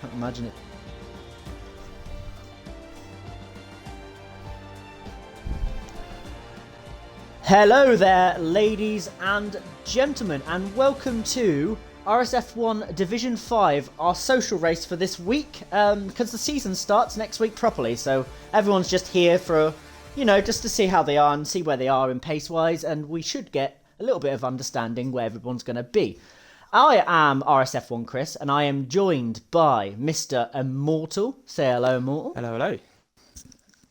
Can't imagine it. Hello there, ladies and gentlemen, and welcome to RSF1 Division 5, our social race for this week, because the season starts next week properly, so everyone's just here for, just to see how they are and see where they are in pace-wise, and we should get a little bit of understanding where everyone's going to be. I am RSF1 Chris, and I am joined by Mr. Immortal. Say hello, Immortal. Hello, hello.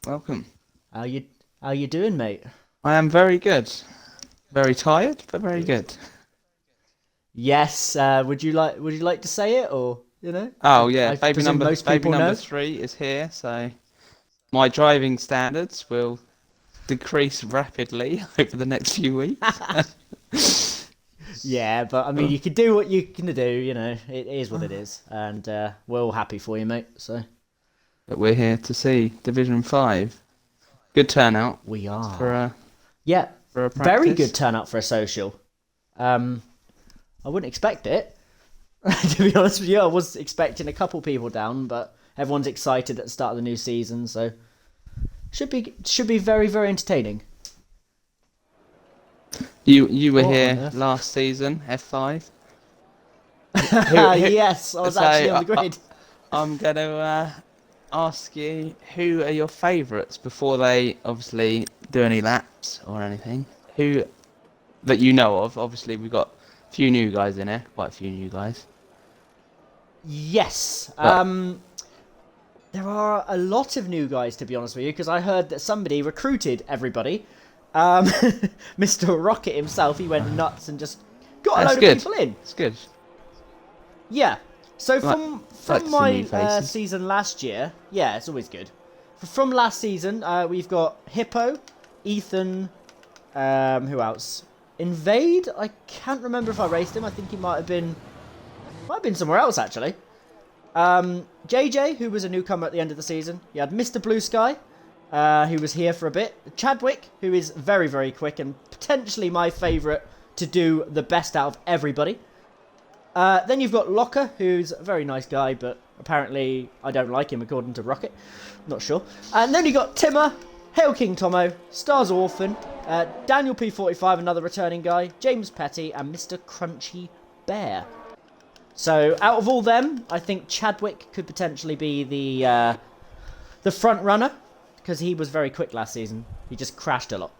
Welcome. How you doing, mate? I am very good. Very tired, but very good. Yes. Would you like to say it, or Oh yeah, I baby presume number most people know? 3 is here, so my driving standards will decrease rapidly over the next few weeks. Yeah, but I mean, you can do what you can do. It is what it is, and we're all happy for you, mate. So. But we're here to see Division 5. Good turnout. We are. For a practice. Very good turnout for a social. I wouldn't expect it, to be honest with you. I was expecting a couple people down, but everyone's excited at the start of the new season, so should be very, very entertaining. You were here last season, F5. Yes, I was actually on the grid. I'm going to ask you, who are your favourites before they obviously do any laps or anything? Who that you know of? Obviously, we've got a few new guys in here, quite a few new guys. Yes. There are a lot of new guys, to be honest with you, because I heard that somebody recruited everybody. Mr. Rocket himself, he went nuts and just got a load of people in. It's good. Yeah. So from like my season last year, yeah, it's always good. From last season, we've got Hippo, Ethan, who else? Invade. I can't remember if I raced him. I think he might have been somewhere else actually. JJ, who was a newcomer at the end of the season. You had Mr. Blue Sky, who was here for a bit. Chadwick, who is very, very quick and potentially my favourite to do the best out of everybody. Then you've got Locker, who's a very nice guy, but apparently I don't like him according to Rocket. Not sure. And then you've got Timmer, Hail King Tomo, Stars Orphan, Daniel P45, another returning guy, James Petty, and Mr. Crunchy Bear. So out of all them, I think Chadwick could potentially be the front runner, because he was very quick last season. He just crashed a lot.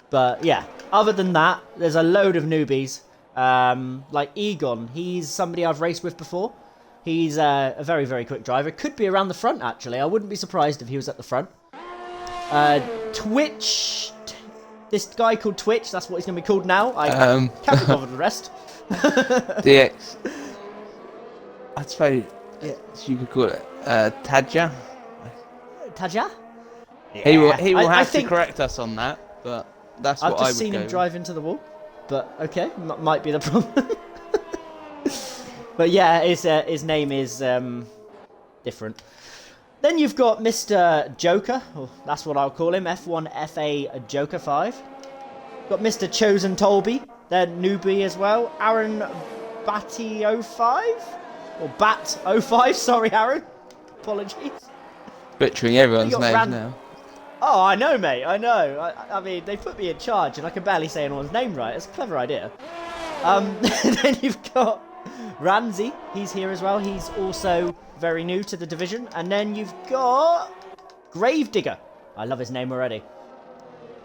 But yeah, other than that, there's a load of newbies. Like Egon, he's somebody I've raced with before. He's a very, very quick driver. Could be around the front, actually. I wouldn't be surprised if he was at the front. Twitch, this guy called Twitch, that's what he's going to be called now. I can't be bothered with the rest. DX. I suppose you could call it Tadja. Tadja? Yeah. He will have to correct us on that, but that's what I would go. I've just seen him drive into the wall, but okay, might be the problem. But yeah, his name is different. Then you've got Mr. Joker, or that's what I'll call him, F1 FA Joker 5. Got Mr. Chosen Tolby, they're newbie as well. Aaron Batty 05? Or Bat 05, sorry Aaron. Apologies. Butchering everyone's names now. Oh, I know, mate, I know. I mean, they put me in charge and I can barely say anyone's name right. It's a clever idea. Then you've got Ramsey, he's here as well. He's also very new to the division. And then you've got Gravedigger. I love his name already.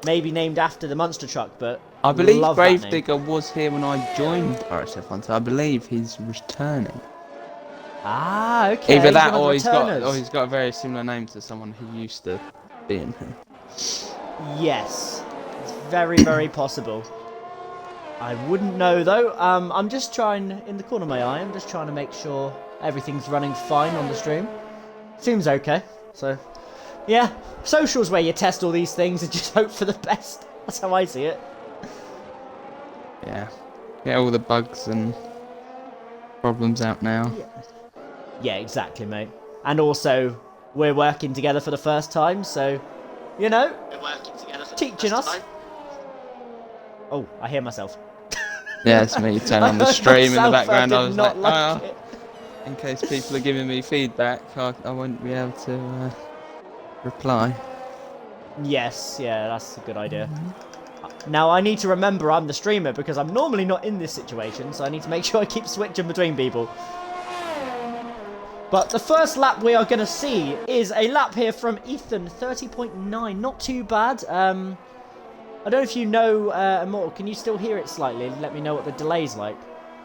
Maybe named after the monster truck, but I believe Gravedigger was here when I joined RSF1, so I believe he's returning. Ah, okay. Either that or he's got a very similar name to someone who used to be in here. Yes, it's very, very possible. I wouldn't know though. I'm just trying, in the corner of my eye, I'm just trying to make sure everything's running fine on the stream. Seems okay. So, yeah, social's where you test all these things and just hope for the best. That's how I see it. Yeah, get all the bugs and problems out now. Yeah, exactly, mate. And also, we're working together for the first time, so, we're working together for teaching us. Oh, I hear myself. Yeah, it's me turning on the I stream in the myself, background. I did was not like, like oh, it. in case people are giving me feedback, I won't be able to reply. Yes, yeah, that's a good idea. Now, I need to remember I'm the streamer because I'm normally not in this situation, so I need to make sure I keep switching between people. But the first lap we are going to see is a lap here from Ethan, 30.9. Not too bad. I don't know if you know, Immortal, can you still hear it slightly? Let me know what the delay's like.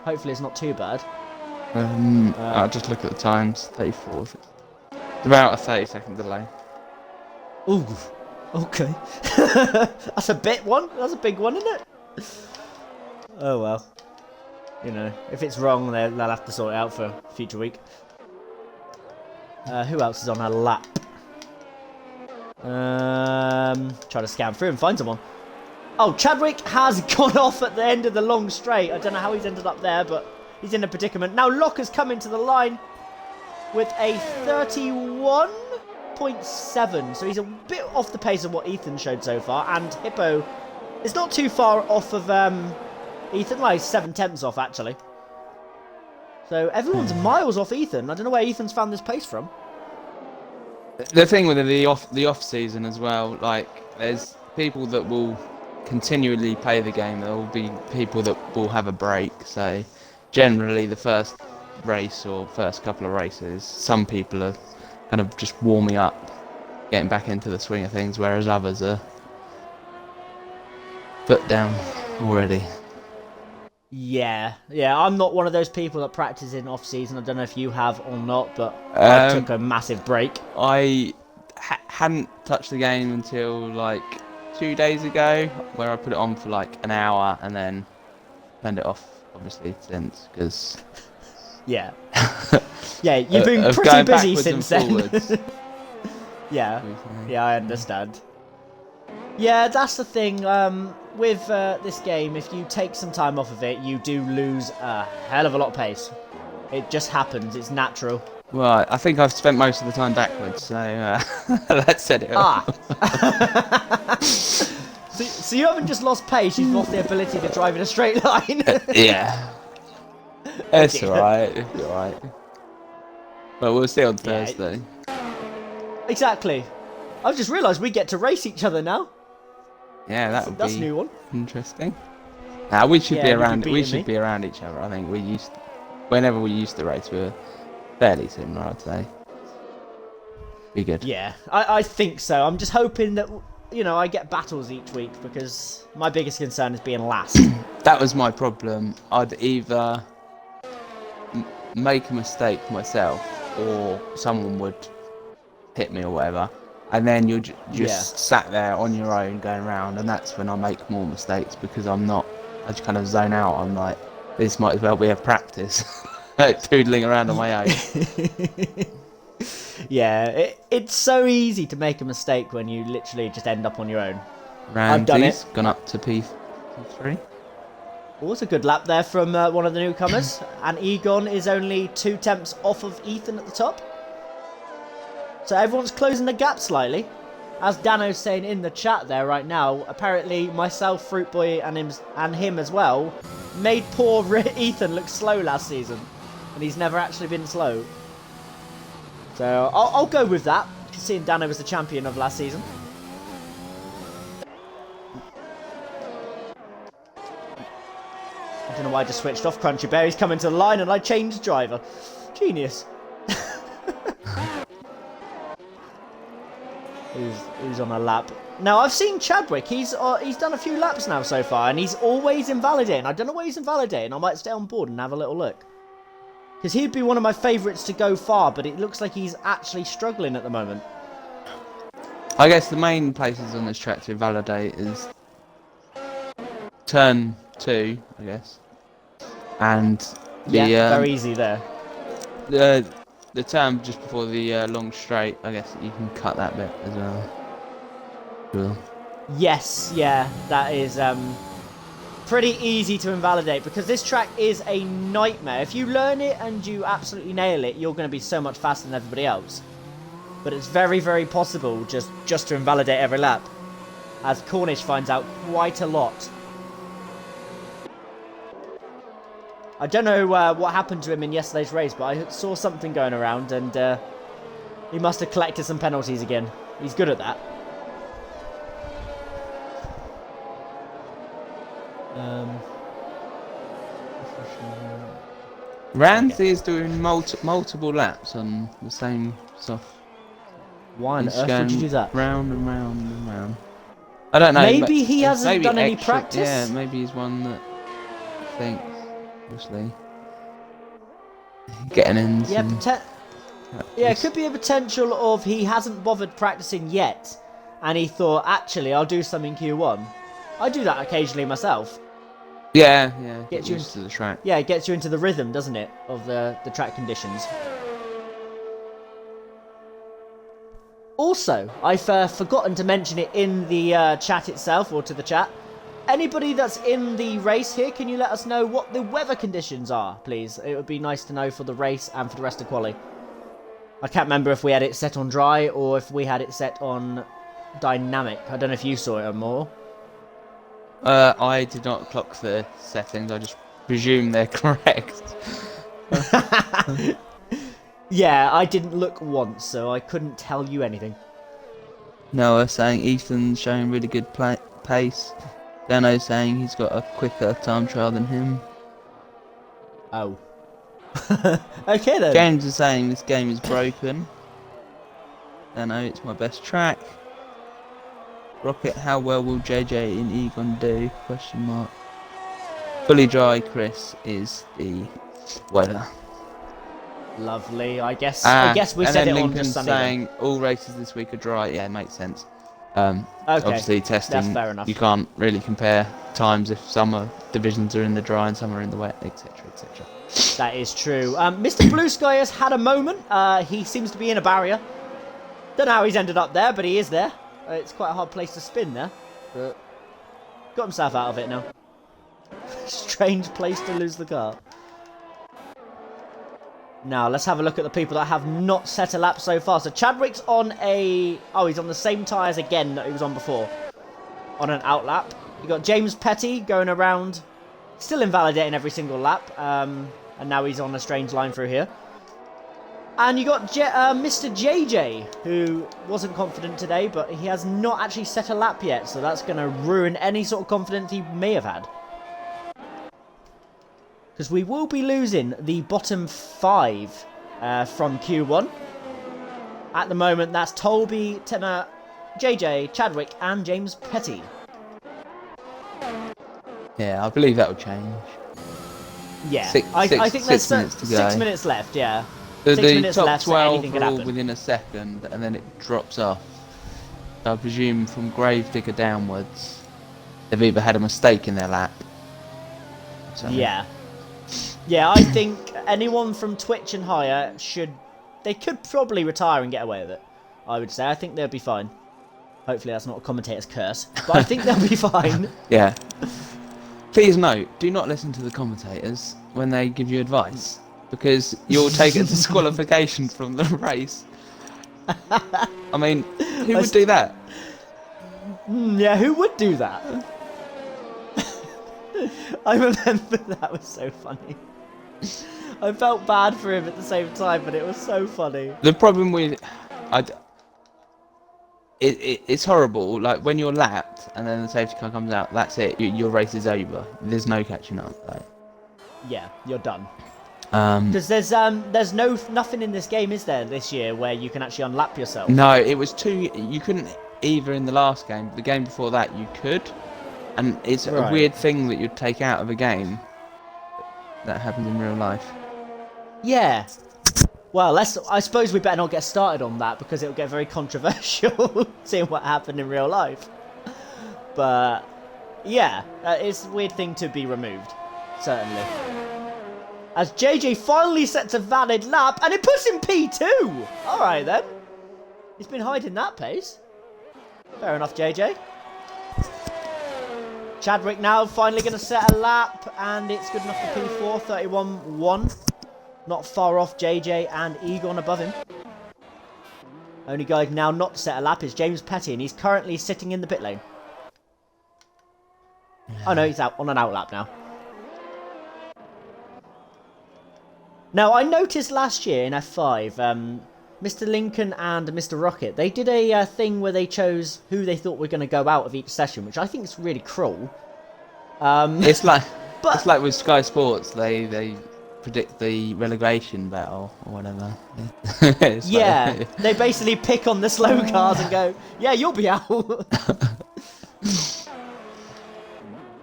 Hopefully it's not too bad. I'll just look at the times. 34. It's about a 30-second delay. Ooh, okay. That's a bit one. That's a big one, isn't it? Oh well. You know, if it's wrong, they'll have to sort it out for future week. Who else is on a lap? Try to scan through and find someone. Oh, Chadwick has gone off at the end of the long straight. I don't know how he's ended up there, but he's in a predicament. Now Locker's come into the line with a 31.7. So he's a bit off the pace of what Ethan showed so far. And Hippo is not too far off of Ethan. Well, he's 7/10 off, actually. So everyone's miles off Ethan. I don't know where Ethan's found this pace from. The thing with the off season as well, like there's people that will continually play the game. There will be people that will have a break. So generally, the first race or first couple of races, some people are kind of just warming up, getting back into the swing of things, whereas others are foot down already. Yeah, I'm not one of those people that practice in off-season. I don't know if you have or not, but I took a massive break. I hadn't touched the game until like 2 days ago, where I put it on for like an hour and then turned it off, obviously, since, because... Yeah. Yeah, you've been pretty busy since then. Yeah, I understand. Yeah, that's the thing. With this game, if you take some time off of it, you do lose a hell of a lot of pace. It just happens. It's natural. Well, I think I've spent most of the time backwards, so that said it all. So you haven't just lost pace, you've lost the ability to drive in a straight line. Yeah. It's alright, it'll be alright. But we'll see on Thursday. Exactly. I've just realised we get to race each other now. Yeah, that would be a new one. Interesting. Now we should be around. We should be around each other. I think whenever we used to race, we were fairly similar, I'd say. Be good. Yeah, I think so. I'm just hoping that I get battles each week because my biggest concern is being last. That was my problem. I'd either make a mistake myself, or someone would hit me or whatever. And then you're just sat there on your own going around, and that's when I make more mistakes because I just kind of zone out. I'm like, this might as well be a practice. Toodling around on my own. Yeah, it's so easy to make a mistake when you literally just end up on your own. I've done it. Gone up to P3. Oh, it's a good lap there from one of the newcomers. And Egon is only 2 tenths off of Ethan at the top. So everyone's closing the gap slightly. As Dano's saying in the chat there right now, apparently myself, Fruit Boy, and him as well made poor Ethan look slow last season. And he's never actually been slow. So I'll go with that, seeing Dano was the champion of last season. I don't know why I just switched off Crunchy Bear. He's coming to the line and I changed driver. Genius. Who's on a lap? Now I've seen Chadwick. He's done a few laps now so far, and he's always invalidating. I don't know why he's invalidating. I might stay on board and have a little look, because he'd be one of my favourites to go far, but it looks like he's actually struggling at the moment. I guess the main places on this track to invalidate is turn 2, I guess, and very easy there. The turn just before the long straight, I guess you can cut that bit as well. Cool. Yes, yeah, that is pretty easy to invalidate because this track is a nightmare. If you learn it and you absolutely nail it, you're going to be so much faster than everybody else. But it's very, very possible just to invalidate every lap, as Cornish finds out quite a lot. I don't know what happened to him in yesterday's race, but I saw something going around, and he must have collected some penalties again. He's good at that. Ramsey is doing multiple laps on the same stuff. Why on He's earth would you going do that? Round and round and round. I don't know. Maybe he hasn't done any extra, practice? Yeah, maybe he's one that thinks, obviously, getting in. Yeah, it could be a potential of he hasn't bothered practicing yet, and he thought, actually, I'll do some in Q1. I do that occasionally myself. Yeah, Gets you used to the track. Yeah, it gets you into the rhythm, doesn't it, of the track conditions. Also, I've forgotten to mention it in the chat itself, or to the chat. Anybody that's in the race here, can you let us know what the weather conditions are, please? It would be nice to know for the race and for the rest of quali. I can't remember if we had it set on dry or if we had it set on dynamic. I don't know if you saw it or more. I did not clock the settings. I just presume they're correct. Yeah, I didn't look once, so I couldn't tell you anything. Noah saying Ethan's showing really good pace. Dano saying he's got a quicker time trial than him. Oh. Okay then. James is saying this game is broken. Dano, it's my best track. Rocket, how well will JJ in Egon do? Question mark. Fully dry, Chris, is the weather. Lovely. I guess we said it on just sunny. Saying all races this week are dry. Yeah, it makes sense. Okay. Obviously, testing. That's fair enough. You can't really compare times if some divisions are in the dry and some are in the wet, etc., etc. That is true. Mr. Blue Sky has had a moment. He seems to be in a barrier. Don't know how he's ended up there, but he is there. It's quite a hard place to spin there. But got himself out of it now. Strange place to lose the car. Now, let's have a look at the people that have not set a lap so far. So, Chadwick's on a... Oh, he's on the same tyres again that he was on before. On an out lap. You got James Petty going around, still invalidating every single lap. And now he's on a strange line through here. And you got Mr. JJ, who wasn't confident today, but he has not actually set a lap yet. So that's going to ruin any sort of confidence he may have had. Because we will be losing the bottom 5 from Q1. At the moment, that's Tolby, Timmer, JJ, Chadwick, and James Petty. Yeah, I believe that will change. Yeah, I think there's 6 minutes to go. 6 minutes left, yeah. The 6 minutes top left, 12 so anything could are all happen. within a second, and then it drops off. So I presume from Gravedigger downwards, they've either had a mistake in their lap. Yeah. Yeah, I think anyone from Twitch and higher they could probably retire and get away with it. I would say. I think they'll be fine. Hopefully that's not a commentator's curse. But I think they'll be fine. Yeah. Please note, do not listen to the commentators when they give you advice, because you'll take a disqualification from the race. I mean, who would do that? Yeah, who would do that? I remember that was so funny. I felt bad for him at the same time, but it was so funny. The problem with... It's horrible. Like, when you're lapped and then the safety car comes out, that's it. Your race is over. There's no catching up. Like. Yeah, you're done. Because there's nothing in this game, is there, this year, where you can actually unlap yourself? No, it was you couldn't either in the last game. The game before that, you could. And it's a weird thing that you'd take out of a game that happens in real life. Yeah. Well, I suppose we better not get started on that, because it'll get very controversial seeing what happened in real life. But yeah, it's a weird thing to be removed, certainly. As JJ finally sets a valid lap, and it puts him P2! Alright then. He's been hiding that pace. Fair enough, JJ. Chadwick now finally going to set a lap, and it's good enough for P4, 31.1. Not far off JJ and Egon above him. Only guy now not to set a lap is James Petty, and he's currently sitting in the pit lane. Oh no, he's out on an out lap now. Now, I noticed last year in F5, Mr. Lincoln and Mr. Rocket, they did a thing where they chose who they thought were going to go out of each session, which I think is really cruel. It's like but- it's like with Sky Sports, they predict the relegation battle or whatever. It's Yeah, like, they basically pick on the slow cars and go, yeah, you'll be out.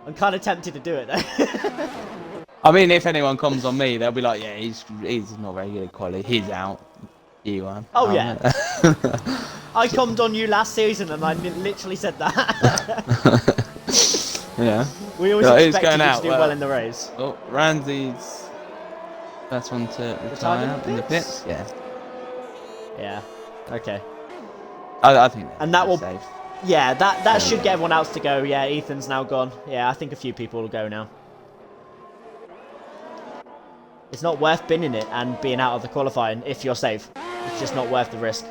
I'm kind of tempted to do it though. I mean, if anyone comes on me, they'll be like, yeah, he's not very good at quality. He's out. You are. Oh, yeah. I commed on you last season and I literally said that. Yeah. We always expected you to do well in the race. Oh, Ramsey's first one to retire in the pits. Yeah. Yeah. Okay. I think And that will safe. Yeah, that should get everyone else to go. Yeah, Ethan's now gone. Yeah, I think a few people will go now. It's not worth binning it and being out of the qualifying if you're safe. It's just not worth the risk.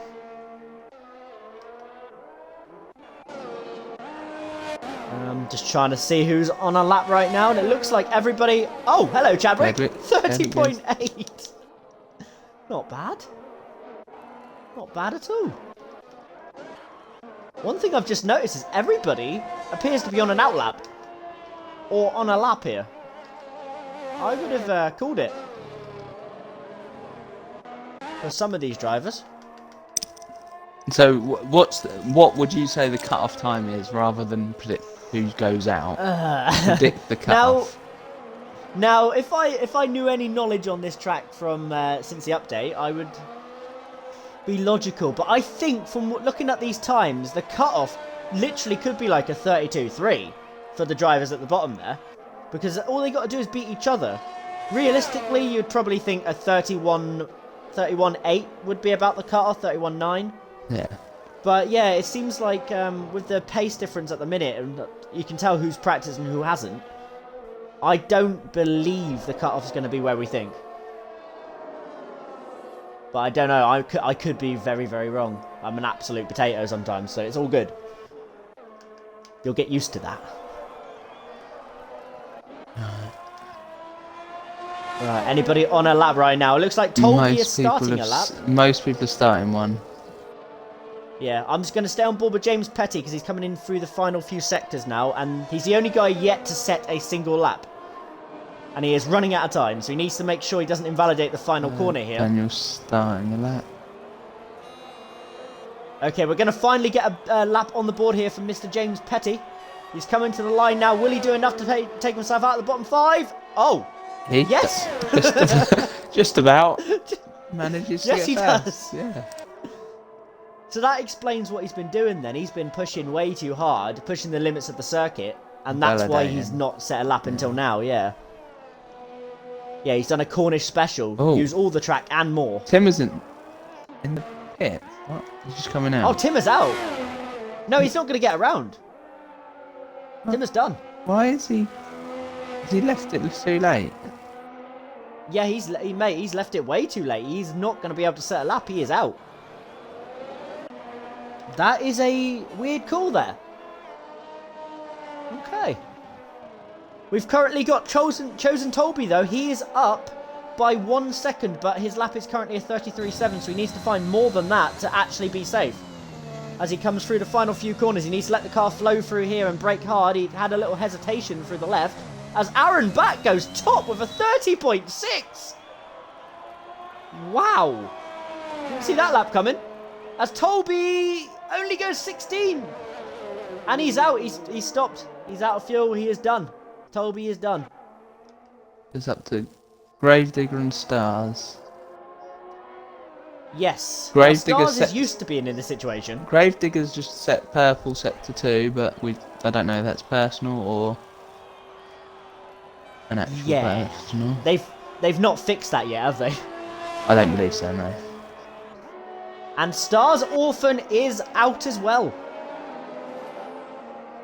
I'm just trying to see who's on a lap right now, and it looks like everybody... Oh, hello, Chadwick. 30.8. Not bad. Not bad at all. One thing I've just noticed is everybody appears to be on an outlap. Or on a lap here. I would have called it. For some of these drivers. So what would you say the cut-off time is, rather than predict who goes out? Predict the cut-off. Now, if I knew any knowledge on this track from since the update, I would be logical. But I think from looking at these times, the cut-off literally could be like a 32.3 for the drivers at the bottom there, because all they got to do is beat each other. Realistically, you'd probably think a 31.8 would be about the cut-off, 31.9. Yeah. But yeah, it seems like with the pace difference at the minute, and you can tell who's practiced and who hasn't, I don't believe the cut-off is going to be where we think. But I don't know, I could be very, very wrong. I'm an absolute potato sometimes, so it's all good. You'll get used to that. Right, anybody on a lap right now? It looks like Tolby is starting a lap. Most people are starting one. Yeah, I'm just going to stay on board with James Petty because he's coming in through the final few sectors now, and he's the only guy yet to set a single lap. And he is running out of time, so he needs to make sure he doesn't invalidate the final corner here. Daniel's starting a lap. Okay, we're going to finally get a lap on the board here from Mr. James Petty. He's coming to the line now. Will he do enough to take himself out of the bottom 5? Oh! Yes! Just about manages to yes, get he past. does. Yeah. So that explains what he's been doing then. He's been pushing way too hard, pushing the limits of the circuit, and that's why he's not set a lap until now, yeah. Yeah, he's done a Cornish special. Oh. Use all the track and more. Tim isn't in the pit. What? He's just coming out. Oh, Timmer's out. No, he's not going to get around. Timmer's done. Why is he... Has he left it too late? Yeah, he's left it way too late. He's not going to be able to set a lap. He is out. That is a weird call there. Okay. We've currently got Chosen Tolby, though. He is up by 1 second, but his lap is currently a 33.7, so he needs to find more than that to actually be safe. As he comes through the final few corners, he needs to let the car flow through here and brake hard. He had a little hesitation through the left. As Aaron Back goes top with a 30.6. Wow. Didn't see that lap coming. As Tolby only goes 16. And he's out. He's stopped. He's out of fuel. He is done. Tolby is done. It's up to Gravedigger and Stars. Yes. Gravedigger Stars is used to being in this situation. Gravedigger's just set purple sector 2, but I don't know if that's personal or an actual personal. They've not fixed that yet, have they? I don't believe so, no. And Stars Orphan is out as well.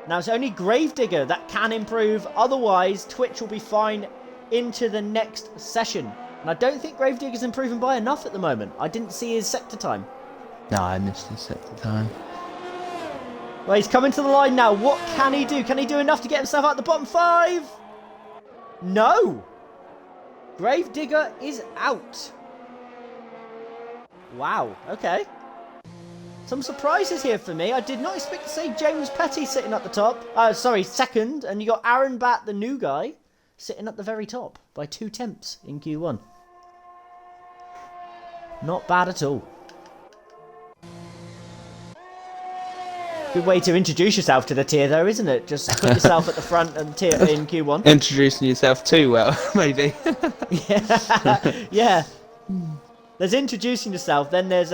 Now it's only Gravedigger that can improve, otherwise Twitch will be fine into the next session. And I don't think Gravedigger's improving by enough at the moment. I didn't see his sector time. No, I missed his sector time. Well, he's coming to the line now. What can he do? Can he do enough to get himself out the bottom 5? No! Gravedigger is out. Wow, okay. Some surprises here for me. I did not expect to see James Petty sitting at the top. Sorry, second. And you got Aaron Batt, the new guy, sitting at the very top by 2 temps in Q1. Not bad at all. Good way to introduce yourself to the tier, though, isn't it? Just put yourself at the front and tier in Q1. Introducing yourself too well, maybe. Yeah. There's introducing yourself, then there's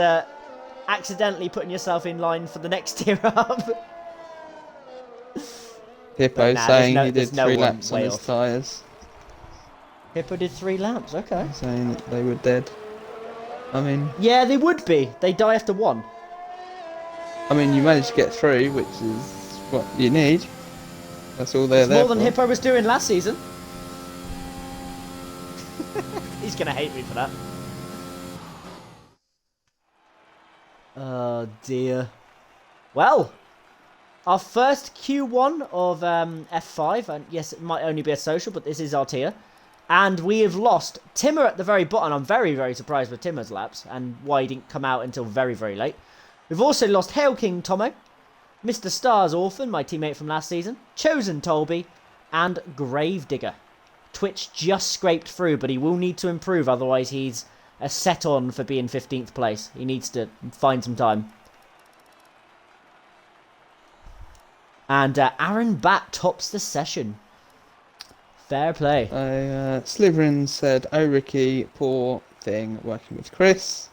accidentally putting yourself in line for the next tier up. Hippo saying he did 3 laps on his tyres. Hippo did 3 laps, okay. Saying that they were dead. I mean... Yeah, they would be. They die after 1. I mean, you managed to get through, which is what you need. That's all they're there more than for. Hippo was doing last season. He's going to hate me for that. Oh, dear. Well, our first Q1 of F5. And yes, it might only be a social, but this is our tier. And we have lost Timmer at the very bottom. I'm very, very surprised with Timmer's laps and why he didn't come out until very, very late. We've also lost Hail King Tomo, Mr. Stars Orphan, my teammate from last season, Chosen Tolby, and Gravedigger. Twitch just scraped through, but he will need to improve, otherwise he's a set on for being 15th place. He needs to find some time. And Aaron Batt tops the session. Fair play. Slytherin said, "Oh Ricky, poor thing working with Chris."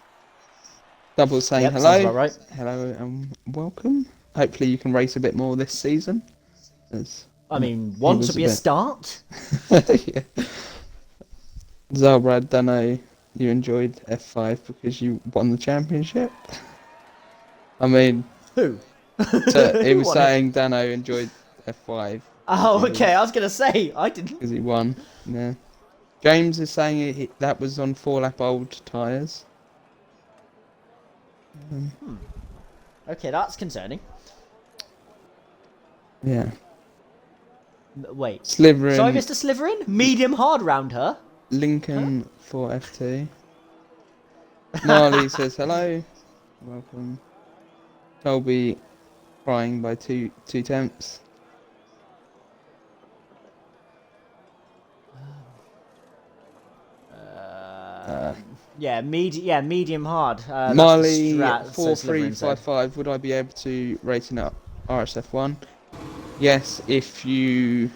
Double saying Yep, hello. sounds about right. Hello and welcome. Hopefully you can race a bit more this season. I mean, want to be a start? Yeah. Zalbrad, don't know, you enjoyed F5 because you won the championship? I mean... Who? So he was saying Dano enjoyed F5. Oh, okay, I was going to say, I didn't. Because he won, yeah. James is saying that was on 4-lap old tyres. Okay, that's concerning. Yeah. Wait. Slytherin. Sorry, Mr. Slytherin? Medium hard round her? Lincoln for FT. Marley says hello. Welcome. Colby crying by two temps. Yeah, medium hard. Marley that's the strat, 4355. Would I be able to rate in RSF1? Yes, if you.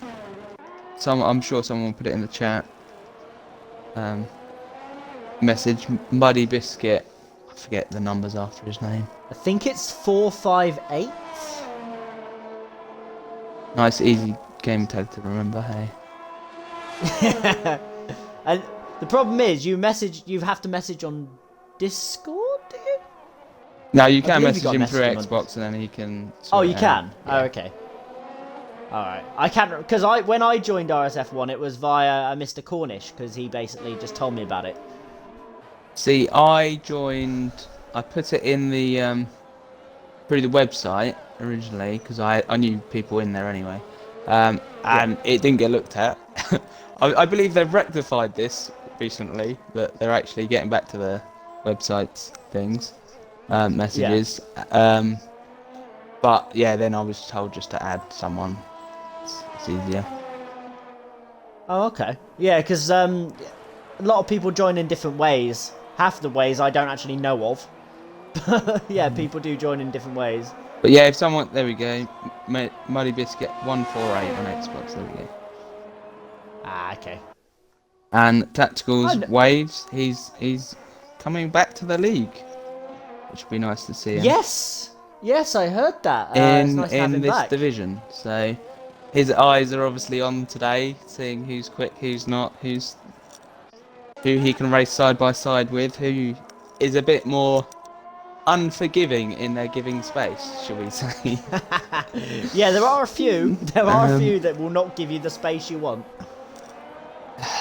I'm sure someone will put it in the chat. Message Muddy Biscuit. I forget the numbers after his name. I think it's 458. Nice, easy game tag to remember. Hey. And the problem is, you have to message on Discord, do you? No, you can message got him message through him on Xbox and then he can. Oh, you sort it can. out. Oh, okay. All right. I can't because when I joined RSF1, it was via Mr. Cornish because he basically just told me about it. See, I joined. I put it in the through the website originally because I knew people in there anyway, and it didn't get looked at. I believe they've rectified this recently, that they're actually getting back to the website's things, messages. Yeah. But yeah, then I was told just to add someone. It's easier. Oh, okay. Yeah, because a lot of people join in different ways. Half the ways I don't actually know of. Yeah, people do join in different ways. But yeah, if someone, there we go, Muddy Biscuit 148 on Xbox. There we go. Ah, okay. And Tactical's Waves, he's coming back to the league, which would be nice to see him. Yes, I heard that. In nice to have him this back. division, so his eyes are obviously on today, seeing who's quick, who's not, who he can race side by side with, who is a bit more unforgiving in their giving space, shall we say? Yeah, there are a few. There are a few that will not give you the space you want.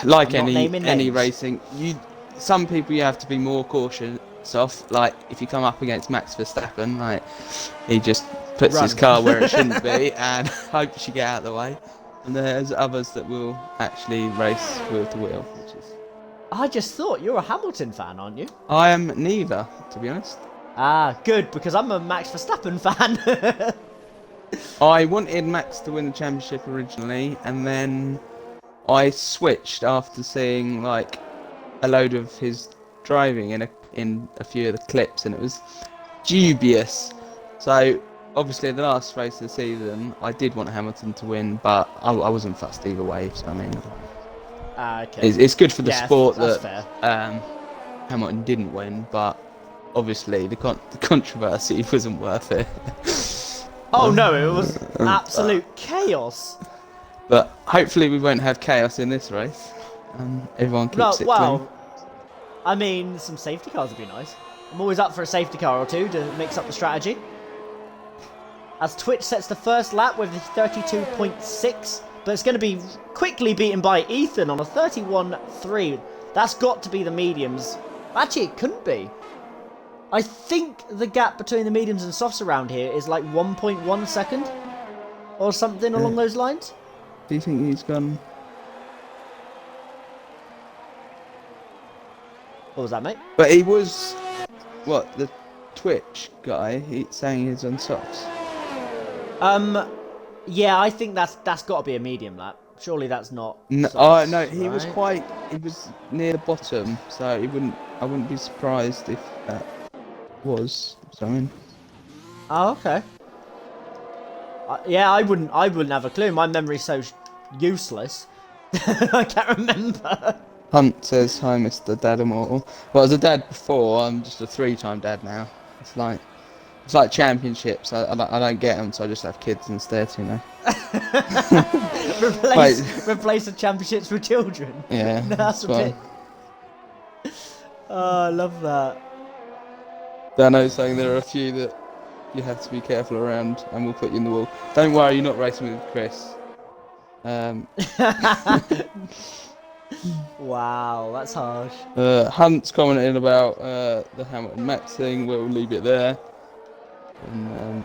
Like any racing, some people you have to be more cautious of. Like if you come up against Max Verstappen, like he just puts his car where it shouldn't be and hopes you get out of the way. And there's others that will actually race wheel to wheel, which is I just thought you're a Hamilton fan, aren't you? I am neither, to be honest. Ah, good, because I'm a Max Verstappen fan. I wanted Max to win the championship originally, and then I switched after seeing like a load of his driving in a few of the clips, and it was dubious. So obviously the last race of the season, I did want Hamilton to win, but I wasn't fussed either way. So I mean, Okay. it's good for the sport that's that fair. Hamilton didn't win, but obviously the controversy wasn't worth it. Oh no, it was absolute chaos. But hopefully we won't have chaos in this race. Everyone keeps it clean. Well, I mean, some safety cars would be nice. I'm always up for a safety car or two to mix up the strategy. As Twitch sets the first lap with the 32.6, but it's going to be quickly beaten by Ethan on a 31.3. That's got to be the mediums. Actually, it couldn't be. I think the gap between the mediums and softs around here is like 1.1 second or something along those lines. Do you think he's gone? What was that, mate? But he was, what, the Twitch guy? He's saying he's on softs. Yeah, I think that's got to be a medium lap. Surely that's not. No, softs, no, he was right? he was near the bottom, so I wouldn't be surprised if that was something. Oh, okay. Yeah, I wouldn't have a clue. My memory's so useless. I can't remember. Hunt says, "Hi, Mr. Dad Immortal." Well, as a dad before, I'm just a 3-time dad now. It's like championships. I don't get them, so I just have kids instead, you know. replace the championships with children. Yeah, That's a bit. Oh, I love that. Dano's saying there are a few that you have to be careful around, and we'll put you in the wall. Don't worry, you're not racing with Chris. Wow, that's harsh. Hunt's commenting about the Hamilton Max thing. We'll leave it there. And,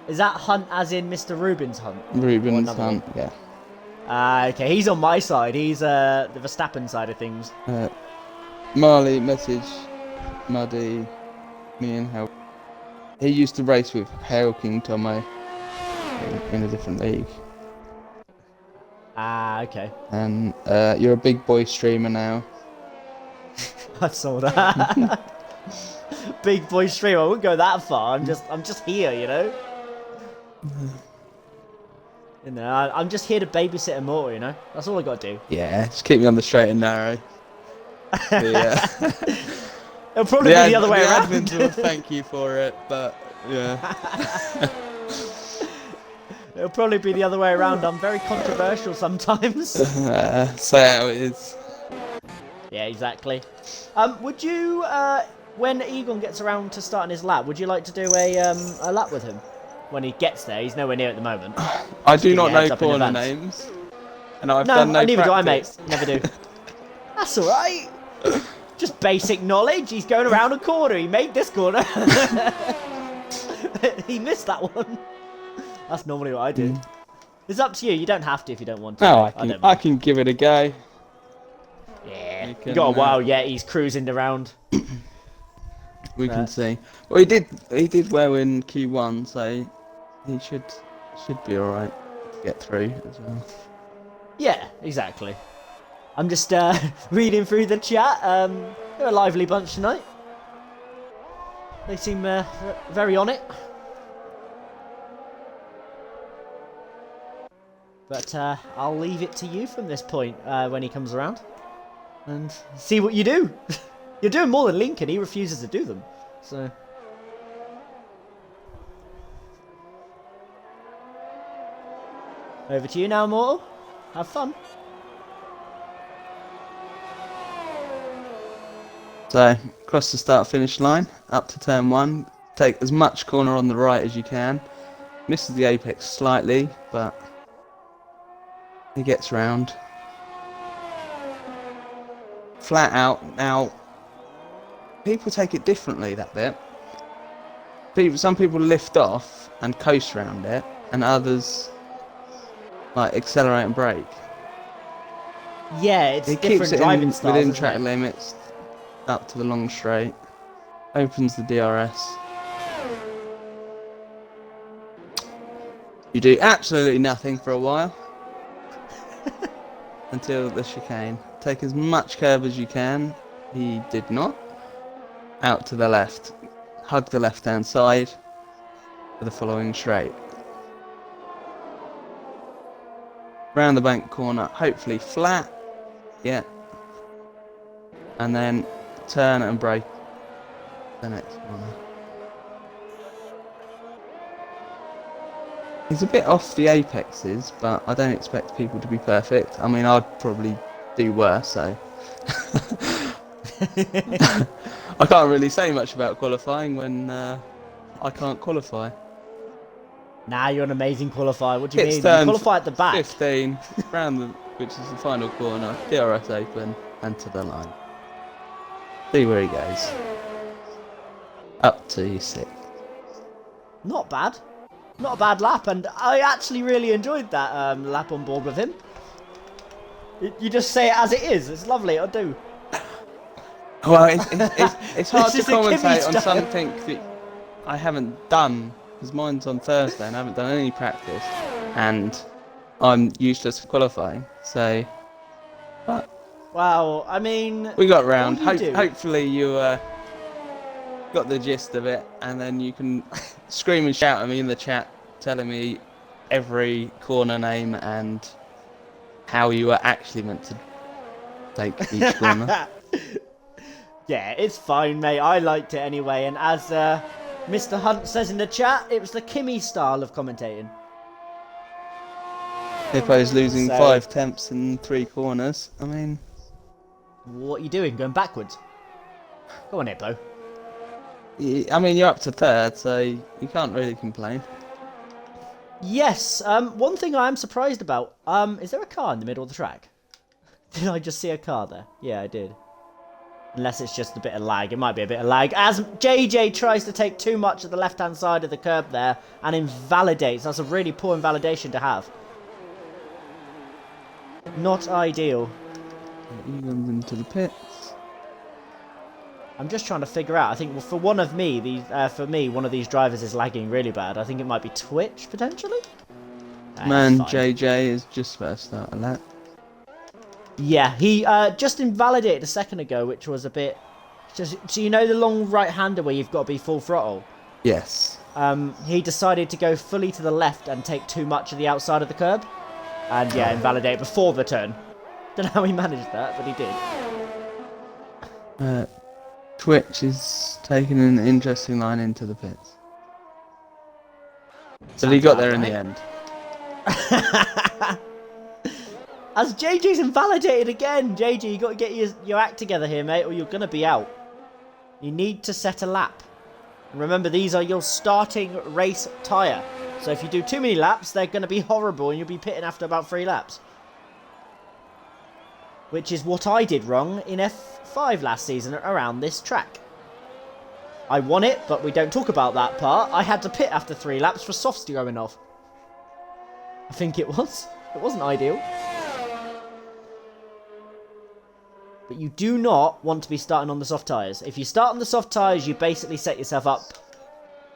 is that Hunt as in Mr. Rubin's Hunt? Rubin's Hunt, yeah. Okay, he's on my side. He's the Verstappen side of things. Marley message Muddy me and how he used to race with Hail King Tomo in a different league. Okay. And you're a big boy streamer now. I saw that. Big boy streamer. I wouldn't go that far. I'm just here, you know. You know, I'm just here to babysit Immortal, you know. That's all I got to do. Yeah, just keep me on the straight and narrow. Yeah. It'll probably be the other way around. The admins will thank you for it, but yeah. It'll probably be the other way around. I'm very controversial sometimes. Say how it is. Yeah, exactly. Would you, when Egon gets around to starting his lap, would you like to do a lap with him? When he gets there, he's nowhere near at the moment. I do not know corner names, and I've done no neither practice. do I, mate. Never do. That's all right. Just basic knowledge. He's going around a corner. He made this corner. He missed that one. That's normally what I do. It's up to you. You don't have to if you don't want to. No, I can give it a go. Yeah. You got a while yet. He's cruising around. We can see. Well, he did well in Q1, so he should be all right to get through as well. Yeah, exactly. I'm just reading through the chat. They're a lively bunch tonight. They seem very on it. But I'll leave it to you from this point when he comes around. And see what you do. You're doing more than Lincoln. He refuses to do them. So... over to you now, Mortal. Have fun. So, across the start-finish line, up to turn 1. Take as much corner on the right as you can. Misses the apex slightly, but he gets round. Flat out. Now, people take it differently, that bit. Some people lift off and coast round it, and others like accelerate and brake. Yeah, it's He different keeps it driving styles, within isn't track it? limits up to the long straight. Opens the DRS. You do absolutely nothing for a while. Until the chicane. Take as much curb as you can. He did not. Out to the left. Hug the left hand side for the following straight. Round the bank corner, hopefully flat. Yeah. And then turn and brake the next corner. He's a bit off the apexes, but I don't expect people to be perfect. I mean, I'd probably do worse, so. I can't really say much about qualifying when I can't qualify. Nah, you're an amazing qualifier. What do you Pits mean? You turn qualify at the back. 15, which is the final corner, DRS open, and to the line. See where he goes. Up to 6. Not bad. Not a bad lap, and I actually really enjoyed that lap on board with him. You just say it as it is. It's lovely. I do. Well, it's hard to This is a Kimmy commentate on style. something that I haven't done, because mine's on Thursday and I haven't done any practice, and I'm useless for qualifying, so. But Wow. I mean, we got round. all you do- Hopefully you got the gist of it, and then you can scream and shout at me in the chat, telling me every corner name and how you were actually meant to take each corner. Yeah, it's fine, mate. I liked it anyway, and as Mr. Hunt says in the chat, it was the Kimmy style of commentating. Hippo's losing So- 5 tenths in 3 corners. I mean, What are you doing? Going backwards? Go on, Hippo. you're up to 3rd, so you can't really complain. Yes. One thing I am surprised about. Is there a car in the middle of the track? Did I just see a car there? Yeah, I did. Unless it's just a bit of lag. It might be a bit of lag. As JJ tries to take too much of the left-hand side of the curb there and invalidates. That's a really poor invalidation to have. Not ideal. England into the pits. I'm just trying to figure out. I think for one of me, one of these drivers is lagging really bad. I think it might be Twitch, potentially? Man, Fine. JJ is just about to start a lap. Yeah, he just invalidated a second ago, which was a bit... So you know the long right-hander where you've got to be full throttle? Yes. He decided to go fully to the left and take too much of the outside of the curb. And yeah, invalidate before the turn. Don't know how he managed that, but he did. Twitch is taking an interesting line into the pits. So he got there in the end. As JJ's invalidated again. JJ, you got to get your act together here, mate, or you're going to be out. You need to set a lap. And remember, these are your starting race tyre. So if you do too many laps, they're going to be horrible and you'll be pitting after about 3 laps. Which is what I did wrong in F5 last season around this track. I won it, but we don't talk about that part. I had to pit after 3 laps for softs going off. I think it was. It wasn't ideal. But you do not want to be starting on the soft tyres. If you start on the soft tyres, you basically set yourself up.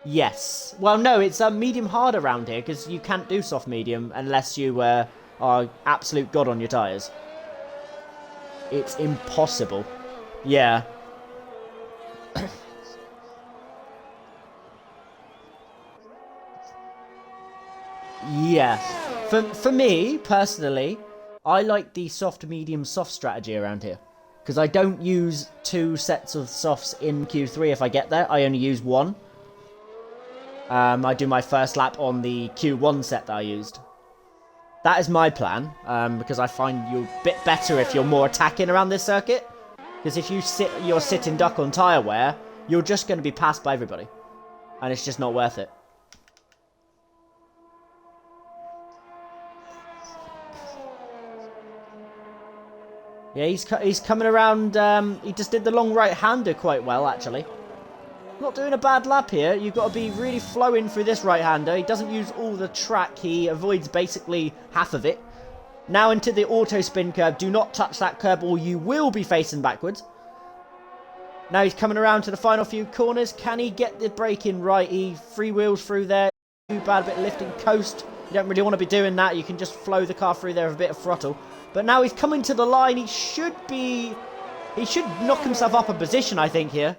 Yes. Well, no, it's medium hard around here because you can't do soft medium unless you are absolute god on your tyres. It's impossible. Yeah. Yeah. For me, personally, I like the soft, medium, soft strategy around here. Because I don't use 2 sets of softs in Q3 if I get there. I only use 1. I do my first lap on the Q1 set that I used. That is my plan, because I find you're a bit better if you're more attacking around this circuit. Because if you're sitting duck on tyre wear, you're just going to be passed by everybody. And it's just not worth it. Yeah, he's coming around, he just did the long right-hander quite well, actually. Not doing a bad lap here. You've got to be really flowing through this right-hander. He doesn't use all the track. He avoids basically half of it. Now into the auto spin curb. Do not touch that curb or you will be facing backwards. Now he's coming around to the final few corners. Can he get the brake in right? He freewheels through there. Too bad, a bit of lifting coast. You don't really want to be doing that. You can just flow the car through there with a bit of throttle. But now he's coming to the line. He should knock himself up a position, I think, here.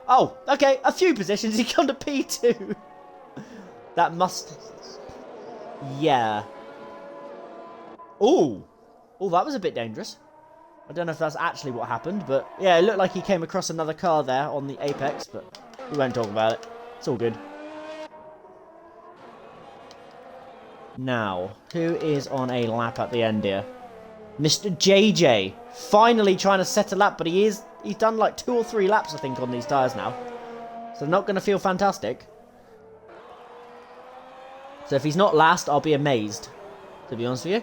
Oh, okay, a few positions. He's gone to P2. That must... Yeah. Ooh. Oh, that was a bit dangerous. I don't know if that's actually what happened, but yeah, it looked like he came across another car there on the apex, but we won't talk about it. It's all good. Now, who is on a lap at the end here? Mr. JJ. Finally trying to set a lap, but he's done like 2 or 3 laps, I think, on these tyres now. So not going to feel fantastic. So if he's not last, I'll be amazed, to be honest with you.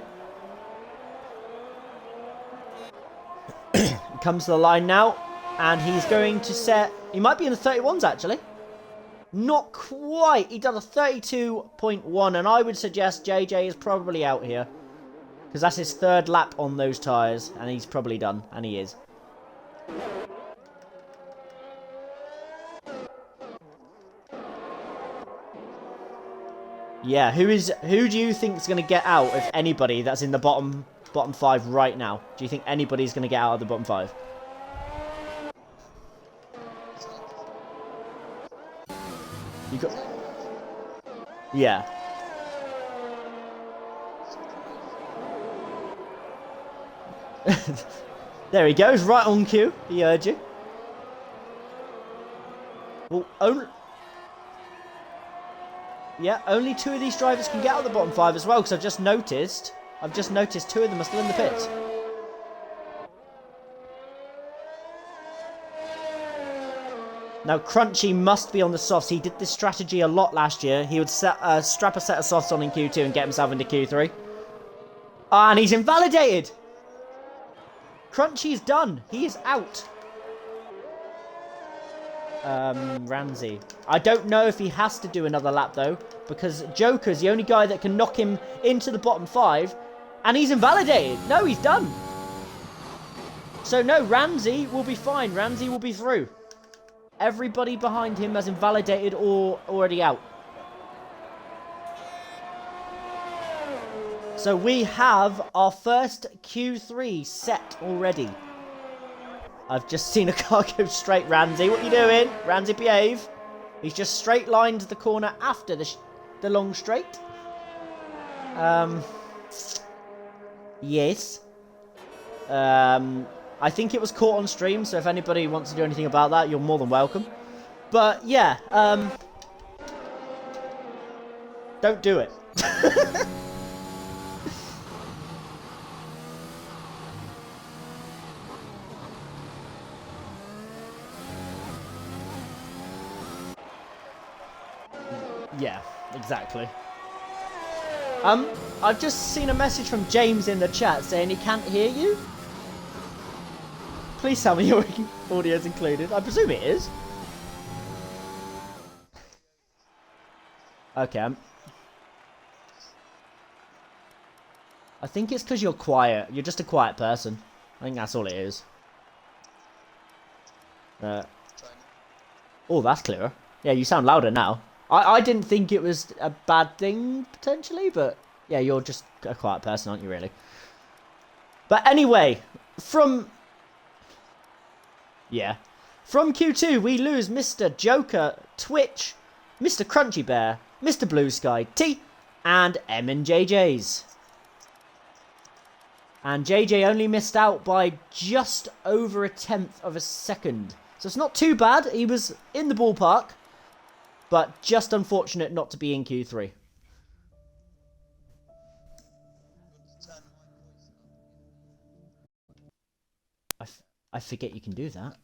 He comes to the line now, and he's going to set... He might be in the 31s, actually. Not quite. He done a 32.1, and I would suggest JJ is probably out here. Because that's his 3rd lap on those tyres, and he's probably done, and he is. Yeah, who do you think is going to get out, if anybody, that's in the bottom 5 right now? Do you think anybody's going to get out of the bottom 5? You got... Yeah. There he goes, right on cue. He heard you. Well, only 2 of these drivers can get out of the bottom 5 as well, because I've just noticed 2 of them are still in the pits. Now, Crunchy must be on the softs. He did this strategy a lot last year. He would strap a set of softs on in Q2 and get himself into Q3. Ah, and he's invalidated! Crunchy's done. He is out. Ramsey. I don't know if he has to do another lap, though, because Joker's the only guy that can knock him into the bottom 5, and he's invalidated. No, he's done. So, no, Ramsey will be fine. Ramsey will be through. Everybody behind him has invalidated or already out. So we have our first Q3 set already. I've just seen a car go straight. Ramsey, what you doing? Ramsey, behave. He's just straight lined the corner after the long straight. Yes. I think it was caught on stream, so if anybody wants to do anything about that, you're more than welcome. But yeah, don't do it. Yeah, exactly. I've just seen a message from James in the chat saying he can't hear you. Please tell me your audio is included. I presume it is. Okay. I think it's because you're quiet. You're just a quiet person. I think that's all it is. Oh, that's clearer. Yeah, you sound louder now. I didn't think it was a bad thing, potentially, but yeah, you're just a quiet person, aren't you, really? But anyway, from Q2, we lose Mr. Joker, Twitch, Mr. Crunchy Bear, Mr. Blue Sky T, and M and JJ's. And JJ only missed out by just over 1/10 of a second. So it's not too bad. He was in the ballpark. But just unfortunate not to be in Q3. I forget you can do that.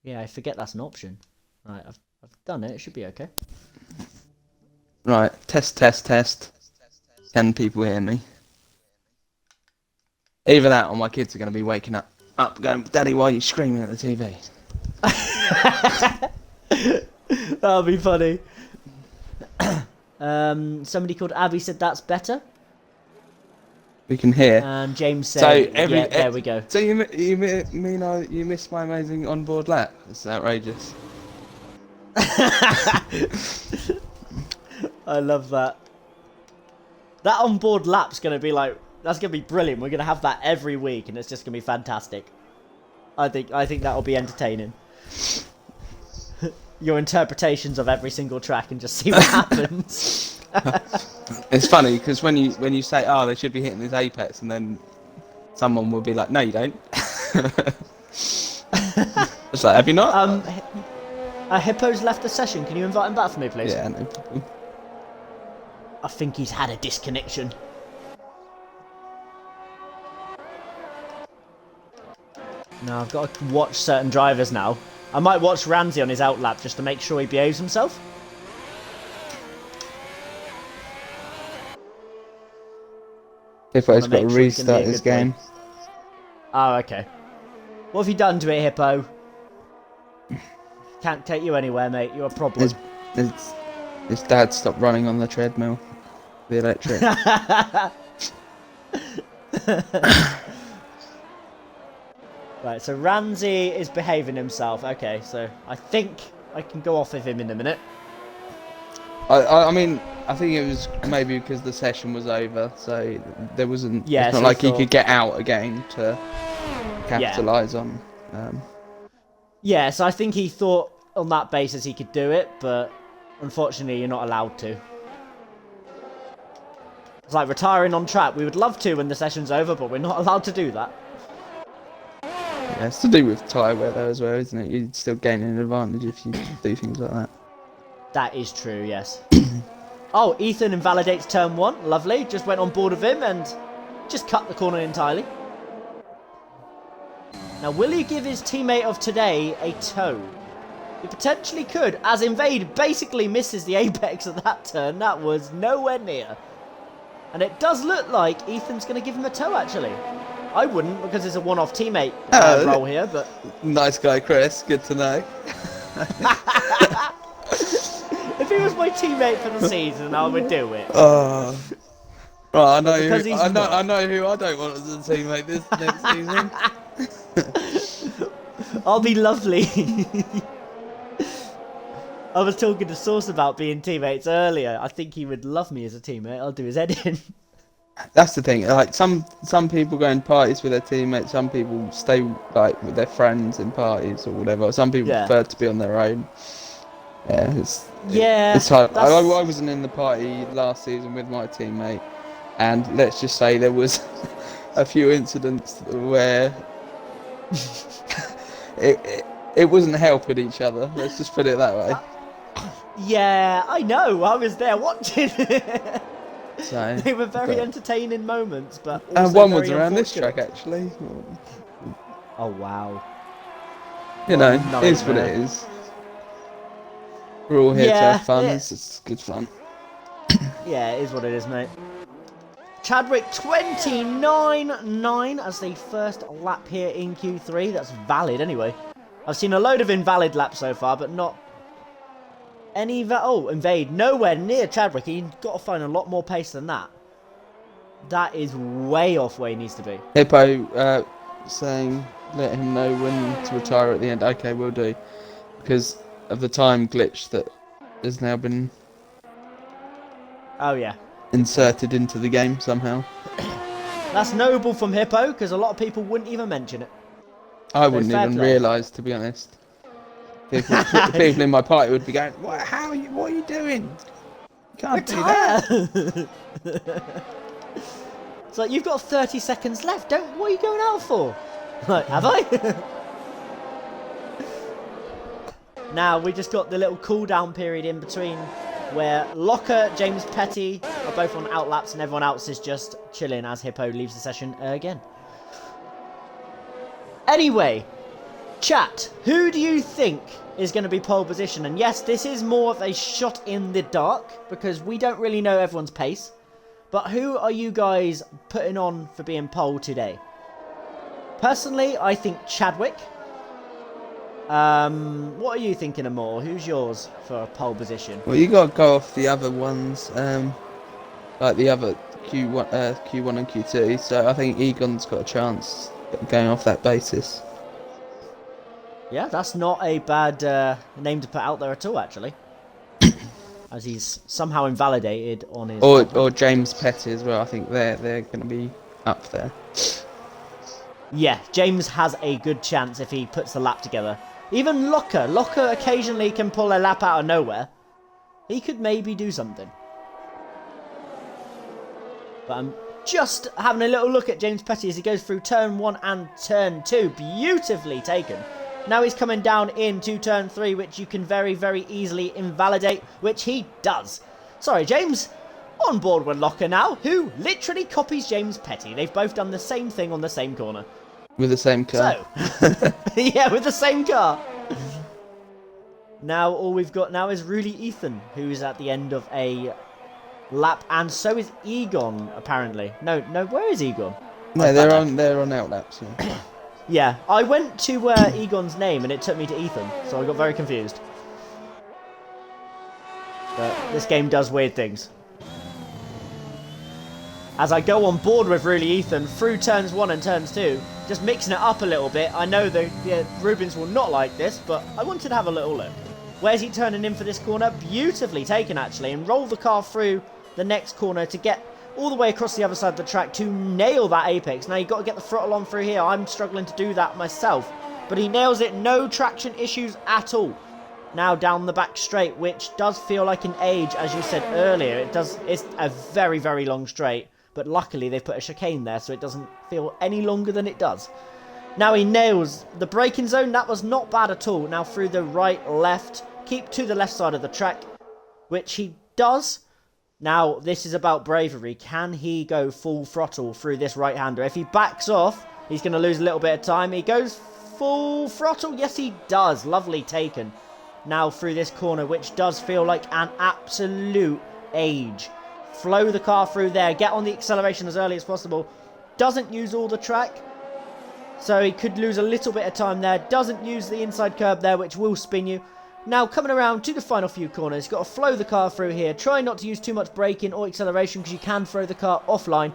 Yeah, I forget that's an option. Right, I've done it. It should be okay. Right, test. Can people hear me? Either that or my kids are going to be waking up going, Daddy, why are you screaming at the TV? That'll be funny. Somebody called Abby said that's better. We can hear. And James said, So yeah, there we go. So you mean you missed my amazing onboard lap? It's outrageous. I love that. That onboard lap's going to be like, that's going to be brilliant. We're going to have that every week and it's just going to be fantastic. I think that'll be entertaining. Your interpretations of every single track and just see what happens. It's funny because when you say, oh, they should be hitting this apex, and then someone will be like, no, you don't. It's like, have you not? Hippo's left the session. Can you invite him back for me, please? Yeah, no problem. I think he's had a disconnection. Now I've got to watch certain drivers now. I might watch Ramsey on his outlap just to make sure he behaves himself. Hippo's got to restart his game. Oh, okay. What have you done to it, Hippo? Can't take you anywhere, mate. You're a problem. His dad stopped running on the treadmill. The electric. Right, so Ramsey is behaving himself. Okay, so I think I can go off of him in a minute. I mean, I think it was maybe because the session was over, so there wasn't. Yeah, it's not so like he could get out again to capitalise on. Yeah, so I think he thought on that basis he could do it, but unfortunately you're not allowed to. It's like retiring on track. We would love to when the session's over, but we're not allowed to do that. Yeah, it's to do with tyre wear though as well, isn't it? You're still gaining an advantage if you do things like that. That is true, yes. Oh, Ethan invalidates turn 1. Lovely. Just went on board with him and just cut the corner entirely. Now, will he give his teammate of today a tow? He potentially could, as Invade basically misses the apex of that turn. That was nowhere near. And it does look like Ethan's going to give him a tow, actually. I wouldn't, because it's a one-off teammate role here, but... Nice guy, Chris. Good to know. If he was my teammate for the season, I would do it. Right, I know who I don't want as a teammate this next season. I'll be lovely. I was talking to Source about being teammates earlier. I think he would love me as a teammate. I'll do his head in. That's the thing. Like some people go in parties with their teammates. Some people stay like with their friends in parties or whatever. Some people prefer to be on their own. Yeah, it's hard. I wasn't in the party last season with my teammate, and let's just say there was a few incidents where it wasn't helping each other. Let's just put it that way. Yeah, I know. I was there watching. So, they were very entertaining moments, but one was around this track actually. Oh wow! You know, it is what it is. We're all here to have fun. It's good fun. Yeah, it is what it is, mate. Chadwick 29.9 as the first lap here in Q3. That's valid anyway. I've seen a load of invalid laps so far, but not any... Invade. Nowhere near Chadwick. He's got to find a lot more pace than that. That is way off where he needs to be. Hippo saying, let him know when to retire at the end. Okay, we'll do. Because of the time glitch that has now been... Oh, yeah. Inserted into the game somehow. That's noble from Hippo, because a lot of people wouldn't even mention it. I wouldn't even realise, to be honest. People in my party would be going, what are you doing? You can't do that. It's like, you've got 30 seconds left. What are you going out for? Like, have I? Now, we just got the little cooldown period in between where Locker, James Petty are both on outlaps and everyone else is just chilling as Hippo leaves the session again. Anyway, chat, who do you think is going to be pole position? And yes, this is more of a shot in the dark because we don't really know everyone's pace. But who are you guys putting on for being pole today? Personally, I think Chadwick. What are you thinking of more? Who's yours for pole position? Well, you got to go off the other ones, like the other Q1 and Q2. So I think Egon's got a chance going off that basis. Yeah, that's not a bad name to put out there at all, actually. As he's somehow invalidated on his... Or James Petty as well. I think they're going to be up there. Yeah, James has a good chance if he puts the lap together. Even Locker occasionally can pull a lap out of nowhere. He could maybe do something. But I'm just having a little look at James Petty as he goes through turn 1 and turn 2. Beautifully taken. Now he's coming down into turn 3, which you can very, very easily invalidate, which he does. Sorry, James. On board with Locker now, who literally copies James Petty. They've both done the same thing on the same corner. With the same car. So, yeah, with the same car. Now all we've got now is really Ethan, who's at the end of a lap, and so is Egon, apparently. No, where is Egon? No, they're on out laps. Yeah. Yeah, I went to Egon's name and it took me to Ethan, so I got very confused. But this game does weird things. As I go on board with really Ethan through turns 1 and turns 2, just mixing it up a little bit. I know the Rubens will not like this, but I wanted to have a little look. Where's he turning in for this corner? Beautifully taken, actually, and roll the car through the next corner to get all the way across the other side of the track to nail that apex. Now, you've got to get the throttle on through here. I'm struggling to do that myself, but he nails it. No traction issues at all. Now down the back straight, which does feel like an age, as you said earlier. It's a very, very long straight. But luckily they've put a chicane there so it doesn't feel any longer than it does. Now he nails the braking zone. That was not bad at all. Now through the right, left. Keep to the left side of the track, which he does. Now this is about bravery. Can he go full throttle through this right-hander? If he backs off, he's going to lose a little bit of time. He goes full throttle. Yes, he does. Lovely taken. Now through this corner, which does feel like an absolute age. Flow the car through there. Get on the acceleration as early as possible. Doesn't use all the track. So he could lose a little bit of time there. Doesn't use the inside curb there, which will spin you. Now coming around to the final few corners. Got to flow the car through here. Try not to use too much braking or acceleration because you can throw the car offline.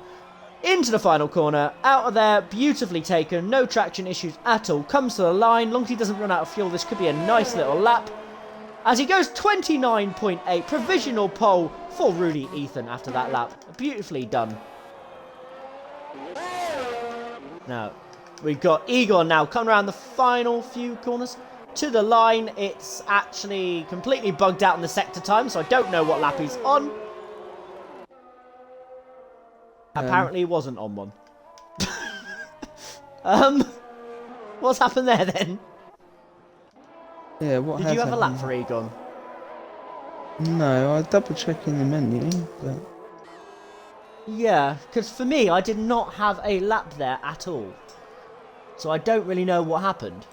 Into the final corner. Out of there. Beautifully taken. No traction issues at all. Comes to the line. Long as he doesn't run out of fuel, this could be a nice little lap. As he goes 29.8. Provisional pole for Rudy Ethan after that lap. Beautifully done. Now, we've got Egon now coming around the final few corners to the line. It's actually completely bugged out in the sector time, so I don't know what lap he's on. Apparently he wasn't on one. What's happened there then? Yeah, what Did you have a lap for Egon? No, I was double checking the menu, but... Yeah, because for me, I did not have a lap there at all. So I don't really know what happened.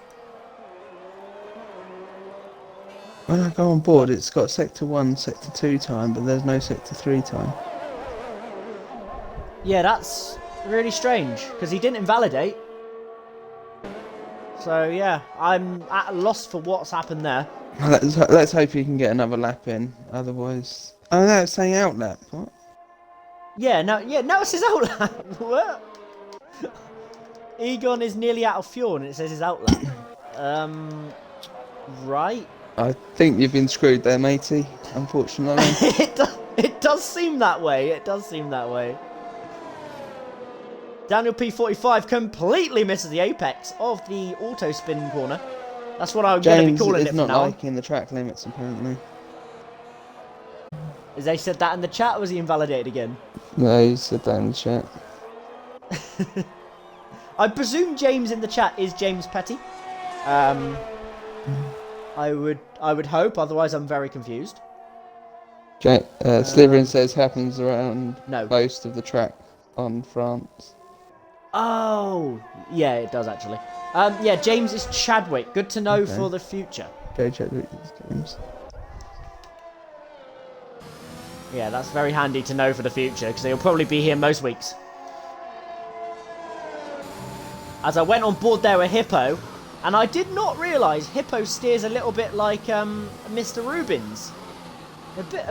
When I go on board, it's got Sector 1, Sector 2 time, but there's no Sector 3 time. Yeah, that's really strange, because he didn't invalidate. So yeah, I'm at a loss for what's happened there. Let's hope he can get another lap in, otherwise... Oh no, it's saying out lap, what? Yeah, now it says outlap. What? Egon is nearly out of fuel and it says his outlap. Right. I think you've been screwed there, matey, unfortunately. it does seem that way. It does seem that way. Daniel P45 completely misses the apex of the auto spin corner. That's what I'm going to be calling it from now on. James is not liking the track limits, apparently. Has they said that in the chat, or was he invalidated again? No, he said that in the chat. I presume James in the chat is James Petty. I would hope, otherwise I'm very confused. Slytherin says happens around No. most of the track on France. Oh, yeah, it does actually. Yeah, James is Chadwick. Good to know for the future. Go Chadwick, James. Yeah, that's very handy to know for the future, because he'll probably be here most weeks. As I went on board there with Hippo, And I did not realise Hippo steers a little bit like Mr. Rubins.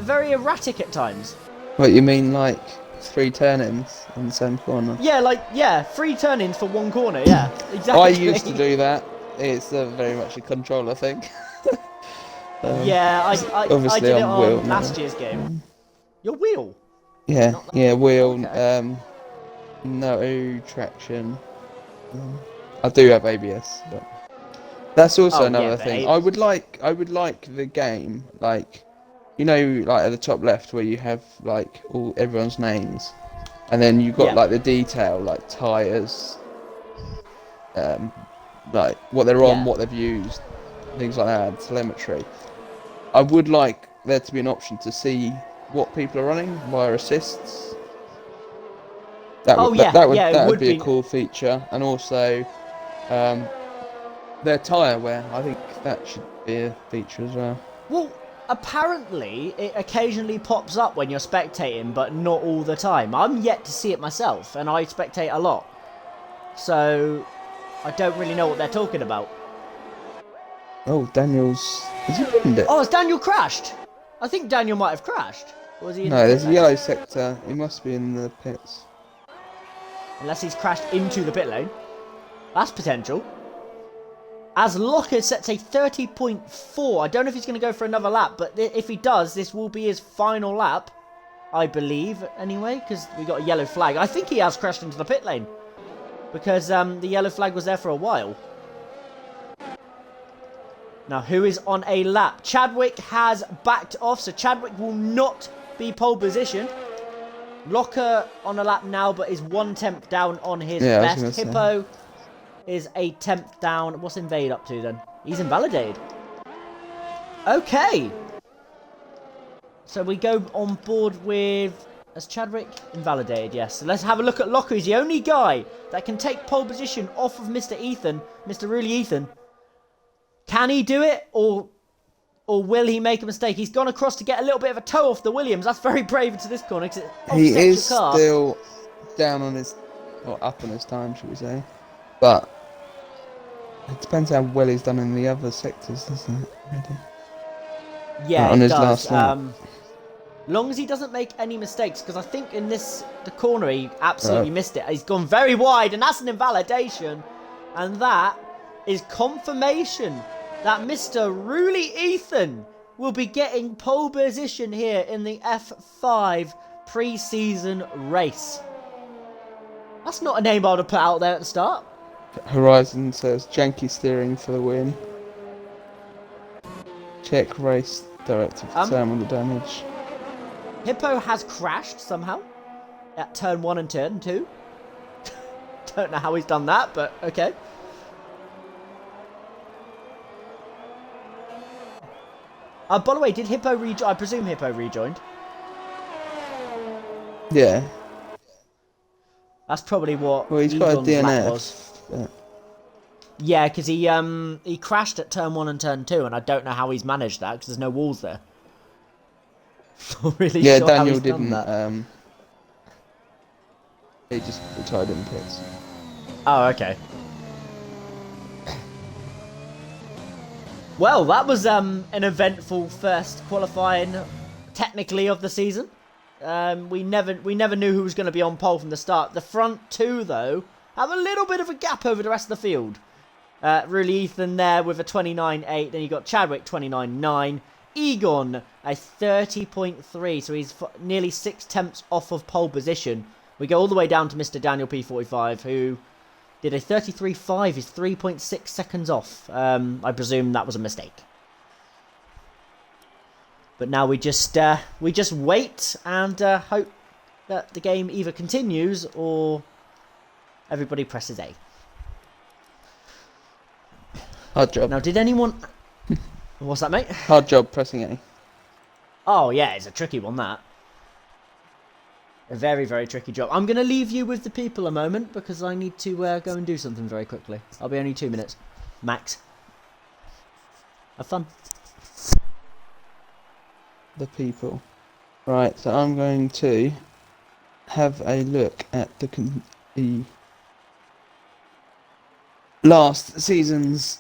Very erratic at times. What, you mean like 3 turn-ins on the same corner? Yeah, 3 turn-ins for 1 corner, yeah. Exactly. I used to do that. It's very much a controller thing. Yeah, I obviously did it on wheel on last year's game. Your wheel? Yeah, wheel, Okay. no traction. I do have ABS, but that's also another thing. I would like the game, like, you know, like at the top left where you have like everyone's names, and then you've got like the detail, like tyres, like what they're on, what they've used, things like that, telemetry. I would like there to be an option to see what people are running via assists. That would be a cool feature, and also their tyre wear. I think that should be a feature as well. Well, apparently it occasionally pops up when you're spectating, but not all the time. I'm yet to see it myself, and I spectate a lot, so I don't really know what they're talking about. Oh, has he ruined it? Oh, has Daniel crashed? I think Daniel might have crashed. Or was he in No, there's a yellow sector. He must be in the pits. Unless he's crashed into the pit lane. That's potential. As Locker sets a 30.4. I don't know if he's going to go for another lap, but if he does, this will be his final lap. I believe, anyway, because we got a yellow flag. I think he has crashed into the pit lane. Because the yellow flag was there for a while. Now, who is on a lap? Chadwick has backed off, so Chadwick will not be pole position. Locker on a lap now, but is 1/10 down on his best. Hippo is a 10th down. What's Invade up to then? He's invalidated. Okay. So we go on board with... As Chadwick invalidated, yes. So let's have a look at Locker. He's the only guy that can take pole position off of Mr. Ethan. Mr. Really Ethan. Can he do it? Or will he make a mistake? He's gone across to get a little bit of a toe off the Williams. That's very brave into this corner. He is still down on his... Or up on his time, should we say. But it depends how well he's done in the other sectors, doesn't it? Really? Yeah, on it his does. last lap. Long as he doesn't make any mistakes, because I think in the corner he absolutely missed it. He's gone very wide, and that's an invalidation. And that is confirmation that Mr. Ruley Ethan will be getting pole position here in the F5 pre-season race. That's not a name I would have put out there at the start. Horizon says janky steering for the win. Check race directive for thermal damage. Hippo has crashed somehow at turn 1 and turn 2. Don't know how he's done that, but okay. By the way, did Hippo rejoin? I presume Hippo rejoined. Yeah. That's probably what. Well, he's got a DNF. Was. Yeah, because he crashed at turn 1 and turn 2, and I don't know how he's managed that because there's no walls there. Not really sure Daniel how he's didn't. Done that. He just retired in pits. Oh, okay. Well, that was an eventful first qualifying, technically, of the season. We never knew who was going to be on pole from the start. The front two, though, have a little bit of a gap over the rest of the field. Really, Ethan there with a 29.8. Then you got Chadwick 29.9. Egon a 30.3. So he's nearly 6/10 off of pole position. We go all the way down to Mr. Daniel P45, who did a 33.5. He's 3.6 seconds off. I presume that was a mistake. But now we just wait and hope that the game either continues or everybody presses A. Hard job. Now, did anyone... What's that, mate? Hard job pressing A. Oh, yeah, it's a tricky one, that. A very, very tricky job. I'm going to leave you with the people a moment because I need to go and do something very quickly. I'll be only 2 minutes. Max. Have fun. The people. Right, so I'm going to have a look at the last season's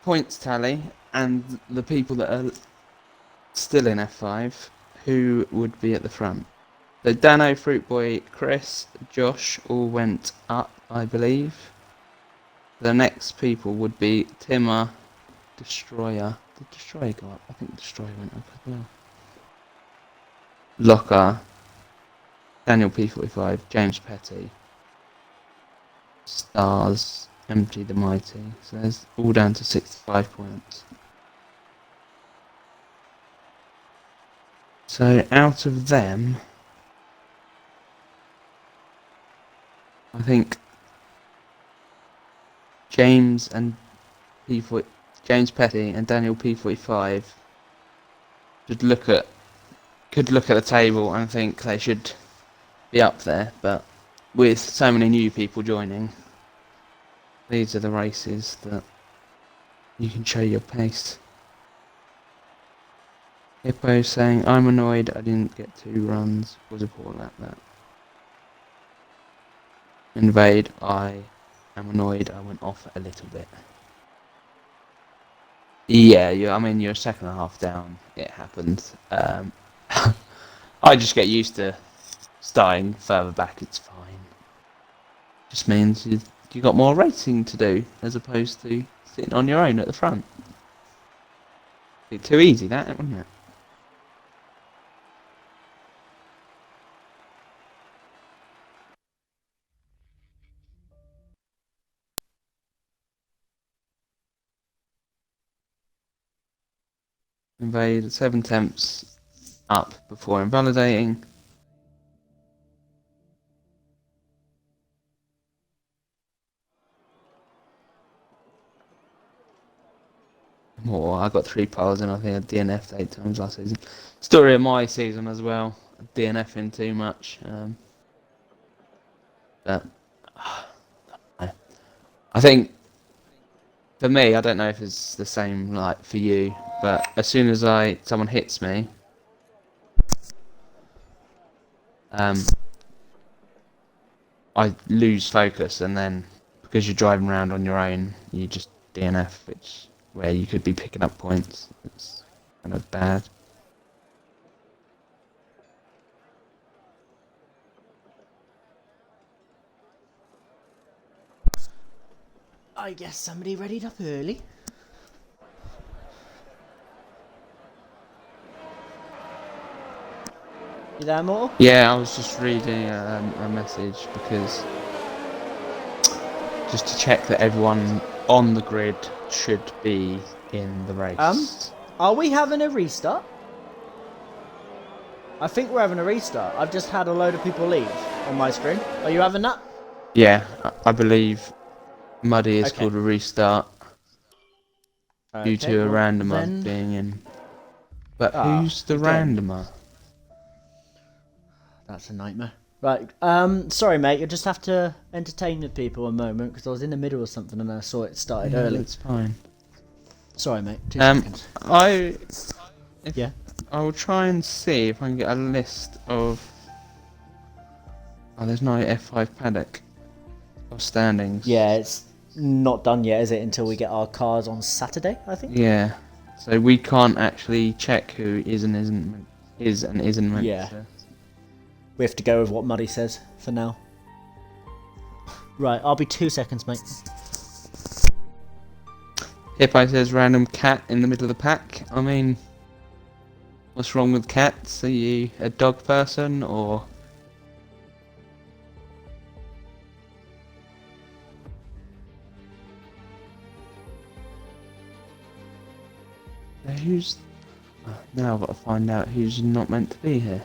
points tally and the people that are still in F5, who would be at the front? So Dano, Fruitboy, Chris, Josh all went up, I believe. The next people would be Timmer, Destroyer. Did Destroyer go up? I think Destroyer went up as well. Locker, Daniel P45, James Petty, Stars, MG the Mighty. So there's all down to 65 points. So out of them, I think James Petty and Daniel P45 could look at the table and think they should be up there, but with so many new people joining, these are the races that you can show your pace. Hippo saying, I'm annoyed I didn't get 2 runs. Was a poor lap that. Invade, I am annoyed I went off a little bit. Yeah, I mean, you're a second and a half down. It happens. I just get used to starting further back, it's fine. Just means you got more racing to do, as opposed to sitting on your own at the front. Be too easy, that, wouldn't it? Invade 7 temps up before invalidating. Oh, I got 3 piles and I think I DNF'd 8 times last season. Story of my season as well. DNFing too much. But I think for me, I don't know if it's the same like for you, but as soon as someone hits me, I lose focus, and then because you're driving around on your own, you just DNF, where you could be picking up points. It's kind of bad. I guess somebody readied up early. You there, Mortal? Yeah, I was just reading a message because just to check that everyone on the grid should be in the race. Are we having a restart? I think we're having a restart. I've just had a load of people leave on my screen. Are you having that? Yeah, I believe Muddy is called a restart due to a randomer being in. But who's the randomer? That's a nightmare. Right, sorry mate, you'll just have to entertain the people a moment because I was in the middle of something and I saw it started early. It's fine. Sorry mate, 2 seconds. I will try and see if I can get a list of... Oh, there's no F5 paddock of standings. Yeah, it's not done yet, is it, until we get our cars on Saturday, I think? Yeah, so we can't actually check who is and isn't meant to. We have to go with what Muddy says for now. Right, I'll be 2 seconds, mate. Hippo says random cat in the middle of the pack. I mean, what's wrong with cats? Are you a dog person or... Who's... Now I've got to find out who's not meant to be here.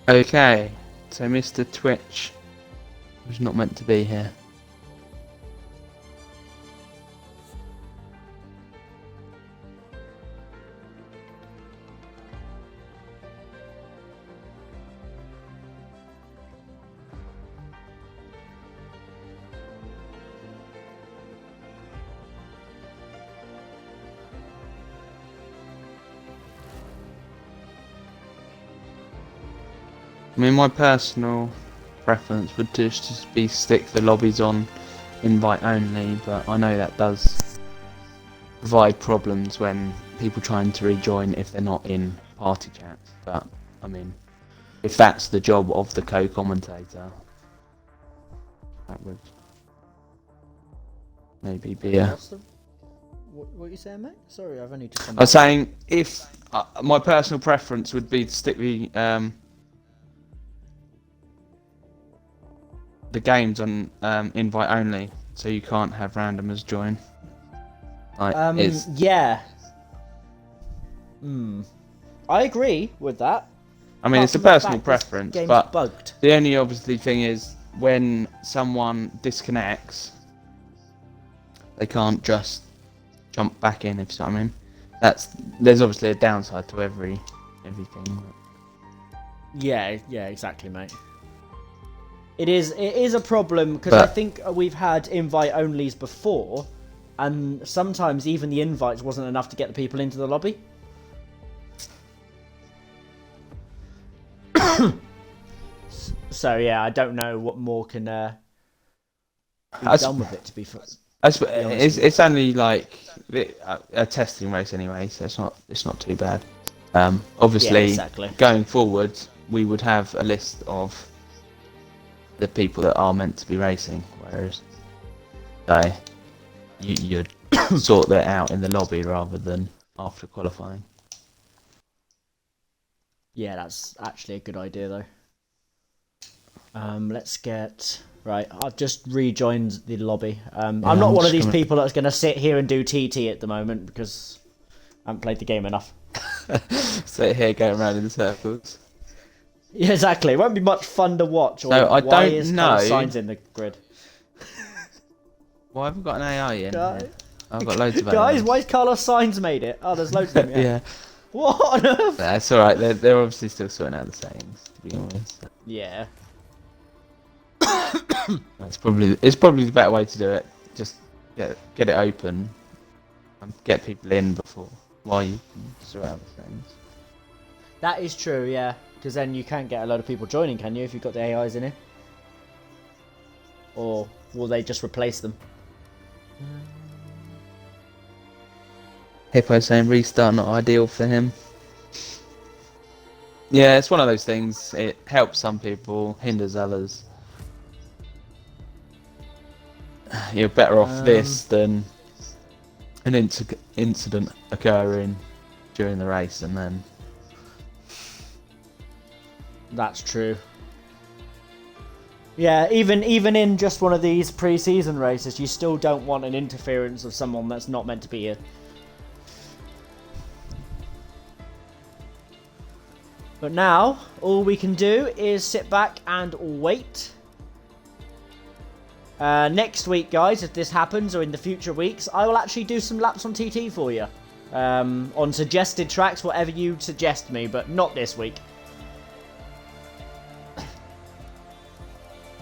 Okay, so Mr. Twitch was not meant to be here. I mean, my personal preference would just be stick the lobbies on invite only, but I know that does provide problems when people trying to rejoin if they're not in party chats. But I mean, if that's the job of the co-commentator, that would maybe be a... What are you saying, mate? Sorry, I've only just... I was saying, if my personal preference would be to stick the games on invite only, so you can't have randomers join. Like, yeah. I agree with that. I mean, it's a personal preference, but bugged. The only obviously thing is when someone disconnects, they can't just jump back in. If you know what I mean, there's obviously a downside to everything. Yeah, exactly, mate. It is a problem because I think we've had invite onlys before, and sometimes even the invites wasn't enough to get the people into the lobby. So yeah, I don't know what more can be done with it. To be fair, it's only like a testing race anyway, so it's not too bad. Obviously, yeah, exactly. Going forward, we would have a list of the people that are meant to be racing, whereas you'd sort that out in the lobby rather than after qualifying. Yeah, that's actually a good idea though. Let's get... Right, I've just rejoined the lobby. I'm not one of these people that's going to sit here and do TT at the moment because I haven't played the game enough. Sit here going around in circles. Yeah, exactly. It won't be much fun to watch. Or So I why don't is know. Signs in the grid. Why have we got an AI in? Guys, I've got loads of AI. Guys, why has Carlos Sainz made it? Oh, there's loads of them. Yeah. What on earth? That's alright. They're obviously still sorting out the settings, to be honest. Yeah. It's probably the better way to do it. Just get it open and get people in while you sort out the settings. That is true, yeah. Because then you can't get a lot of people joining, can you, if you've got the AIs in here? Or will they just replace them? Hippo saying restart not ideal for him. Yeah, it's one of those things. It helps some people, hinders others. You're better off this than an incident occurring during the race and then... That's true. Yeah, even in just one of these pre-season races, you still don't want an interference of someone that's not meant to be here. But now, all we can do is sit back and wait. Next week, guys, if this happens, or in the future weeks, I will actually do some laps on TT for you. On suggested tracks, whatever you suggest me, but not this week.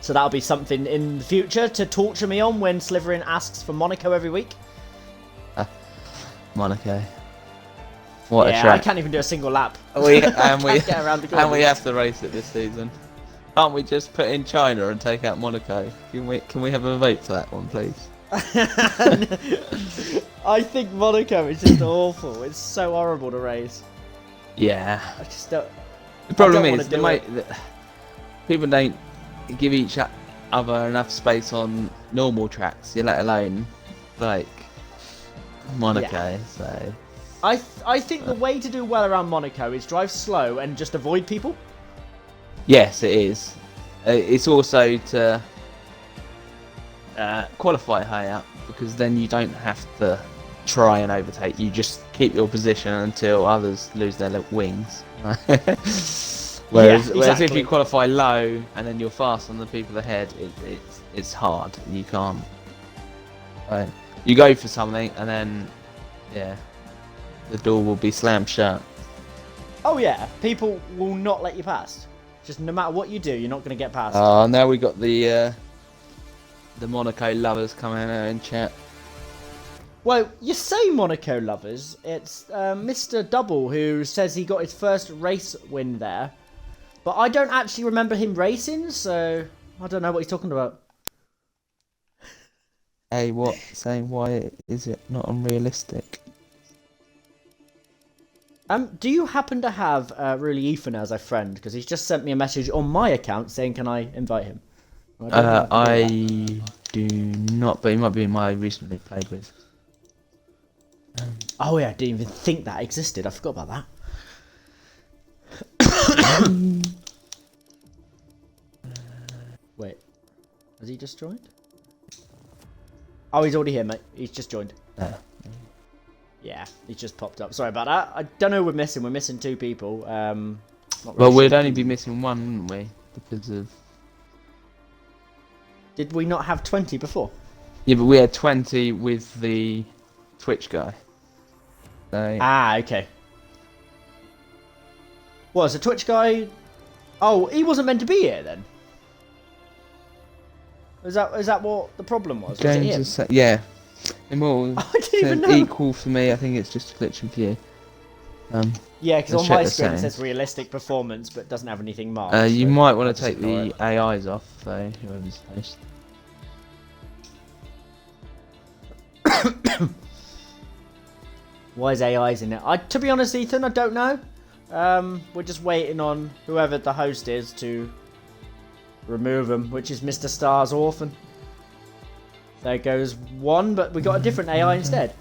So that'll be something in the future to torture me on when Slytherin asks for Monaco every week. Monaco. What a track. I can't even do a single lap. We get around the and we have to race it this season. Can't we just put in China and take out Monaco? Can we have a vote for that one, please? I think Monaco is just awful. It's so horrible to race. Yeah. I just don't... The problem is people don't give each other enough space on normal tracks, let alone like Monaco. Yeah. So I think the way to do well around Monaco is drive slow and just avoid people. Yes, it is. It's also to qualify high up because then you don't have to try and overtake. You just keep your position until others lose their wings. Whereas if you qualify low and then you're fast on the people ahead, it's hard. You can't. You go for something and then, the door will be slammed shut. Oh yeah, people will not let you pass. Just no matter what you do, you're not going to get past. Now we got the Monaco lovers coming out in chat. Well, you say Monaco lovers. It's Mr. Double who says he got his first race win there. But I don't actually remember him racing, so I don't know what he's talking about. Hey, what? Saying why is it not unrealistic? Do you happen to have really Ethan as a friend? Because he's just sent me a message on my account saying, "Can I invite him?" I don't know how to do that. I do not, but he might be my recently played with. Oh yeah, I didn't even think that existed. I forgot about that. Wait, has he just joined? Oh, he's already here, mate. He's just joined. Yeah, he's just popped up. Sorry about that. I don't know who we're missing. We're missing 2 people. Well, we'd only be missing 1, wouldn't we? Because of... Did we not have 20 before? Yeah, but we had 20 with the Twitch guy. So... Ah, okay. Was the Twitch guy... Oh, he wasn't meant to be here then? Is that what the problem was? Was it him? Yeah. Immortal I didn't even know. equal for me. I think it's just glitching for you. Yeah, because on my screen it says realistic performance, but doesn't have anything marked. You so might want to take the AIs off, though, whoever's host. Why is AIs in it? To be honest, Ethan, I don't know. We're just waiting on whoever the host is to remove them, which is Mr. Star's orphan. There goes one, but we got a different AI instead.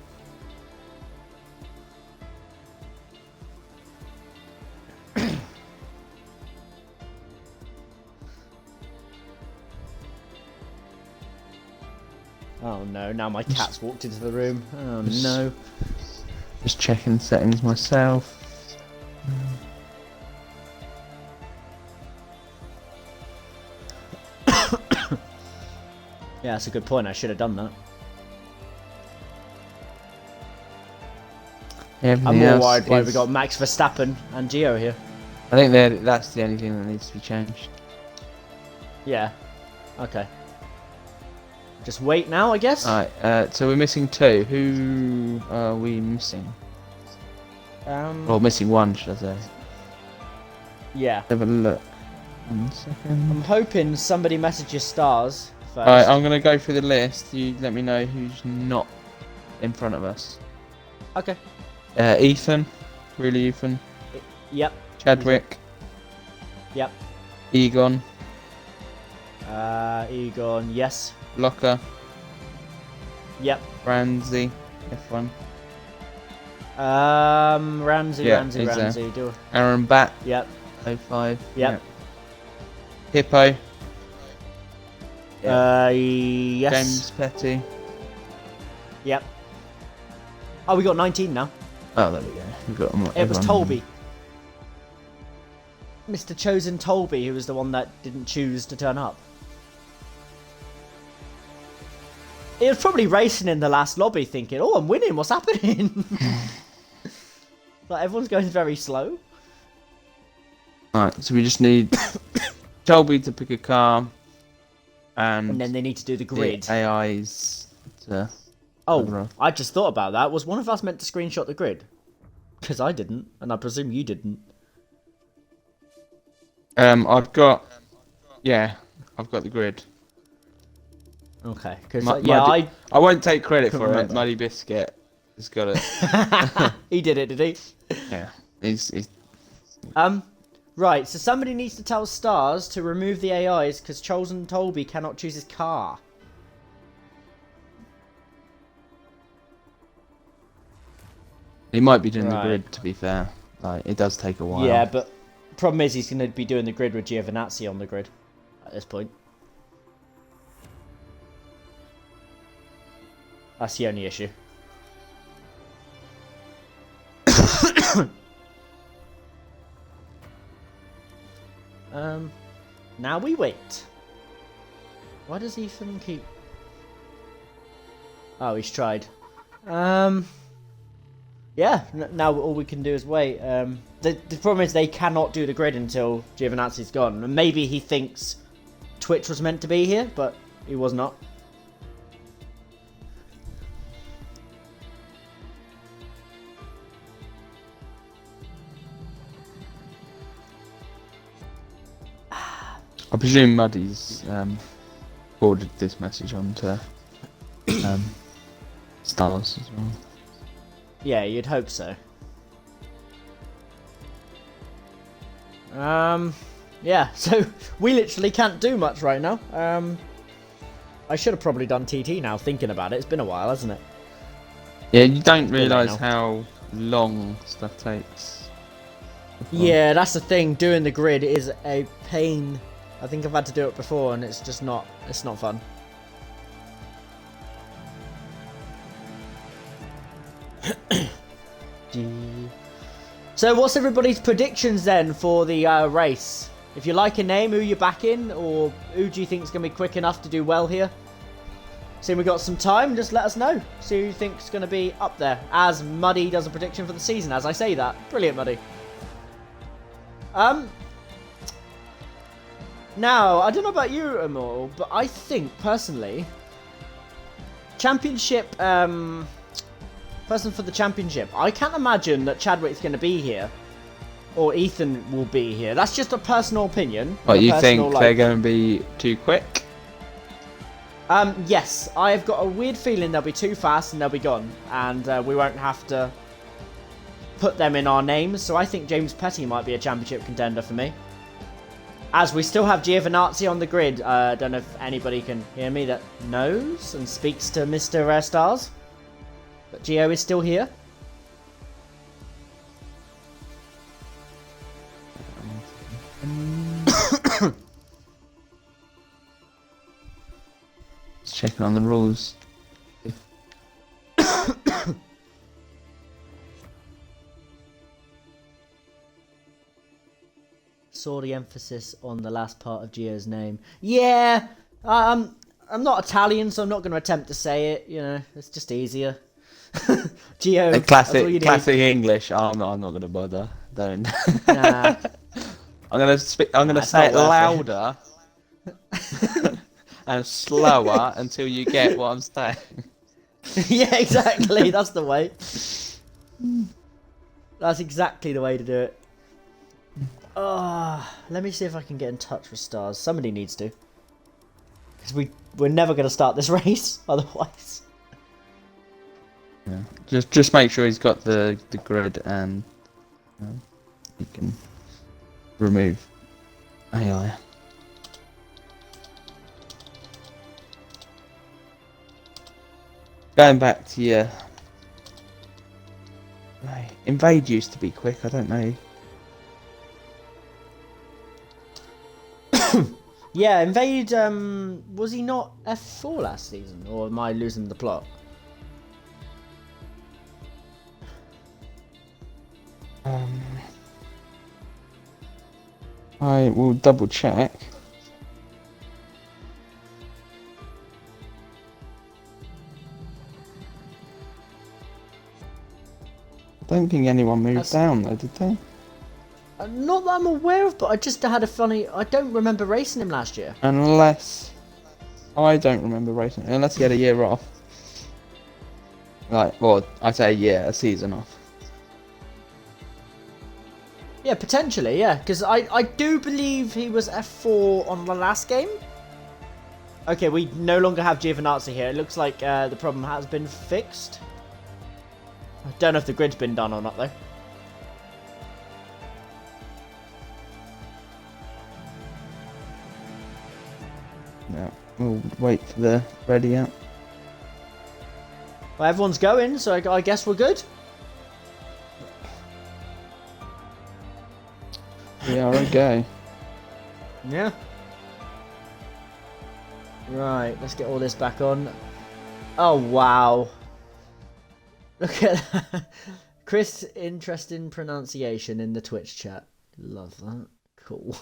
Oh no, now my cat's walked into the room. Oh no. Just checking settings myself. Yeah, that's a good point. I should have done that. I'm more worried why we got Max Verstappen and Gio here. I think that's the only thing that needs to be changed. Yeah. Okay. Just wait now, I guess. Alright, so we're missing 2. Who are we missing? Well, missing 1, should I say? Yeah. Have a look. 1 second. I'm hoping somebody messages Stars first. Alright, I'm gonna go through the list. You let me know who's not in front of us. Okay. Ethan. Really, Ethan. Yep. Chadwick. Yep. Egon. Egon, yes. Locker. Yep. Ramsey. F1. Ramsey, Yeah, Ramsey. Do it. Aaron Bat. Yep. 05. Yep. Hippo. Yes. James Petty. Yep. Oh, we got 19 now. Oh, there we go. We got them. It was Tolby. Mr. Chosen Tolby, who was the one that didn't choose to turn up. He was probably racing in the last lobby thinking, oh, I'm winning, what's happening? Like, everyone's going very slow. Alright, so we just need Tolby to pick a car. And then they need to do the grid. The AIs to... Oh, I just thought about that. Was one of us meant to screenshot the grid? Because I didn't, and I presume you didn't. I've got... Yeah, I've got the grid. Okay, because I won't take credit for it. Muddy Biscuit has got it. He did it, did he? Yeah, he's... Right, so somebody needs to tell Stars to remove the AIs because Chosen Tolby cannot choose his car. He might be doing the grid, to be fair. Like, it does take a while. Yeah, but problem is he's going to be doing the grid with Giovinazzi on the grid at this point. That's the only issue. Now we wait. Why does Ethan keep... Oh, he's tried. Yeah, now all we can do is wait. The problem is they cannot do the grid until Giovinazzi's gone. And maybe he thinks Twitch was meant to be here, but he was not. I presume Muddy's forwarded this message on to Stars as well. Yeah, you'd hope so. Yeah, so we literally can't do much right now. I should have probably done TT now, thinking about it. It's been a while, hasn't it? Yeah, you don't realise how long stuff takes. Yeah, that's the thing. Doing the grid is a pain. I think I've had to do it before, and it's just not. It's not fun. So, what's everybody's predictions then for the race? If you like a name, who you backing, or who do you think is going to be quick enough to do well here? Seeing we got some time, just let us know. See who you think's going to be up there. As Muddy does a prediction for the season, as I say that. Brilliant, Muddy. Now, I don't know about you, Immortal, but I think, personally, championship, person for the championship, I can't imagine that Chadwick's going to be here. Or Ethan will be here. That's just a personal opinion. What, you think they're going to be too quick? Yes. I've got a weird feeling they'll be too fast and they'll be gone. And we won't have to put them in our names. So I think James Petty might be a championship contender for me. As we still have Giovinazzi on the grid. I don't know if anybody can hear me that knows and speaks to Mr. Stars. But Gio is still here. Just checking on the rules. Saw the emphasis on the last part of Gio's name. Yeah, I'm not Italian, so I'm not going to attempt to say it. You know, it's just easier. Gio, classic English. I'm not going to bother. Don't. Nah. I'm going to say it louder and slower until you get what I'm saying. Yeah, exactly. That's the way. That's exactly the way to do it. Let me see if I can get in touch with Stars. Somebody needs to. Because we're never going to start this race otherwise. Yeah. Just make sure he's got the grid and he can remove AI. Going back to your... Invade used to be quick, I don't know. Yeah, Invade, was he not F4 last season? Or am I losing the plot? I will double check. I don't think anyone moved down though, did they? Not that I'm aware of, but I just had a funny... I don't remember racing him last year. Unless... I don't remember racing him, unless he had a year off. Like, well, I say a year, a season off. Yeah, potentially, yeah. Because I do believe he was F4 on the last game. Okay, we no longer have Giovinazzi here. It looks like the problem has been fixed. I don't know if the grid's been done or not, though. Yeah, we'll wait for the ready out. Well, everyone's going, so I guess we're good. We are okay. Yeah. Right, let's get all this back on. Oh, wow. Look at that. Chris, interesting pronunciation in the Twitch chat. Love that. Cool.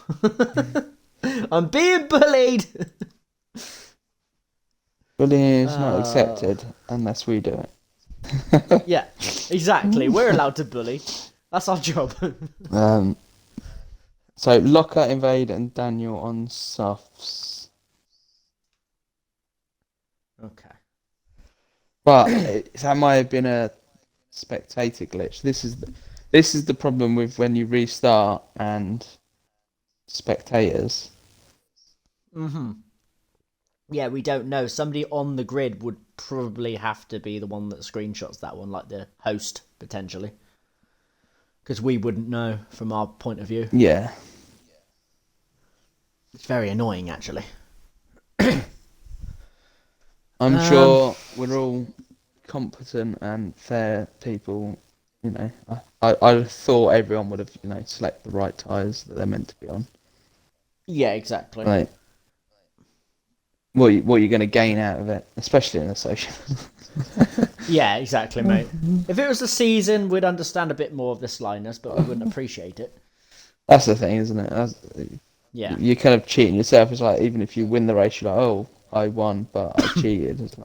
I'm being bullied! Bullying is not accepted unless we do it. Yeah, exactly. We're allowed to bully. That's our job. So, Locker, Invade, and Daniel on softs. Okay. But that might have been a spectator glitch. This is the problem with when you restart and spectators. Mm-hmm. Yeah, we don't know. Somebody on the grid would probably have to be the one that screenshots that one, like the host, potentially. Because we wouldn't know from our point of view. Yeah. It's very annoying, actually. I'm sure we're all competent and fair people. You know, I thought everyone would have, selected the right tyres that they're meant to be on. Yeah, exactly. Like, what you're going to gain out of it, especially in a social. Yeah, exactly, mate. If it was the season, we'd understand a bit more of the slyness, but we wouldn't appreciate it. That's the thing, isn't it? Yeah. You're kind of cheating yourself. It's like, even if you win the race, you're like, oh, I won, but I cheated. It's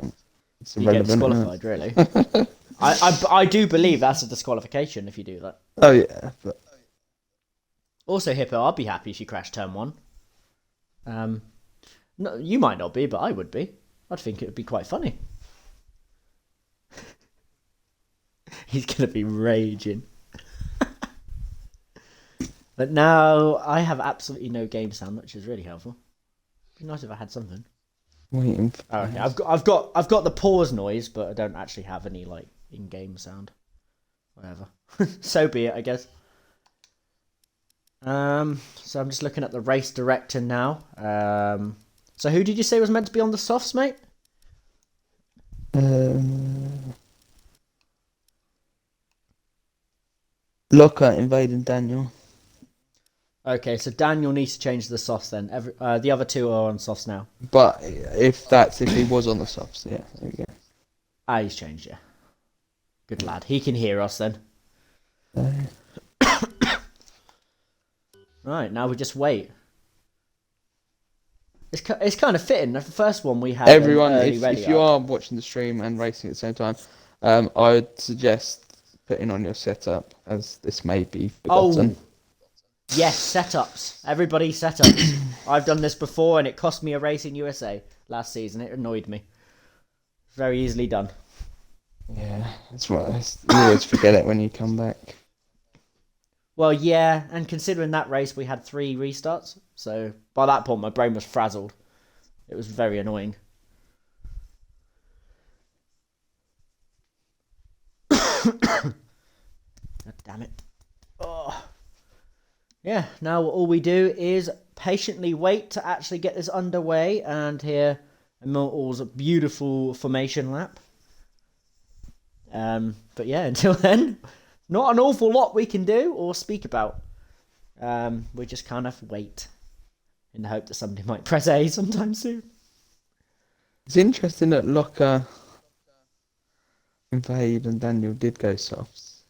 You get irrelevant. disqualified, really. I do believe that's a disqualification if you do that. Oh yeah, but Also, Hippo, I'd be happy if you crashed turn 1. No, you might not be, but I would be. I'd think it would be quite funny. He's going to be raging. But now I have absolutely no game sound, which is really helpful. It'd be nice if I had something. waiting for Oh, okay. I've got the pause noise, but I don't actually have any like in-game sound. Whatever. So be it, I guess. So I'm just looking at the race director now. So who did you say was meant to be on the softs, mate? Locker invading Daniel. Okay, so Daniel needs to change the softs then. The other two are on softs now. But if he was on the softs, yeah, there we go. Ah, he's changed, yeah. Good lad. He can hear us then. Right, now we just wait. It's kind of fitting. The first one we had. Everyone, if you are watching the stream and racing at the same time, I would suggest putting on your setup, as this may be forgotten. Oh, yes, setups. Everybody setups. I've done this before and it cost me a race in USA last season. It annoyed me. Very easily done. Yeah, that's right. You always forget it when you come back. Well, yeah, and considering that race we had 3 restarts, so by that point my brain was frazzled. It was very annoying. God damn it. Oh. Yeah, now all we do is patiently wait to actually get this underway and hear Immortal's beautiful formation lap. But yeah, until then, not an awful lot we can do or speak about. We just kind of wait in the hope that somebody might press A sometime soon. It's interesting that Locker, Invade and Daniel did go softs.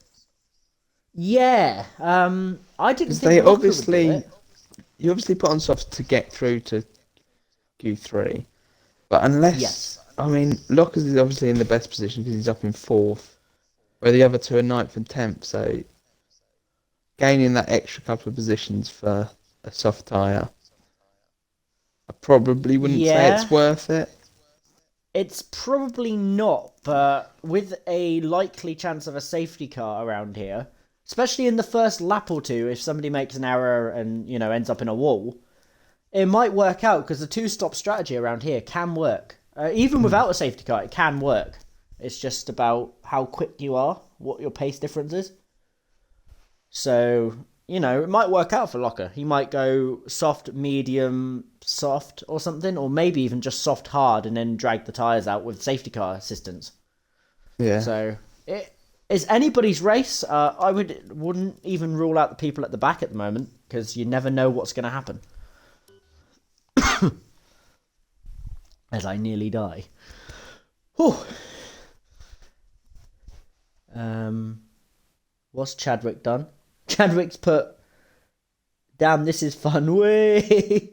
Yeah, I didn't think They Locker obviously, would do it. you obviously put on softs to get through to Q3, but unless, Yes. I mean, Lockers is obviously in the best position because he's up in 4th, where the other two are 9th and 10th, so gaining that extra couple of positions for a soft tyre, I probably wouldn't say it's worth it. It's probably not, but with a likely chance of a safety car around here, especially in the first lap or two, if somebody makes an error and, ends up in a wall, it might work out because the 2-stop strategy around here can work. Even without a safety car, it can work. It's just about how quick you are, what your pace difference is. So, it might work out for Locker. He might go soft, medium, soft or something, or maybe even just soft, hard, and then drag the tyres out with safety car assistance. Yeah. So, it is anybody's race. I wouldn't even rule out the people at the back at the moment, because you never know what's going to happen. As I nearly die. Whew. What's Chadwick done? Chadwick's put, damn, this is fun. Way.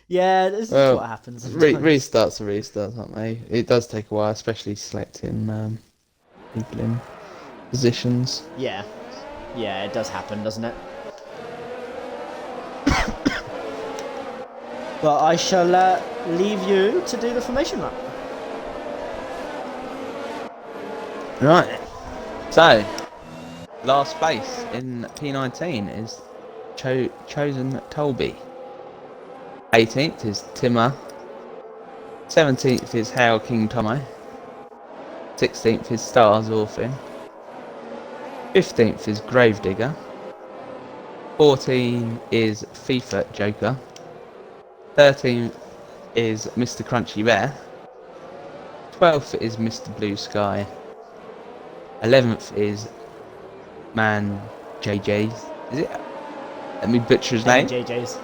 Yeah, this is what happens. Restarts are restarts, aren't they? It does take a while, especially selecting people in positions. Yeah, it does happen, doesn't it? But I shall leave you to do the formation lap. Right. So, last place in P19 is chosen Tolby. 18th is Timmer. 17th is Hail King Tomo. 16th is Stars Orphan. 15th is Gravedigger. 14 is FIFA Joker. 13th is Mr. Crunchy Bear. 12th is Mr. Blue Sky. 11th is Man JJ's. Is it? Let me butcher his name. JJ's.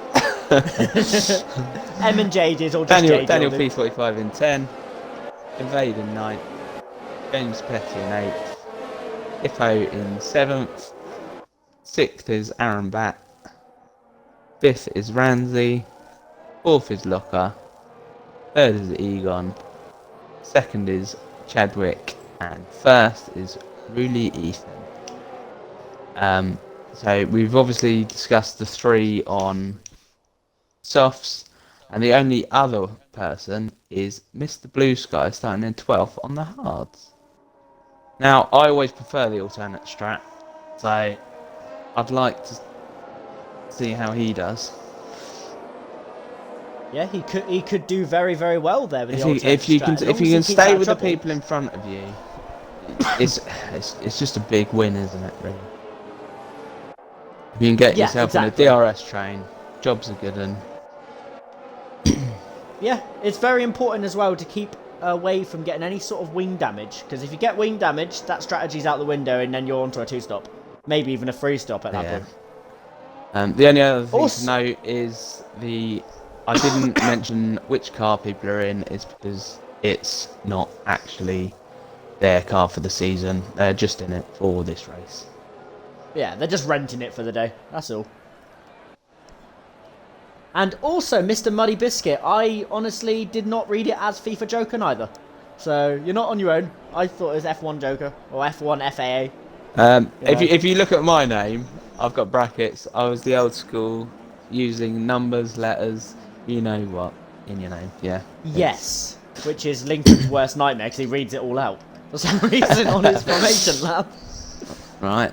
M and JJ's or just Daniel, JJ. Daniel P45 in 10. Invade in 9th. James Petty in 8th. Hippo in 7th. 6th is Aaron Bat. 5th is Ramsey. 4th is Locker. 3rd is Egon. 2nd is Chadwick. And 1st is Ruli Ethan. So we've obviously discussed the 3 on softs, and the only other person is Mr. Blue Sky starting in 12th on the hards. Now, I always prefer the alternate strat, so I'd like to see how he does. Yeah, he could do very, very well there with If you can stay with the people in front of you, it's just a big win, isn't it? Really. If you can get yourself on a DRS train, jobs are good and. Yeah, it's very important as well to keep away from getting any sort of wing damage, because if you get wing damage, that strategy's out the window, and then you're onto a 2-stop, maybe even a 3-stop at that point. The only other thing to note is I didn't mention which car people are in, is because it's not actually their car for the season. They're just in it for this race. Yeah, they're just renting it for the day. That's all. And also, Mr. Muddy Biscuit, I honestly did not read it as FIFA Joker neither. So, you're not on your own. I thought it was F1 Joker, or F1 FAA. If you look at my name, I've got brackets. I was the old school, using numbers, letters, you know what, in your name, yeah. Yes, which is Lincoln's worst nightmare, because he reads it all out for some reason on his formation lab. Right.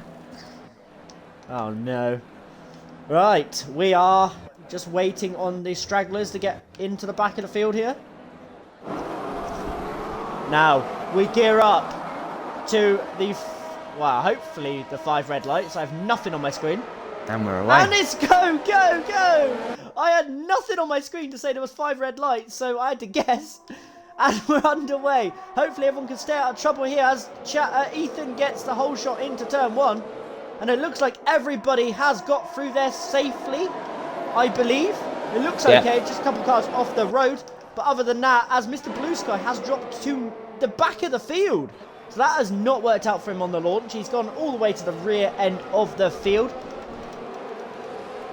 Oh no. Right, we are just waiting on the stragglers to get into the back of the field here. Now, we gear up to the, hopefully the 5 red lights. I have nothing on my screen. And we're away. And it's go, go, go! I had nothing on my screen to say there was 5 red lights, so I had to guess. And we're underway. Hopefully everyone can stay out of trouble here as Ethan gets the whole shot into turn 1. And it looks like everybody has got through there safely, I believe. It looks okay, just a couple of cars off the road. But other than that, as Mr. Blue Sky has dropped to the back of the field. So that has not worked out for him on the launch. He's gone all the way to the rear end of the field.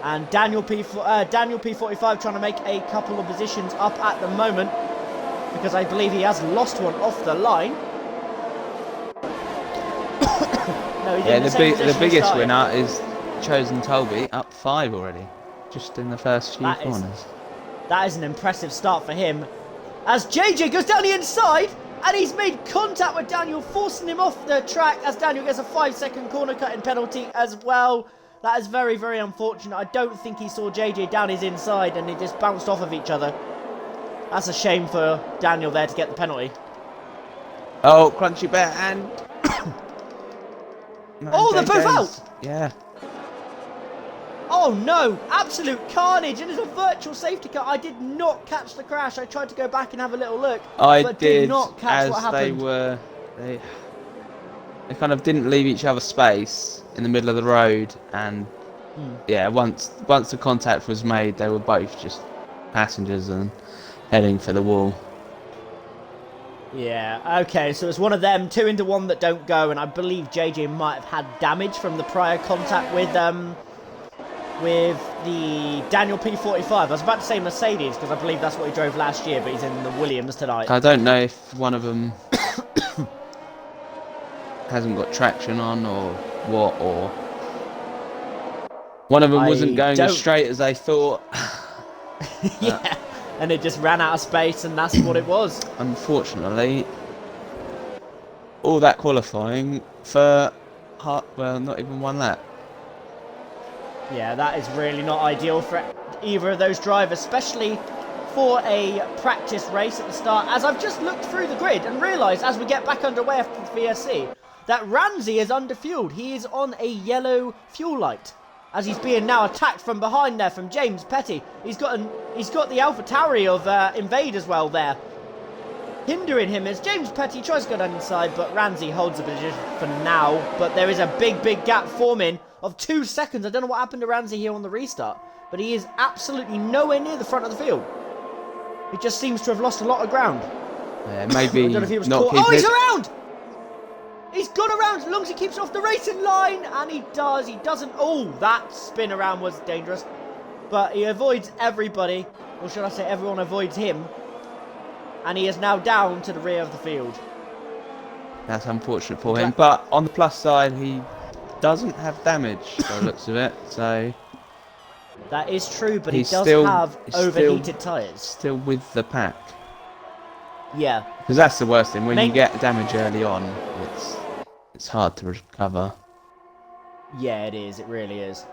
And Daniel P45 trying to make a couple of positions up at the moment, because I believe he has lost one off the line. No, he didn't. The biggest winner is Chosen Tolby, up 5 already, just in the first few corners. That is an impressive start for him. As JJ goes down the inside, and he's made contact with Daniel, forcing him off the track as Daniel gets a 5-second corner cutting penalty as well. That is very, very unfortunate. I don't think he saw JJ down his inside, and they just bounced off of each other. That's a shame for Daniel there to get the penalty. Oh, Crunchy Bear and... oh, they're both out! Yeah. Oh no, absolute carnage, and it's a virtual safety car. I did not catch the crash. I tried to go back and have a little look, but did not catch what happened. They kind of didn't leave each other space in the middle of the road, and yeah, once the contact was made, they were both just passengers and heading for the wall. Yeah, okay, so it's one of them, 2 into 1 that don't go, and I believe JJ might have had damage from the prior contact with the Daniel P45. I was about to say Mercedes, because I believe that's what he drove last year, but he's in the Williams tonight. I don't know if one of them hasn't got traction on, or what, or one of them wasn't going as straight as they thought. Yeah, and it just ran out of space, and that's what it was. Unfortunately, all that qualifying for, well, not even one lap. Yeah, that is really not ideal for either of those drivers, especially for a practice race at the start. As I've just looked through the grid and realised as we get back underway after the VSC that Ramsey is underfueled. He is on a yellow fuel light as he's being now attacked from behind there from James Petty. He's got the AlphaTauri of Invade as well there, hindering him as James Petty tries to go down inside, but Ramsey holds the position for now. But there is a big gap forming of 2 seconds. I don't know what happened to Ramsey here on the restart, but he is absolutely nowhere near the front of the field. He just seems to have lost a lot of ground. Yeah, maybe I don't know if he was not caught. Oh, he's around! He's got around as long as he keeps off the racing line, and he does. He doesn't. Oh, that spin around was dangerous, but he avoids everybody, or should I say everyone avoids him, and he is now down to the rear of the field. That's unfortunate for him, but on the plus side, he doesn't have damage by the looks of it, so that is true, but he he's does still, have overheated tyres. Still with the pack. Yeah. Because that's the worst thing, when you get damage early on, it's hard to recover. Yeah, it is. It really is.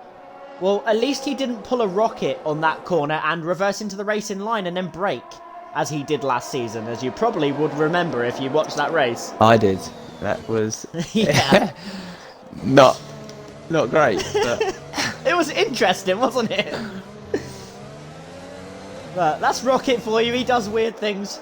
Well, at least he didn't pull a rocket on that corner and reverse into the racing line and then brake, as he did last season, as you probably would remember if you watched that race. I did. That was yeah. not great, but it was interesting, wasn't it? But that's Rocket for you. He does weird things.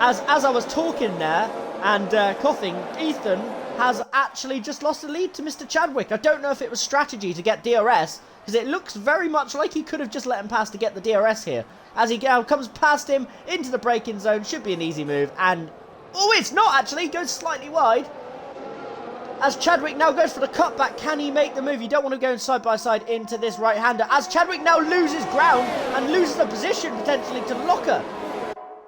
As I was talking there and coughing, Ethan has actually just lost the lead to Mr. Chadwick. I don't know if it was strategy to get DRS, because it looks very much like he could have just let him pass to get the DRS here. As he now comes past him into the braking zone, should be an easy move, and oh, it's not actually, goes slightly wide. As Chadwick now goes for the cutback, can he make the move? You don't want to go side by side into this right-hander. As Chadwick now loses ground and loses the position potentially to Locker.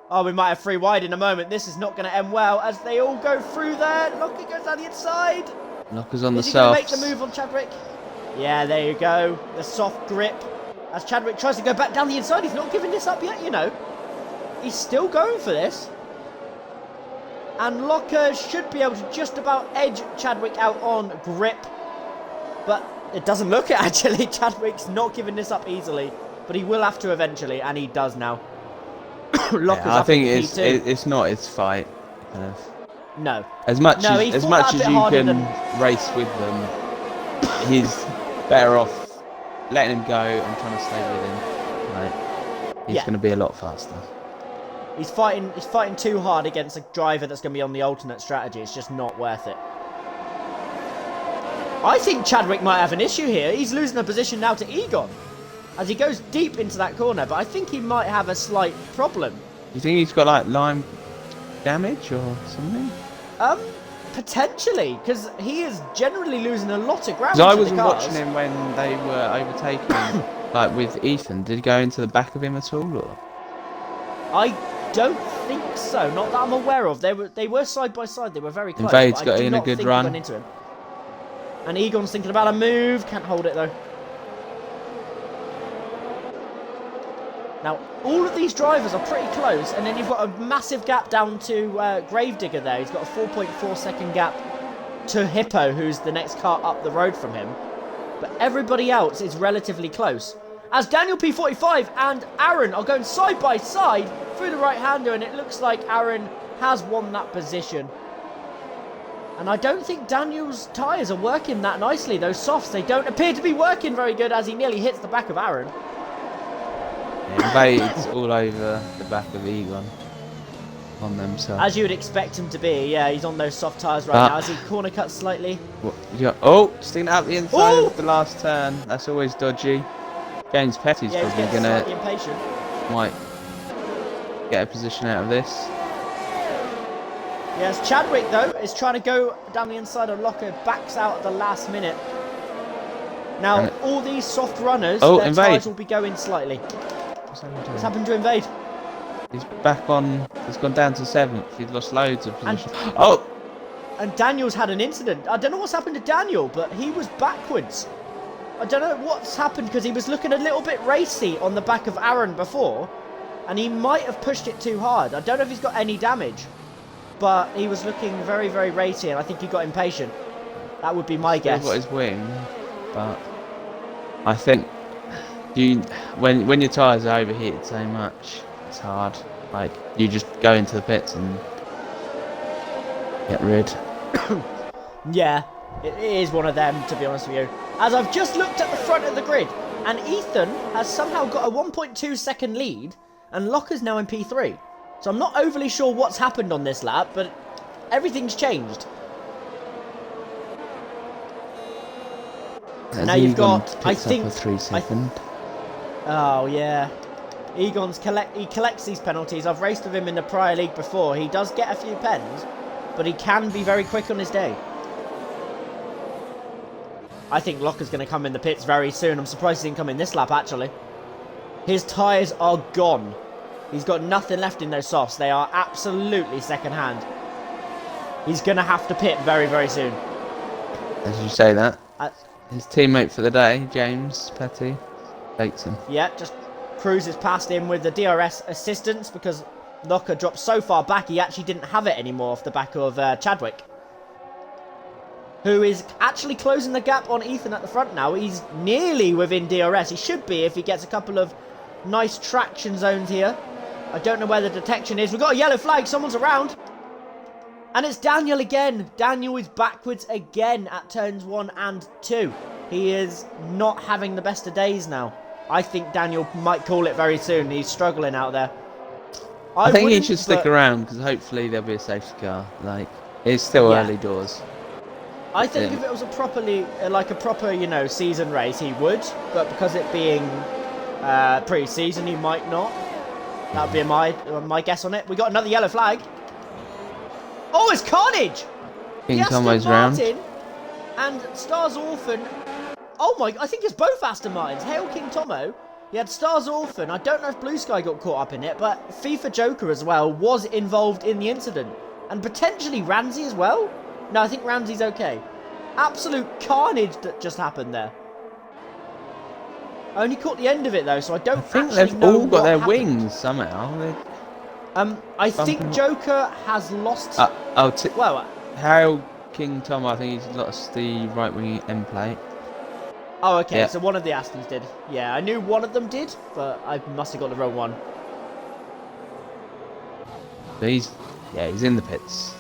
Oh, we might have free wide in a moment. This is not going to end well as they all go through there. Locker goes down the inside. Locker's on the softs. Is he going to make the move on Chadwick? Yeah, there you go. The soft grip. As Chadwick tries to go back down the inside. He's not giving this up yet, you know. He's still going for this. And Locker should be able to just about edge Chadwick out on grip. But it doesn't look it, actually. Chadwick's not giving this up easily. But he will have to eventually, and he does now. I think it's not his fight. Kind of. No. As much as you can race with them, he's better off letting him go and trying to stay with him. Right. He's going to be a lot faster. He's fighting too hard against a driver that's going to be on the alternate strategy. It's just not worth it. I think Chadwick might have an issue here. He's losing a position now to Egon as he goes deep into that corner, but I think he might have a slight problem. You think he's got like line damage or something? Potentially, because he is generally losing a lot of ground. I wasn't watching him when they were overtaking, like with Ethan. Did he go into the back of him at all, or? I don't think so. Not that I'm aware of. They were side by side. They were very close. Invade's got in a good run. Went into him. And Egon's thinking about a move. Can't hold it though. Now, all of these drivers are pretty close, and then you've got a massive gap down to Gravedigger there. He's got a 4.4 second gap to Hippo, who's the next car up the road from him. But everybody else is relatively close. As Daniel P45 and Aaron are going side by side through the right-hander, and it looks like Aaron has won that position. And I don't think Daniel's tyres are working that nicely. Those softs, they don't appear to be working very good as he nearly hits the back of Aaron. Invade's all over the back of Egon on them, so. As you would expect him to be, yeah, he's on those soft tyres right now. As he corner cuts slightly. Oh, sticking out the inside of the last turn. That's always dodgy. James Petty's probably gonna might get a position out of this. Yes, Chadwick though is trying to go down the inside of Locker, backs out at the last minute. Now all these soft runners, their tyres will be going slightly. What's happened to Invade? He's back on. He's gone down to 7th. He's lost loads of position. And Daniel's had an incident. I don't know what's happened to Daniel, but he was backwards. I don't know what's happened because he was looking a little bit racy on the back of Aaron before, and he might have pushed it too hard. I don't know if he's got any damage, but he was looking very, very racy, and I think he got impatient. That would be my guess. Still got his wing, but I think when your tyres are overheated so much, it's hard. Like, you just go into the pits and get rid. Yeah, it is one of them, to be honest with you. As I've just looked at the front of the grid, and Ethan has somehow got a 1.2 second lead, and Locker's now in P3. So I'm not overly sure what's happened on this lap, but everything's changed. Now you've got, I think, a 3 second. Oh yeah, he collects these penalties. I've raced with him in the prior league before. He does get a few pens, but he can be very quick on his day. I think Locker's going to come in the pits very soon. I'm surprised he didn't come in this lap, actually. His tyres are gone. He's got nothing left in those softs. They are absolutely second-hand. He's going to have to pit very, very soon. As you say that, his teammate for the day, James Petty, takes him. Yeah, just cruises past him with the DRS assistance because Locker dropped so far back he actually didn't have it anymore off the back of Chadwick, who is actually closing the gap on Ethan at the front now. He's nearly within DRS. He should be if he gets a couple of nice traction zones here. I don't know where the detection is. We've got a yellow flag. Someone's around. And it's Daniel again. Daniel is backwards again at turns 1 and 2. He is not having the best of days now. I think Daniel might call it very soon. He's struggling out there. I think he should stick around because hopefully there'll be a safety car. Like, it's still early doors. I think if it was a proper, you know, season race, he would. But because it being pre-season, he might not. That would be my guess on it. We got another yellow flag. Oh, it's carnage! King Tomo's round. And Stars Orphan. Oh my! I think it's both Aston Martins. Hail King Tomo. He had Stars Orphan. I don't know if Blue Sky got caught up in it, but FIFA Joker as well was involved in the incident, and potentially Ramsey as well. No, I think Ramsey's okay. Absolute carnage that just happened there. I only caught the end of it though, so I don't think actually they've know all got their happened. wings somehow. I think Joker has lost. Well, Harold King Tom, I think he's lost the right wing end plate. Oh, okay. Yeah. So one of the Astons did. Yeah, I knew one of them did, but I must have got the wrong one. So he's in the pits.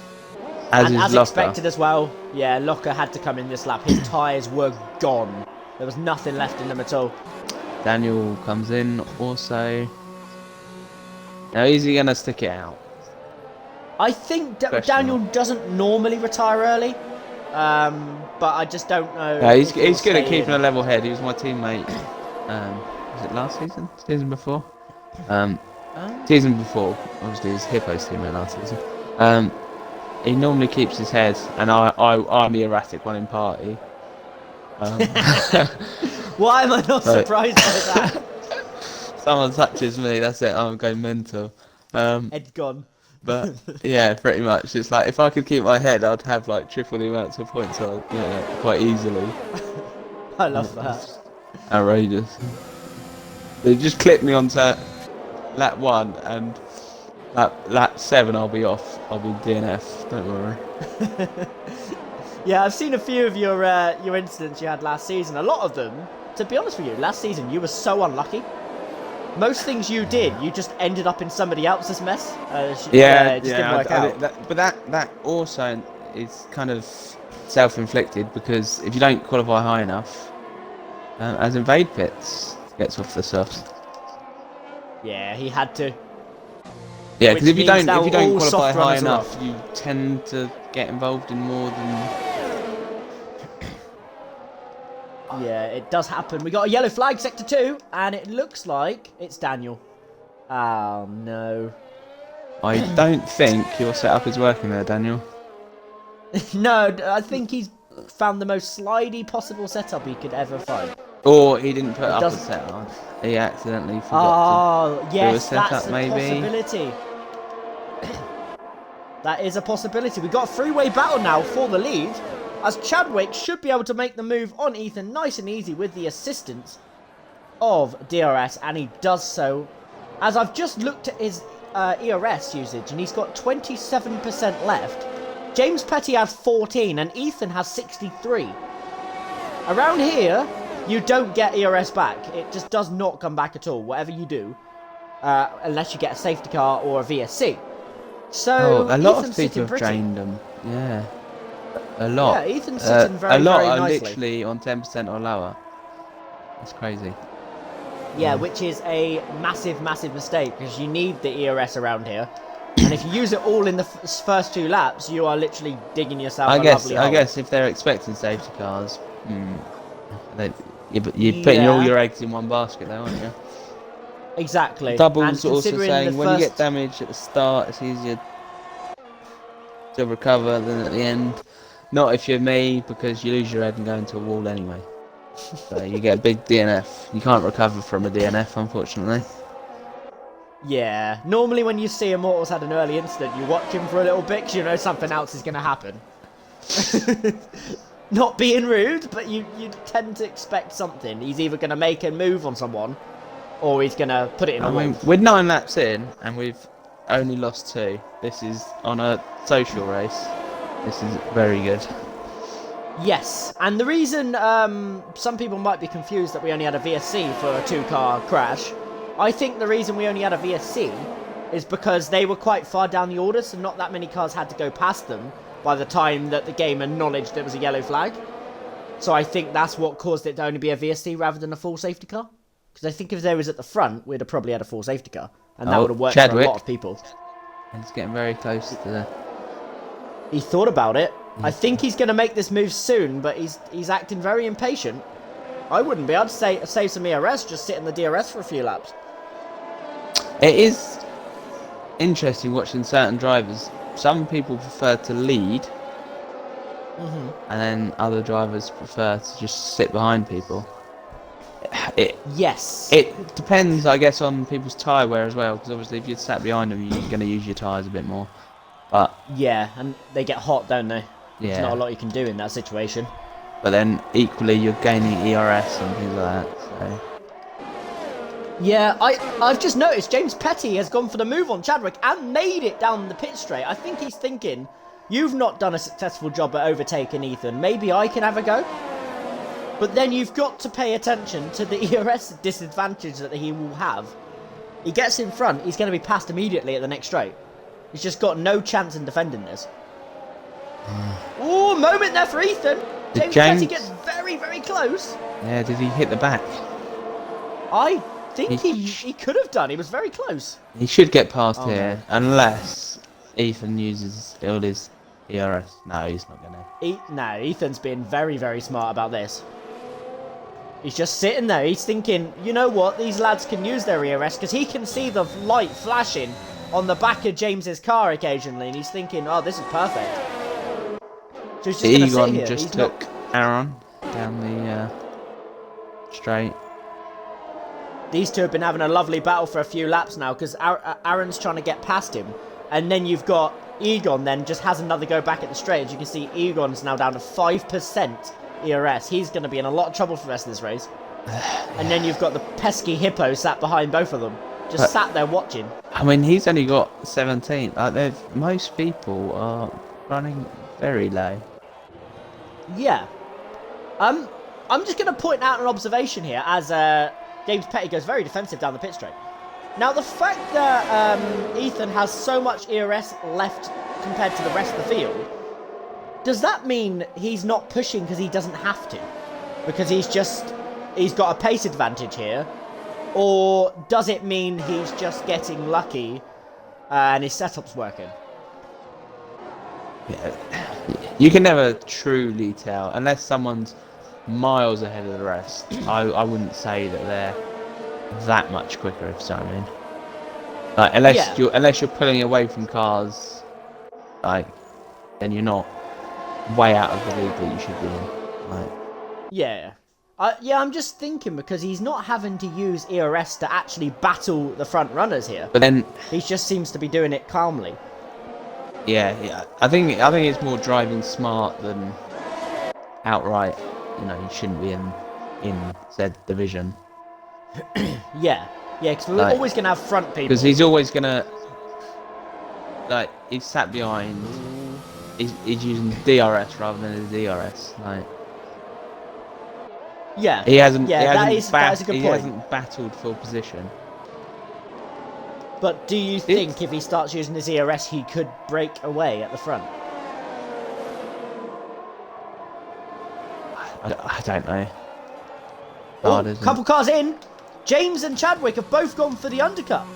As expected as well. Yeah, Locker had to come in this lap. His tyres were gone. There was nothing left in them at all. Daniel comes in also. Now, is he going to stick it out? I think Daniel doesn't normally retire early, but I just don't know. Yeah, he's good at keeping a level head. He was my teammate. Was it last season? Season before? Season before, obviously, he was Hippo's teammate last season. He normally keeps his head, and I'm the erratic one in party. Why am I not surprised by that? Someone touches me, that's it, I'm going mental. Head gone. But yeah, pretty much. It's like if I could keep my head, I'd have like triple the amounts of points, quite easily. I love that. Outrageous. They just clipped me onto lap 1, and lap 7 I'll be off. I'll be DNF. Don't worry. Yeah, I've seen a few of your incidents you had last season. A lot of them, to be honest with you, last season you were so unlucky. Most things you did, you just ended up in somebody else's mess. It just didn't work out. But that also is kind of self-inflicted, because if you don't qualify high enough, as Invade Pits gets off the softs. Yeah, he had to. Yeah, because if you don't qualify high enough, well, you tend to get involved in more than. Yeah, it does happen. We got a yellow flag, sector 2, and it looks like it's Daniel. Oh no. I don't think your setup is working there, Daniel. No, I think he's found the most slidey possible setup he could ever find. Or he didn't put up a setup. He accidentally forgot to do a setup, that's a possibility. That is a possibility. We've got a three-way battle now for the lead, as Chadwick should be able to make the move on Ethan nice and easy with the assistance of DRS, and he does so. As I've just looked at his ERS usage, and he's got 27% left. James Petty has 14 and Ethan has 63. Around here, you don't get ERS back. It just does not come back at all, whatever you do. Unless you get a safety car or a VSC. So, a lot Ethan's of people have pretty. drained them. Yeah. A lot. Yeah, Ethan's sitting very, a lot very are nicely. literally on 10% or lower. That's crazy. Yeah, which is a massive, massive mistake because you need the ERS around here. And if you use it all in the first 2 laps, you are literally digging yourself a lovely hole. I guess if they're expecting safety cars, you're putting all your eggs in one basket, though, aren't you? Exactly. Double's and also saying when you get damage at the start, it's easier to recover than at the end. Not if you're me, because you lose your head and go into a wall anyway. So you get a big DNF. You can't recover from a DNF, unfortunately. Yeah. Normally when you see Immortal's had an early incident, you watch him for a little bit because you know something else is going to happen. Not being rude, but you tend to expect something. He's either going to make a move on someone, or he's going to put it in a wall. I mean, we're 9 laps in, and we've only lost 2. This is on a social race. This is very good. Yes, and the reason some people might be confused that we only had a VSC for a 2-car crash, I think the reason we only had a VSC is because they were quite far down the order, so not that many cars had to go past them by the time that the game acknowledged there was a yellow flag. So I think that's what caused it to only be a VSC rather than a full safety car. Because I think if they was at the front, we'd have probably had a full safety car, and that would have worked for a lot of people. And it's getting very close to the... He thought about it. I think he's going to make this move soon, but he's acting very impatient. I wouldn't be. I'd save some ERS, just sit in the DRS for a few laps. It is interesting watching certain drivers. Some people prefer to lead, and then other drivers prefer to just sit behind people. Yes. It depends, I guess, on people's tyre wear as well, because obviously if you're sat behind them, you're going to use your tyres a bit more. But yeah, and they get hot, don't they? Yeah. There's not a lot you can do in that situation. But then equally, you're gaining ERS and things like that. So. Yeah, I've just noticed James Petty has gone for the move on Chadwick and made it down the pit straight. I think he's thinking, you've not done a successful job at overtaking Ethan. Maybe I can have a go. But then you've got to pay attention to the ERS disadvantage that he will have. He gets in front, he's going to be passed immediately at the next straight. He's just got no chance in defending this. Oh, moment there for Ethan. James Petty gets very, very close. Yeah, did he hit the back? I think he could have done. He was very close. He should get past here, unless Ethan uses all his ERS. No, he's not going to. No, Ethan's been very, very smart about this. He's just sitting there. He's thinking, you know what? These lads can use their ERS because he can see the light flashing on the back of James's car occasionally, and he's thinking, oh, this is perfect. So he's just going to sit here. Just took Aaron down the straight. These two have been having a lovely battle for a few laps now because Aaron's trying to get past him. And then you've got Egon then just has another go back at the straight. As you can see, Egon's now down to 5% ERS. He's going to be in a lot of trouble for the rest of this race. And then you've got the pesky Hippo sat behind both of them. Just sat there watching. I mean, he's only got 17. Most people are running very low. Yeah. I'm just going to point out an observation here as James Petty goes very defensive down the pit straight. Now, the fact that Ethan has so much ERS left compared to the rest of the field, does that mean he's not pushing because he doesn't have to? Because he's got a pace advantage here? Or does it mean he's just getting lucky and his setup's working? Yeah. You can never truly tell, unless someone's miles ahead of the rest. I wouldn't say that they're that much quicker, if you know what I mean. Like, unless you're pulling away from cars, like, then you're not way out of the league that you should be in. Like. Yeah. I'm just thinking because he's not having to use ERS to actually battle the front runners here. But then he just seems to be doing it calmly. Yeah. I think it's more driving smart than outright. You know, you shouldn't be in said division. Yeah, because we're always going to have front people. Because he's always going to... Like, he's sat behind he's using DRS rather than his DRS. Like Yeah. he hasn't. Yeah, that is a good he point. hasn't battled for position. But do you think if he starts using his ERS, he could break away at the front? I don't know. Couple cars in. James and Chadwick have both gone for the undercut.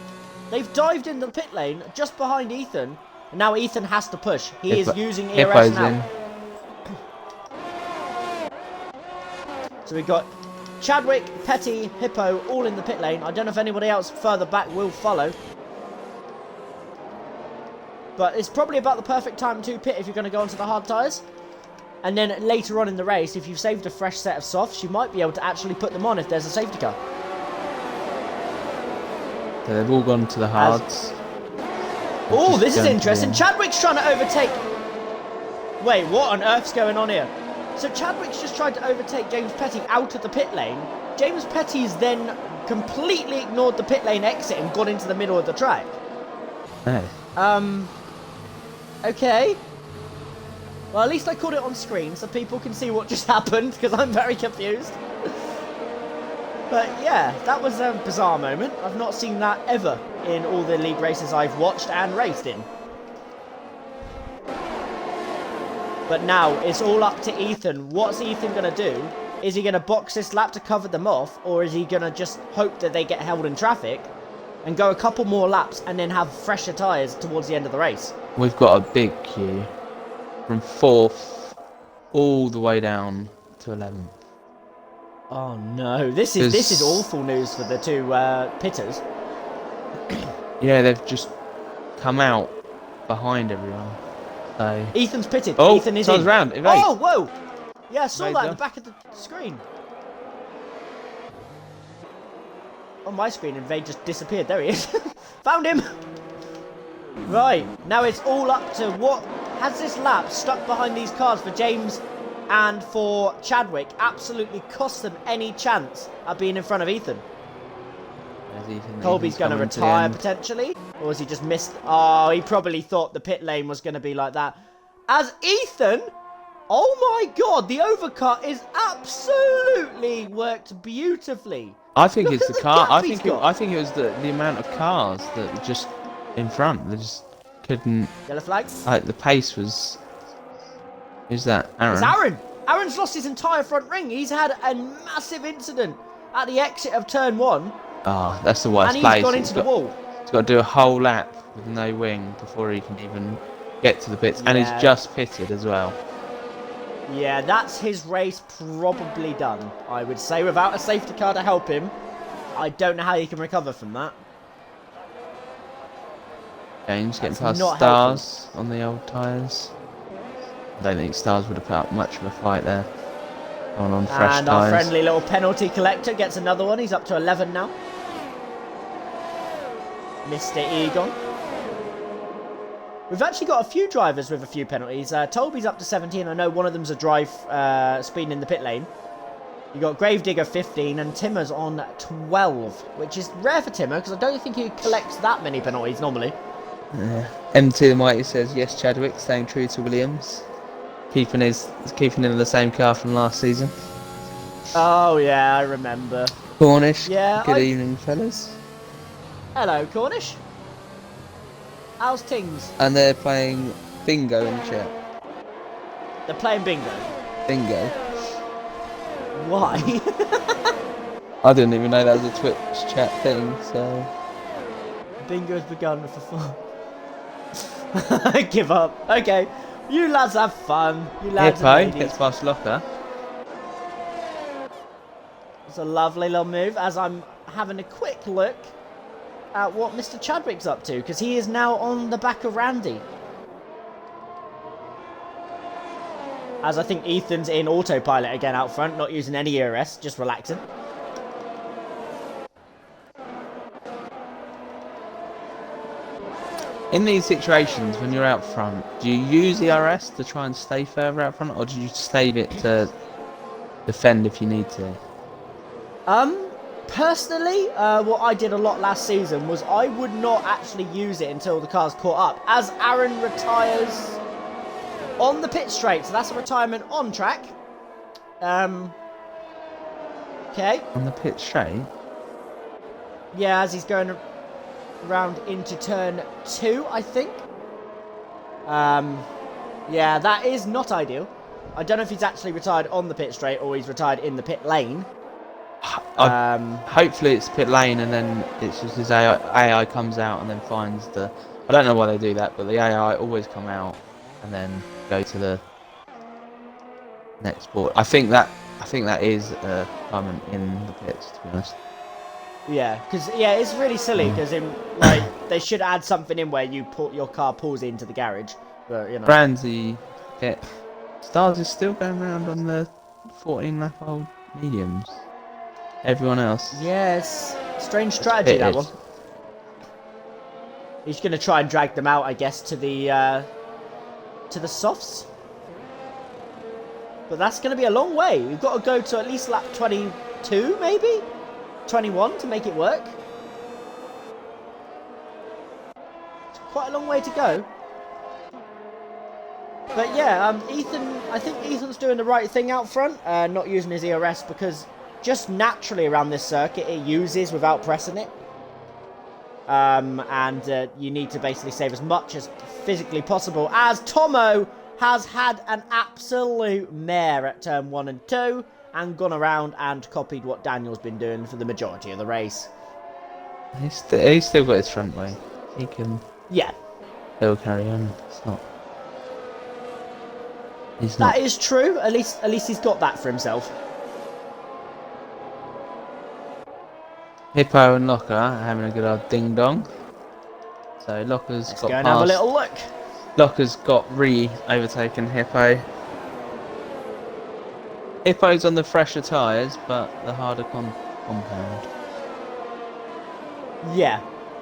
They've dived in the pit lane just behind Ethan. And now Ethan has to push. He is using ERS now. So we've got Chadwick, Petty, Hippo all in the pit lane. I don't know if anybody else further back will follow. But it's probably about the perfect time to pit if you're going to go onto the hard tyres. And then later on in the race, if you've saved a fresh set of softs, you might be able to actually put them on if there's a safety car. So they've all gone to the hards. Oh, this is interesting. Chadwick's trying to overtake... Wait, what on earth's going on here? So Chadwick's just tried to overtake James Petty out of the pit lane. James Petty's then completely ignored the pit lane exit and got into the middle of the track. Oh. Okay. Well, at least I caught it on screen so people can see what just happened, because I'm very confused. But yeah, that was a bizarre moment. I've not seen that ever in all the league races I've watched and raced in. But now, it's all up to Ethan. What's Ethan going to do? Is he going to box this lap to cover them off, or is he going to just hope that they get held in traffic and go a couple more laps and then have fresher tyres towards the end of the race? We've got a big queue from 4th all the way down to 11th. Oh no, this is awful news for the two pitters. Yeah, they've just come out behind everyone. So Ethan's pitted. Oh, Ethan is someone's in. round. Oh, whoa! Yeah, I saw Made that in them. the back of the screen. On my screen, Invade just disappeared. There he is. Found him! Right, now it's all up to what has this lap stuck behind these cars for James and for Chadwick absolutely cost them any chance at being in front of Ethan. Colby's going to retire potentially, or has he just missed? Oh, he probably thought the pit lane was going to be like that. As Ethan, oh my god, the overcut is absolutely worked beautifully. I think Look it's at the car. gap I he's think got. I think it was the amount of cars that were just in front. They just couldn't. Yellow flag. Like the pace was. Who's that? Aaron. It's Aaron. Aaron's lost his entire front ring. He's had a massive incident at the exit of turn 1. Oh, that's the worst And place. he's gone into the wall. He's got to do a whole lap with no wing before he can even get to the pits, and Yeah. he's just pitted as well. Yeah, that's his race probably done, I would say, without a safety car to help him. I don't know how he can recover from that. James getting That's past not Stars on the old tyres. I don't think Stars would have put up much of a fight there. On fresh And our tyres. friendly little penalty collector gets another one. He's up to 11 now. Mr. Egon. We've actually got a few drivers with a few penalties. Toby's up to 17. I know one of them's a drive speeding in the pit lane. You got Gravedigger 15 and Timmer's on 12, which is rare for Timmer because I don't think he collects that many penalties normally. Yeah. MT the Mighty says yes, Chadwick staying true to Williams, keeping in the same car from last season. Oh yeah, I remember. Cornish. Yeah, Good evening, fellas. Hello, Cornish. How's things? And they're playing bingo in the chat. They're playing bingo. Bingo. Why? I didn't even know that was a Twitch chat thing, so. Bingo has begun for fun. I give up. Okay. You lads have fun. You lads and Hippo ladies. gets past Locker. It's a lovely little move as I'm having a quick look at what Mr. Chadwick's up to, because he is now on the back of Randy. As I think Ethan's in autopilot again out front, not using any ERS, just relaxing. In these situations, when you're out front, do you use ERS to try and stay further out front, or do you save it to defend if you need to? Personally, what I did a lot last season was I would not actually use it until the car's caught up. As Aaron retires... on the pit straight. So that's a retirement on track. Okay. On the pit straight? Yeah, as he's going around into turn 2, I think. Yeah, that is not ideal. I don't know if he's actually retired on the pit straight or he's retired in the pit lane. Hopefully it's pit lane and then it's just his AI comes out and then finds the... I don't know why they do that, but the AI always come out and then go to the next board. I think that is a requirement in the pits, to be honest. Yeah, because it's really silly because like they should add something in where your car pulls into the garage, but you know. Brandsy pit. Stars is still going around on the 14-lap-old mediums. Everyone else. Yes, strange strategy that one. He's going to try and drag them out, I guess, to the softs. But that's going to be a long way. We've got to go to at least lap 22, maybe 21 to make it work. It's quite a long way to go. But yeah, I think Ethan's doing the right thing out front, not using his ERS because just naturally around this circuit it uses without pressing it. And you need to basically save as much as physically possible, as Tomo has had an absolute mare at turn 1 and 2 and gone around and copied what Daniel's been doing for the majority of the race. He's still got his front way. He can... Yeah. He'll carry on. It's not... He's not... That is true. At least he's got that for himself. Hippo and Locker are having a good old ding-dong. So Locker's Let's got go and past... have a little look. Locker's got overtaken Hippo. Hippo's on the fresher tyres, but the harder compound. Yeah,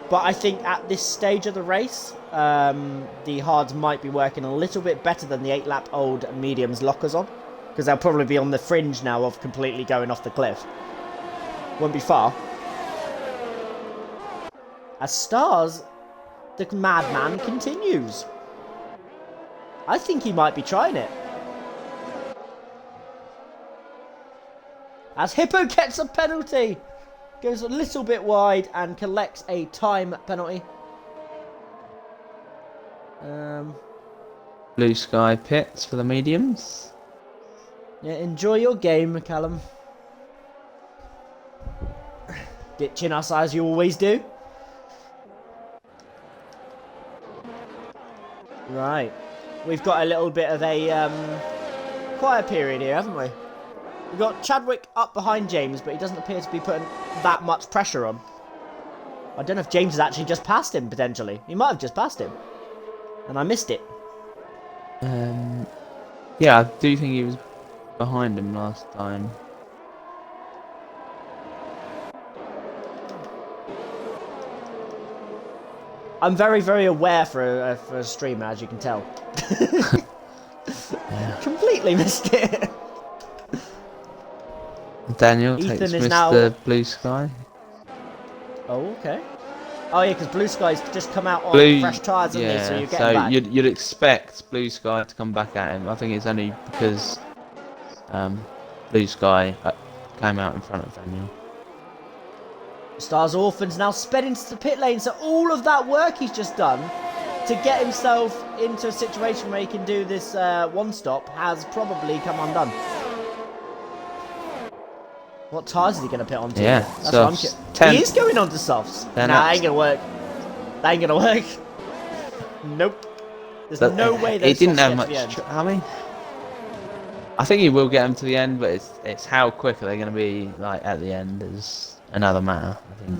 but I think at this stage of the race, the hards might be working a little bit better than the 8-lap-old mediums Locker's on. Because they'll probably be on the fringe now of completely going off the cliff. Won't be far. As Stars, the madman continues. I think he might be trying it. As Hippo gets a penalty. Goes a little bit wide and collects a time penalty. Blue Sky pits for the mediums. Yeah, enjoy your game, Callum. Ditching us as you always do. Right. We've got a little bit of a quiet period here, haven't we? We've got Chadwick up behind James, but he doesn't appear to be putting that much pressure on. I don't know if James has actually just passed him, potentially. He might have just passed him. And I missed it. Yeah, I do think he was behind him last time. I'm very, very aware for a streamer, as you can tell. Yeah. Completely missed it. Daniel Ethan takes is Mr. Blue Sky. Oh, okay. Oh yeah, because Blue Sky's just come out on fresh tyres, hasn't he? So you're getting back. You'd expect Blue Sky to come back at him. I think it's only because Blue Sky came out in front of Daniel. Stars Orphans now sped into the pit lane, so all of that work he's just done to get himself into a situation where he can do this one stop has probably come undone. What tyres is he going to pit onto? Yeah, that's what I'm he is going on to softs. Nah, that ain't going to work. That ain't going to work. Nope. There's no way those he didn't softs have get much. I mean, I think he will get him to the end, but it's how quick are they going to be like at the end is another matter. I think.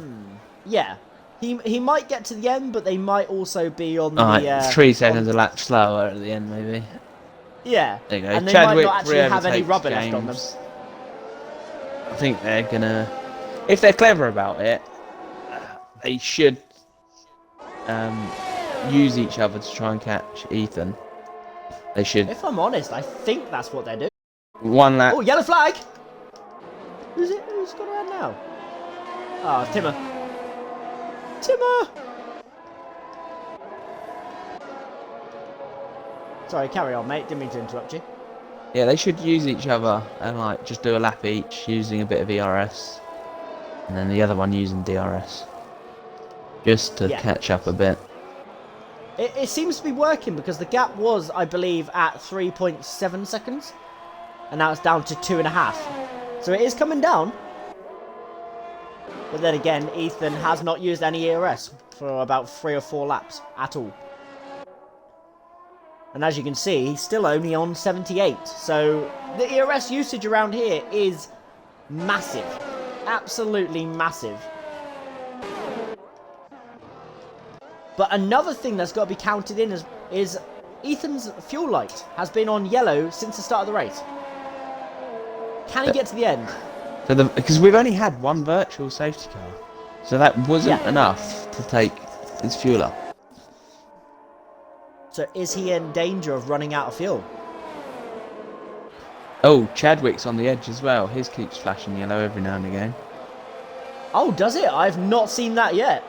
Yeah, he might get to the end, but they might also be on the 3 seconds a lap slower at the end, maybe. Yeah, there you go. And they Chadwick might not actually have any rubber left on them. I think they're gonna, if they're clever about it, they should use each other to try and catch Ethan. They should. If I'm honest, I think that's what they're doing. One lap. Oh, yellow flag! Who's it? Who's gone around now? Oh, Timmer. Timmer! Sorry, carry on, mate. Didn't mean to interrupt you. Yeah, they should use each other and like just do a lap each using a bit of ERS, and then the other one using DRS, just to catch up a bit. It seems to be working because the gap was, I believe, at 3.7 seconds, and now it's down to 2.5. So it is coming down. But then again, Ethan has not used any ERS for about 3 or 4 laps at all. And as you can see, he's still only on 78. So the ERS usage around here is massive. Absolutely massive. But another thing that's got to be counted in is Ethan's fuel light has been on yellow since the start of the race. Can he get to the end? Because we've only had one virtual safety car, so that wasn't enough to take his fuel up. So is he in danger of running out of fuel? Oh, Chadwick's on the edge as well. His keeps flashing yellow every now and again. Oh, does it? I've not seen that yet.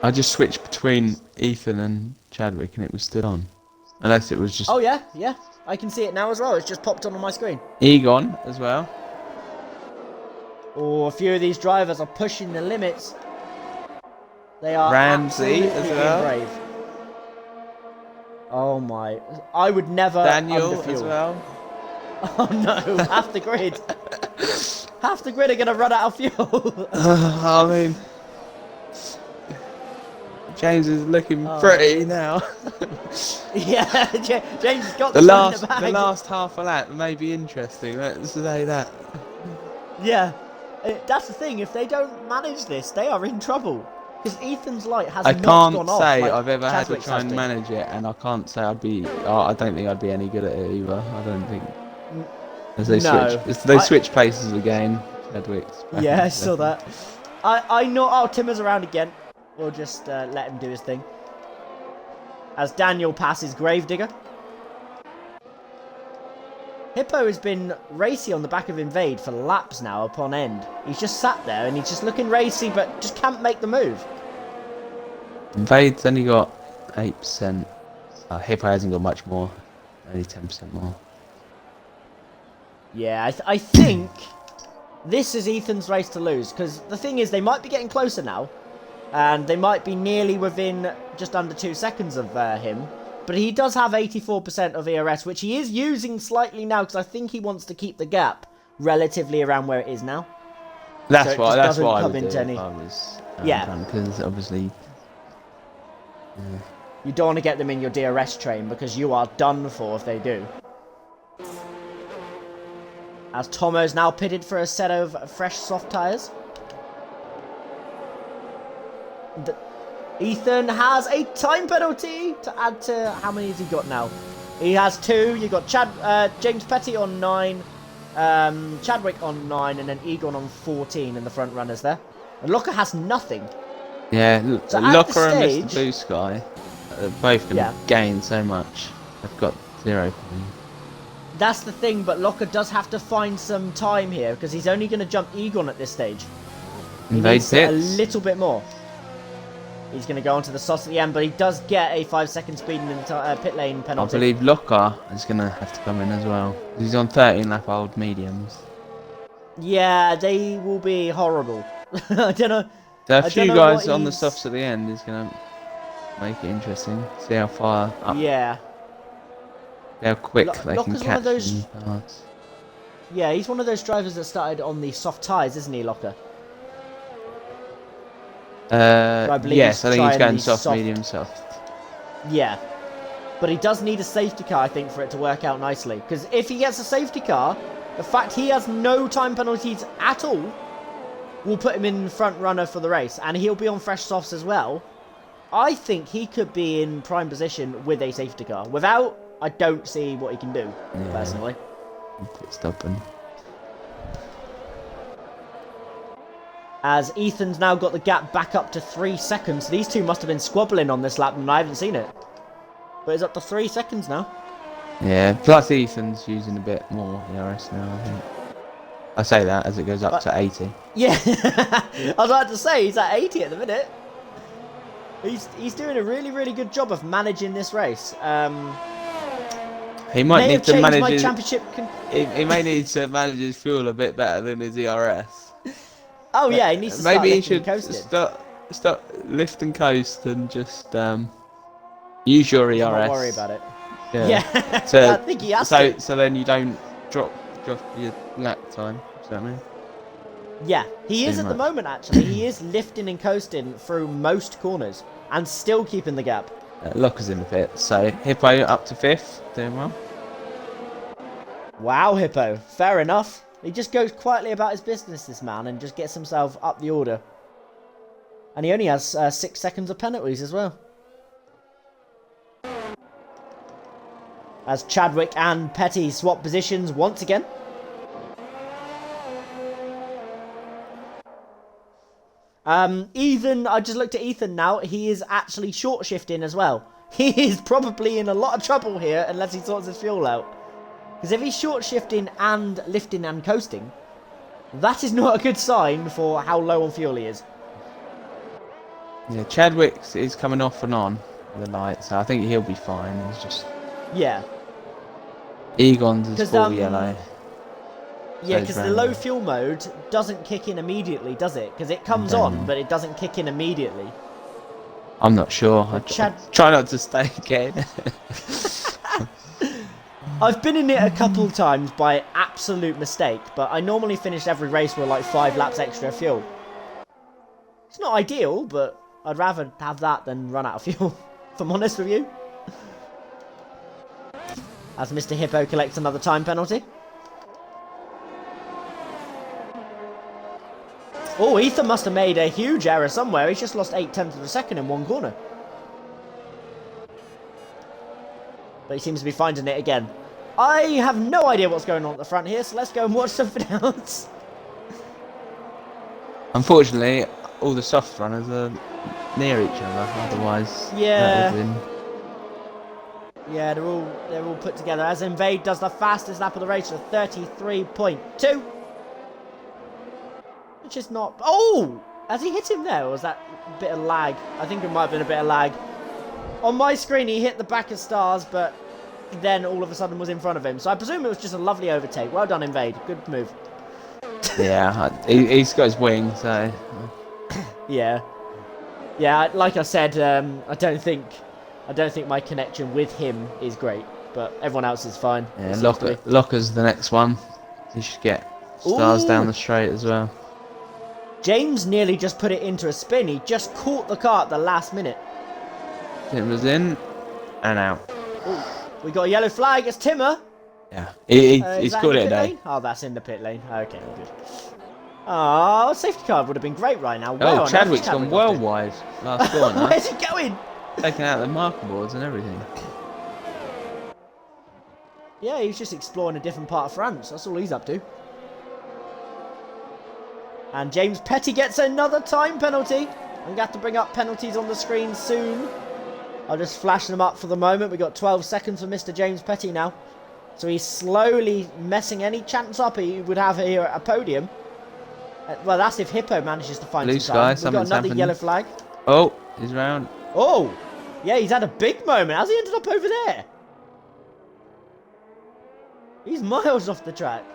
I just switched between Ethan and Chadwick and it was still on. Unless it was just... Oh, yeah. I can see it now as well. It's just popped on my screen. Egon as well. Oh, a few of these drivers are pushing the limits. They are Ramsey as absolutely well. brave. Oh my! I would never. Daniel underfuel. as well. Oh no! Half the grid. Half the grid are gonna run out of fuel. I mean, James is looking pretty now. Yeah, James has got the last. The last half a lap may be interesting. Let's say that. Yeah, that's the thing. If they don't manage this, they are in trouble. Because Ethan's light has I not can't gone off. say Like I've ever had to Chadwick's try has and been. manage it, and I can't say I'd be. I don't think I'd be any good at it either. I don't think. As they switch places again, Chadwick's. Yeah, I saw that. I know. Oh, Timmer's around again. We'll just let him do his thing. As Daniel passes Gravedigger. Hippo has been racy on the back of Invade for laps now upon end. He's just sat there and he's just looking racy but just can't make the move. Invade's only got 8%. Hippo hasn't got much more. Only 10% more. Yeah, I think this is Ethan's race to lose. Because the thing is, they might be getting closer now. And they might be nearly within just under 2 seconds of him. But he does have 84% of ERS, which he is using slightly now because I think he wants to keep the gap relatively around where it is now. That's why I would do if I was because obviously... You don't want to get them in your DRS train because you are done for if they do. As Tomo's now pitted for a set of fresh soft tyres. Ethan has a time penalty to add to... How many has he got now? He has 2. You've got James Petty on 9. Chadwick on 9. And then Egon on 14 in the front runners there. And Locker has nothing. Yeah, so Locker and Mr. Blue Sky both can Yeah. gain so much. They've got 0 points. That's the thing, but Locker does have to find some time here because he's only going to jump Egon at this stage. He needs a little bit more. He's going to go onto the sauce at the end, but he does get a 5-second speed in the pit lane penalty. I believe Locker is going to have to come in as well. He's on 13 lap old mediums. Yeah, they will be horrible. I don't know. There are a few guys on the softs at the end. He's going to make it interesting. See how far up. Yeah. See how quick they Locker's can catch one of those... parts. Yeah, he's one of those drivers that started on the soft tyres, isn't he, Locker? Yes, I think he's going soft, medium, soft. Yeah. But he does need a safety car, I think, for it to work out nicely. Because if he gets a safety car, the fact he has no time penalties at all will put him in front runner for the race. And he'll be on fresh softs as well. I think he could be in prime position with a safety car. Without, I don't see what he can do, personally. Pit stopping. As Ethan's now got the gap back up to 3 seconds. These two must have been squabbling on this lap and I haven't seen it. But it's up to 3 seconds now. Yeah, plus Ethan's using a bit more ERS now, I think. I say that as it goes up to 80. Yeah, I was about to say, he's at 80 at the minute. He's doing a really, really good job of managing this race. He might May need have to changed manage my his, championship. he may need to manage his fuel a bit better than his ERS. Oh yeah, he needs to start Maybe he lifting and should coasting. start lift and coast and just use your ERS. Not worry about it. Yeah. I think he has to. So then you don't drop your lap time. Does that mean? Yeah, he is Too at the much. moment actually. He is lifting and coasting through most corners and still keeping the gap. Locker's in the pit, so Hippo up to 5th, doing well. Wow, Hippo. Fair enough. He just goes quietly about his business, this man, and just gets himself up the order. And he only has 6 seconds of penalties as well. As Chadwick and Petty swap positions once again. Ethan, I just looked at Ethan now. He is actually short shifting as well. He is probably in a lot of trouble here unless he sorts his fuel out. Because if he's short shifting and lifting and coasting, that is not a good sign for how low on fuel he is. Yeah, Chadwick is coming off and on the light, so I think he'll be fine. He's just Yeah. Egon's is full yellow. Yeah, because the low fuel mode doesn't kick in immediately, does it? Because it comes on, but it doesn't kick in immediately. I'm not sure. I try not to stay again. I've been in it a couple times by absolute mistake, but I normally finish every race with like 5 laps extra fuel. It's not ideal, but I'd rather have that than run out of fuel, if I'm honest with you. As Mr. Hippo collects another time penalty. Oh, Ethan must have made a huge error somewhere. He's just lost 0.8 of a second in one corner. But he seems to be finding it again. I have no idea what's going on at the front here, so let's go and watch something else. Unfortunately, all the soft runners are near each other. Otherwise, yeah, that would win. Yeah, they're all put together. As Invade does the fastest lap of the race with 33.2. Which is not... Oh! Has he hit him there, or was that a bit of lag? I think it might have been a bit of lag. On my screen, he hit the back of Stars, but then all of a sudden was in front of him. So I presume it was just a lovely overtake. Well done, Invade. Good move. Yeah, he's got his wing, so... Yeah. Yeah, like I said, I don't think my connection with him is great, but everyone else is fine. Yeah, Locker's the next one. He should get Stars down the straight as well. James nearly just put it into a spin. He just caught the car at the last minute. It was in and out. Ooh, we got a yellow flag. It's Timmer. Yeah, he's caught it lane? Oh, that's in the pit lane. Okay, good. Oh, safety car would have been great right now. Oh, Chadwick's gone well wide last corner. Where's he going? Taking out the marker boards and everything. Yeah, he was just exploring a different part of France. That's all he's up to. And James Petty gets another time penalty. I'm going to have to bring up penalties on the screen soon. I'll just flash them up for the moment. We've got 12 seconds for Mr. James Petty now. So he's slowly messing any chance up he would have here at a podium. Well, that's if Hippo manages to find Blue some time. sky, We've got another yellow flag. Oh, he's round. Oh, yeah, he's had a big moment. How's he ended up over there? He's miles off the track.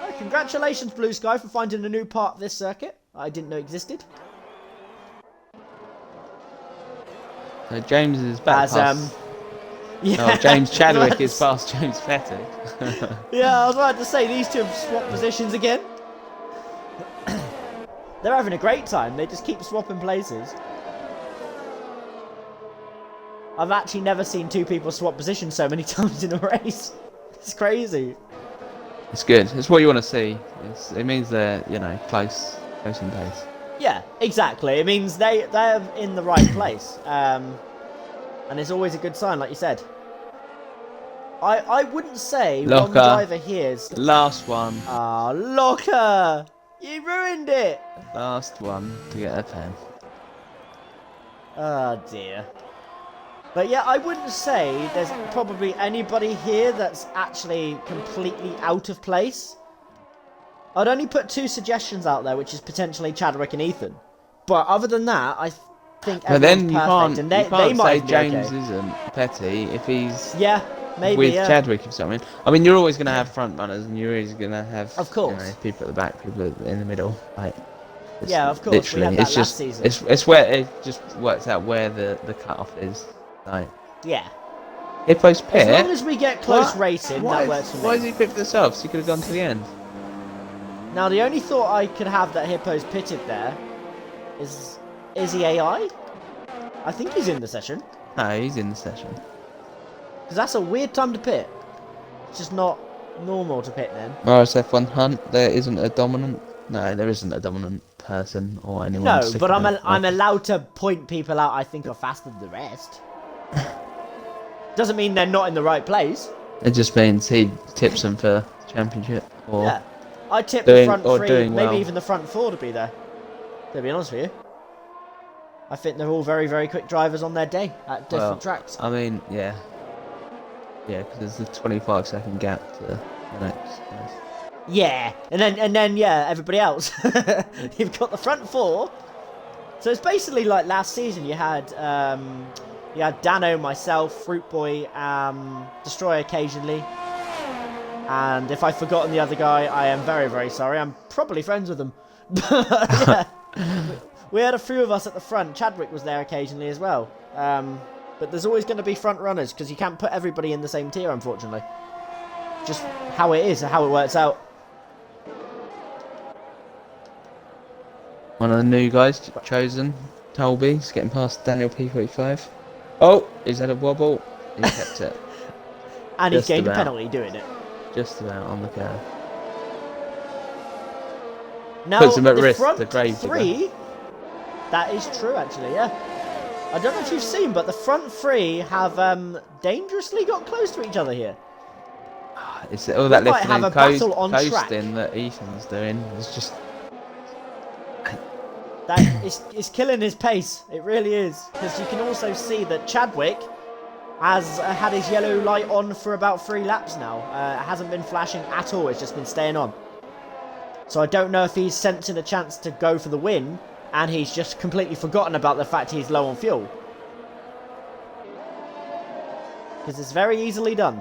Oh, congratulations, Blue Sky, for finding a new part of this circuit I didn't know existed. So James is back past... yeah, James Chadwick is past James Petty. Yeah, I was about to say, these two have swapped positions again. They're having a great time. They just keep swapping places. I've actually never seen two people swap positions so many times in a race. It's crazy. It's good. It's what you want to see. It means they're, close in pace. Yeah, exactly. It means they're in the right place. And it's always a good sign, like you said. I wouldn't say one driver here's... Last one. Ah, Locker! You ruined it! Last one to get a pen. Oh dear. But yeah, I wouldn't say there's probably anybody here that's actually completely out of place. I'd only put 2 suggestions out there, which is potentially Chadwick and Ethan. But other than that, I think everyone's perfect. But then you can't they might say James okay. isn't Petty if he's... Yeah, Maybe, with yeah. Chadwick or something. I mean, you're always going to have front runners, and you're always going to have, Of course. you know, people at the back, people in the middle. Like, Yeah, of course. We had that it's last just, season. it's where it just works out where the cutoff is. Like, Yeah. Hippo's pit. As long as we get close What? racing, Why, that works for me. why is he picked himself? So he could have gone to the end. Now, the only thought I could have that Hippo's pitted there is he AI? I think he's in the session. No, he's in the session. Because that's a weird time to pit. It's just not normal to pit then. RSF1 Hunt, there isn't a dominant. No, there isn't a dominant person or anyone. No, but I'm allowed to point people out I think are faster than the rest. Doesn't mean they're not in the right place. It just means he tips them for championship or Yeah. I tip the front three, doing maybe well. even the front four to be there. To be honest with you. I think they're all very, very quick drivers on their day at different tracks. I mean, yeah. Yeah, because there's a 25-second gap to the next place. Yeah, and then yeah, everybody else. You've got the front four. So it's basically like last season. You had Dano, myself, Fruit Boy, Destroy occasionally, and if I've forgotten the other guy, I am very, very sorry. I'm probably friends with them. Yeah. We had a few of us at the front. Chadwick was there occasionally as well. But there's always going to be front runners because you can't put everybody in the same tier, unfortunately. Just how it is, how it works out. One of the new guys chosen, Tolby's getting past Daniel P45. Oh, he's had a wobble. He kept it. And Just he's gained about. a penalty doing it. Just about on the curve. Now, Puts him at the risk, front the grave digger. three, that is true actually, yeah. I don't know if you've seen, but the front three have dangerously got close to each other here. It's all that We might lifting have and a battle on track. coasting that Ethan's doing. It's just That is killing his pace. It really is. Because you can also see that Chadwick has had his yellow light on for about 3 laps now. It hasn't been flashing at all. It's just been staying on. So I don't know if he's sensing a chance to go for the win, and he's just completely forgotten about the fact he's low on fuel. Because it's very easily done.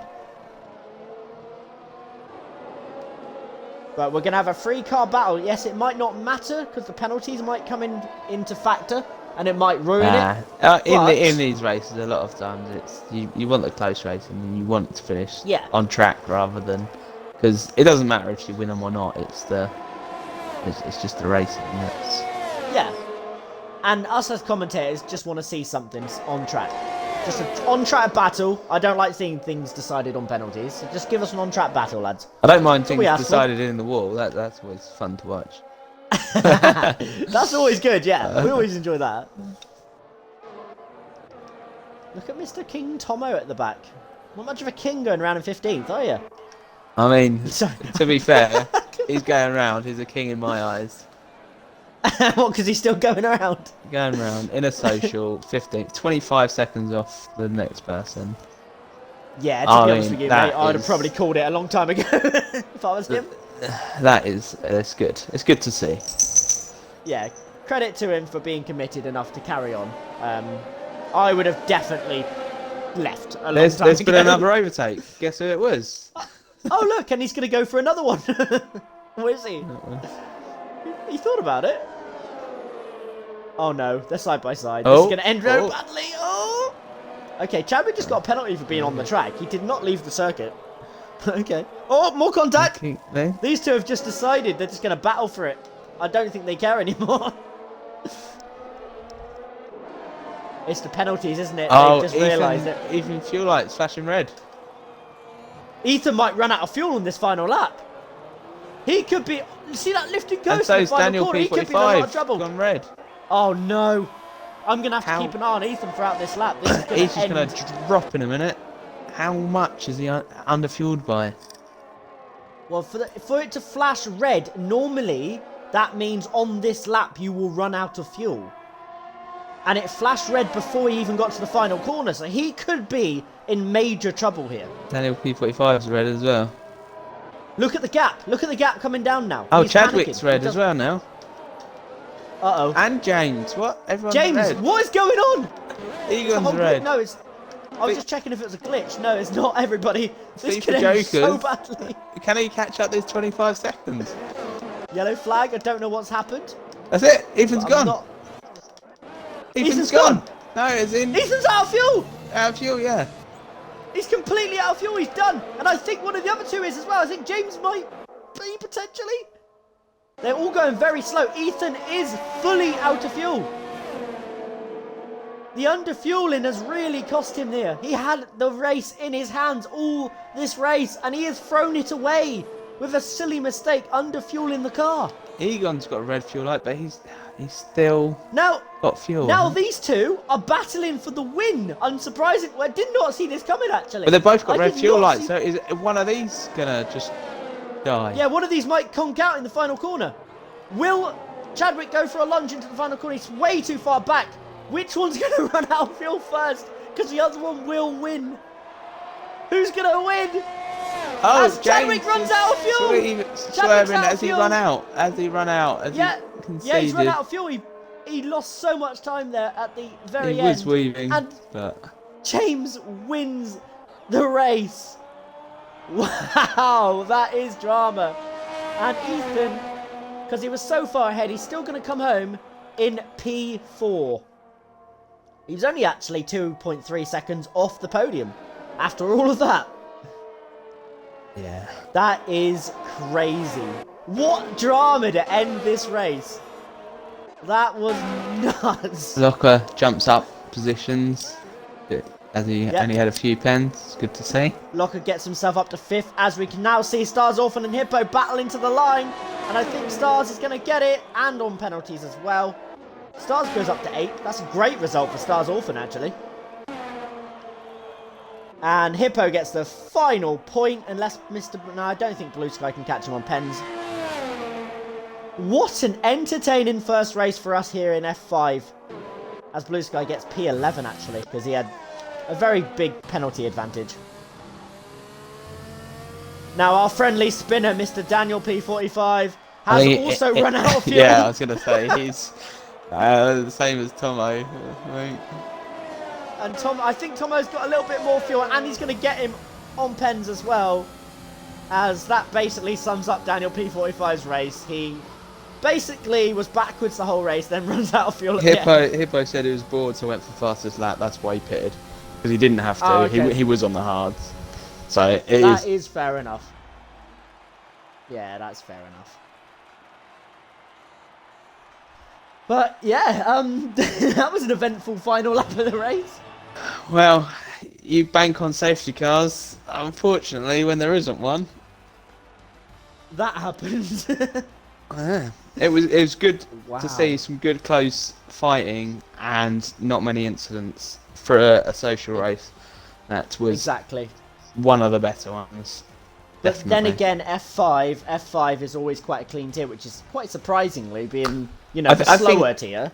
But we're going to have a 3-car battle. Yes, it might not matter because the penalties might come into factor and it might ruin it. in these races, a lot of times it's you want the close racing and you want to finish on track rather than because it doesn't matter if you win them or not. It's just the racing. Yeah, and us as commentators just want to see something on track. Just an on-track battle. I don't like seeing things decided on penalties. So just give us an on-track battle, lads. I don't mind things That's decided in the wall. That's always fun to watch. That's always good, yeah. We always enjoy that. Look at Mr. King Tomo at the back. Not much of a king going around in 15th, are you? I mean, Sorry. to be fair, he's going around. He's a king in my eyes. What, because he's still going around? Going around in a social, 25 seconds off the next person. Yeah, to be honest with you, mate, I'd have probably called it a long time ago if I was him. It's good. It's good to see. Yeah, credit to him for being committed enough to carry on. I would have definitely left a long time ago. There's been another overtake. Guess who it was? Oh, look, and he's going to go for another one. Where is he? He thought about it. Oh no, they're side by side. This is going to end very badly. Oh! Okay, Chadwick just got a penalty for being on the track. He did not leave the circuit. Okay. Oh, more contact! These two have just decided they're just going to battle for it. I don't think they care anymore. It's the penalties, isn't it? They've just realised it. Even fuel lights flashing red. Ethan might run out of fuel on this final lap. He could be... See that lifted And coast so in the is final Daniel corner? He could be in a lot of P45 trouble. gone red. Oh no. I'm going to have to keep an eye on Ethan throughout this lap. This is He's just going to drop in a minute. How much is he underfueled by? Well, for it to flash red, normally that means on this lap you will run out of fuel. And it flashed red before he even got to the final corner, so he could be in major trouble here. Daniel P45's red as well. Look at the gap. Look at the gap coming down now. Oh, He's Chadwick's panicking. red as well now. Uh-oh. And James. What? Everyone's James, red. what is going on? Egan's red. No, it's... I was just checking if it was a glitch. No, it's not, everybody. This See, could for end so jokers. badly. Can he catch up this 25 seconds? Yellow flag. I don't know what's happened. That's it. Ethan's I'm gone. not... Ethan's gone. No, it's in. Ethan's out of fuel. Out of fuel, yeah. He's completely out of fuel. He's done. And I think one of the other two is as well. I think James might be potentially. They're all going very slow. Ethan is fully out of fuel. The underfueling has really cost him there. He had the race in his hands all this race, and he has thrown it away with a silly mistake, underfueling the car. Egon's got a red fuel light, but he's still got fuel. Now these two are battling for the win. Unsurprising. I did not see this coming, actually. But they've both got red fuel lights, see... so is one of these gonna just die? Yeah, one of these might conk out in the final corner. Will Chadwick go for a lunge into the final corner? He's way too far back. Which one's going to run out of fuel first? Because the other one will win. Who's going to win? Oh, as Chadwick runs out of fuel. Swerving as he run out. As he conceded. Yeah, he's run out of fuel. He lost so much time there at the very end. He was weaving, and but James wins the race. Wow, that is drama. And Ethan, because he was so far ahead, he's still going to come home in P4. He was only actually 2.3 seconds off the podium after all of that. Yeah. That is crazy. What drama to end this race. That was nuts. Locker jumps up positions as he only had a few pens. It's good to see. Locker gets himself up to 5th, as we can now see Stars, Orphan and Hippo battling to the line. And I think Stars is going to get it, and on penalties as well. Stars goes up to 8th. That's a great result for Stars Orphan, actually. And Hippo gets the final point, unless Mr... No, I don't think Blue Sky can catch him on pens. What an entertaining first race for us here in F5. As Blue Sky gets P11, actually, because he had a very big penalty advantage. Now, our friendly spinner, Mr. Daniel P45, has also run out of fuel. Yeah, I was going to say, he's the same as Tomo. And I think Tomo's got a little bit more fuel, and he's going to get him on pens as well. As that basically sums up Daniel P45's race. He basically was backwards the whole race, then runs out of fuel again. Hippo said he was bored, so went for fastest lap. That's why he pitted. Because he didn't have to. Oh, okay. He was on the hards. So that is fair enough. Yeah, that's fair enough. But yeah, that was an eventful final lap of the race. Well, you bank on safety cars. Unfortunately, when there isn't one, that happens. Yeah. It was good Wow. to see some good close fighting and not many incidents for a social race. That was exactly one of the better ones. But Definitely. then again, F5 is always quite a clean tier, which is quite surprisingly being, you know, the slower tier.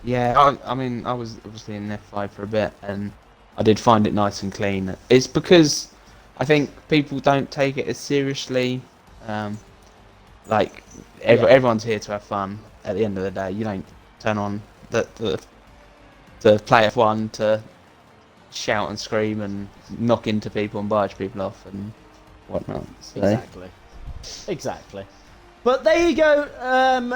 Yeah, I mean, I was obviously in F5 for a bit, and I did find it nice and clean. It's because I think people don't take it as seriously. Everyone's here to have fun. At the end of the day, you don't turn on the play F1 to shout and scream and knock into people and barge people off and whatnot. So. Exactly. But there you go,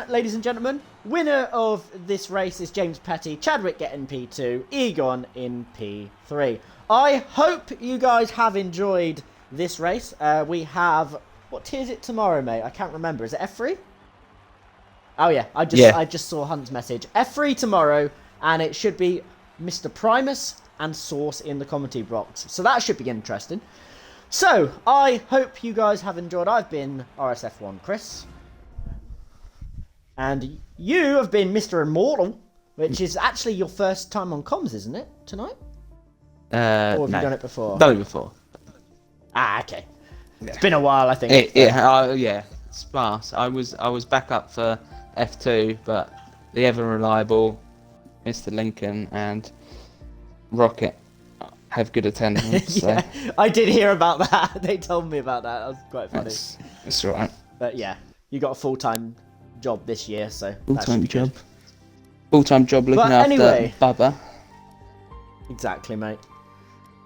ladies and gentlemen. Winner of this race is James Petty. Chadwick getting P2. Egon in P3. I hope you guys have enjoyed this race. We have... What tier is it tomorrow, mate? I can't remember. Is it F3? Oh, yeah. I just saw Hunt's message. F3 tomorrow, and it should be Mr. Primus and Source in the commentary box. So that should be interesting. So, I hope you guys have enjoyed. I've been RSF1 Chris. And you have been Mr. Immortal, which is actually your first time on comms, isn't it? Tonight? Or have you done it before? Done it before. Ah, okay. It's been a while, I think. Yeah, sparse. I was back up for F2, but the ever reliable Mr. Lincoln and Rocket have good attendance. Yeah, so. I did hear about that. They told me about that. That was quite funny. That's all right. But yeah, you got a full-time job this year, so full-time job. Full-time job looking but after anyway, Bubba. Exactly, mate.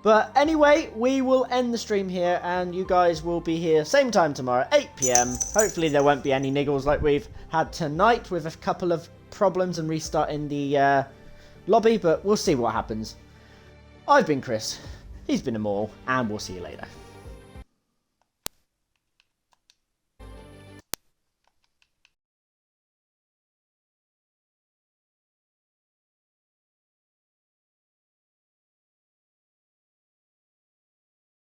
But anyway, we will end the stream here, and you guys will be here same time tomorrow, 8 PM. Hopefully there won't be any niggles like we've had tonight with a couple of problems and restarting the lobby, but we'll see what happens. I've been Chris, he's been Immortal, and we'll see you later.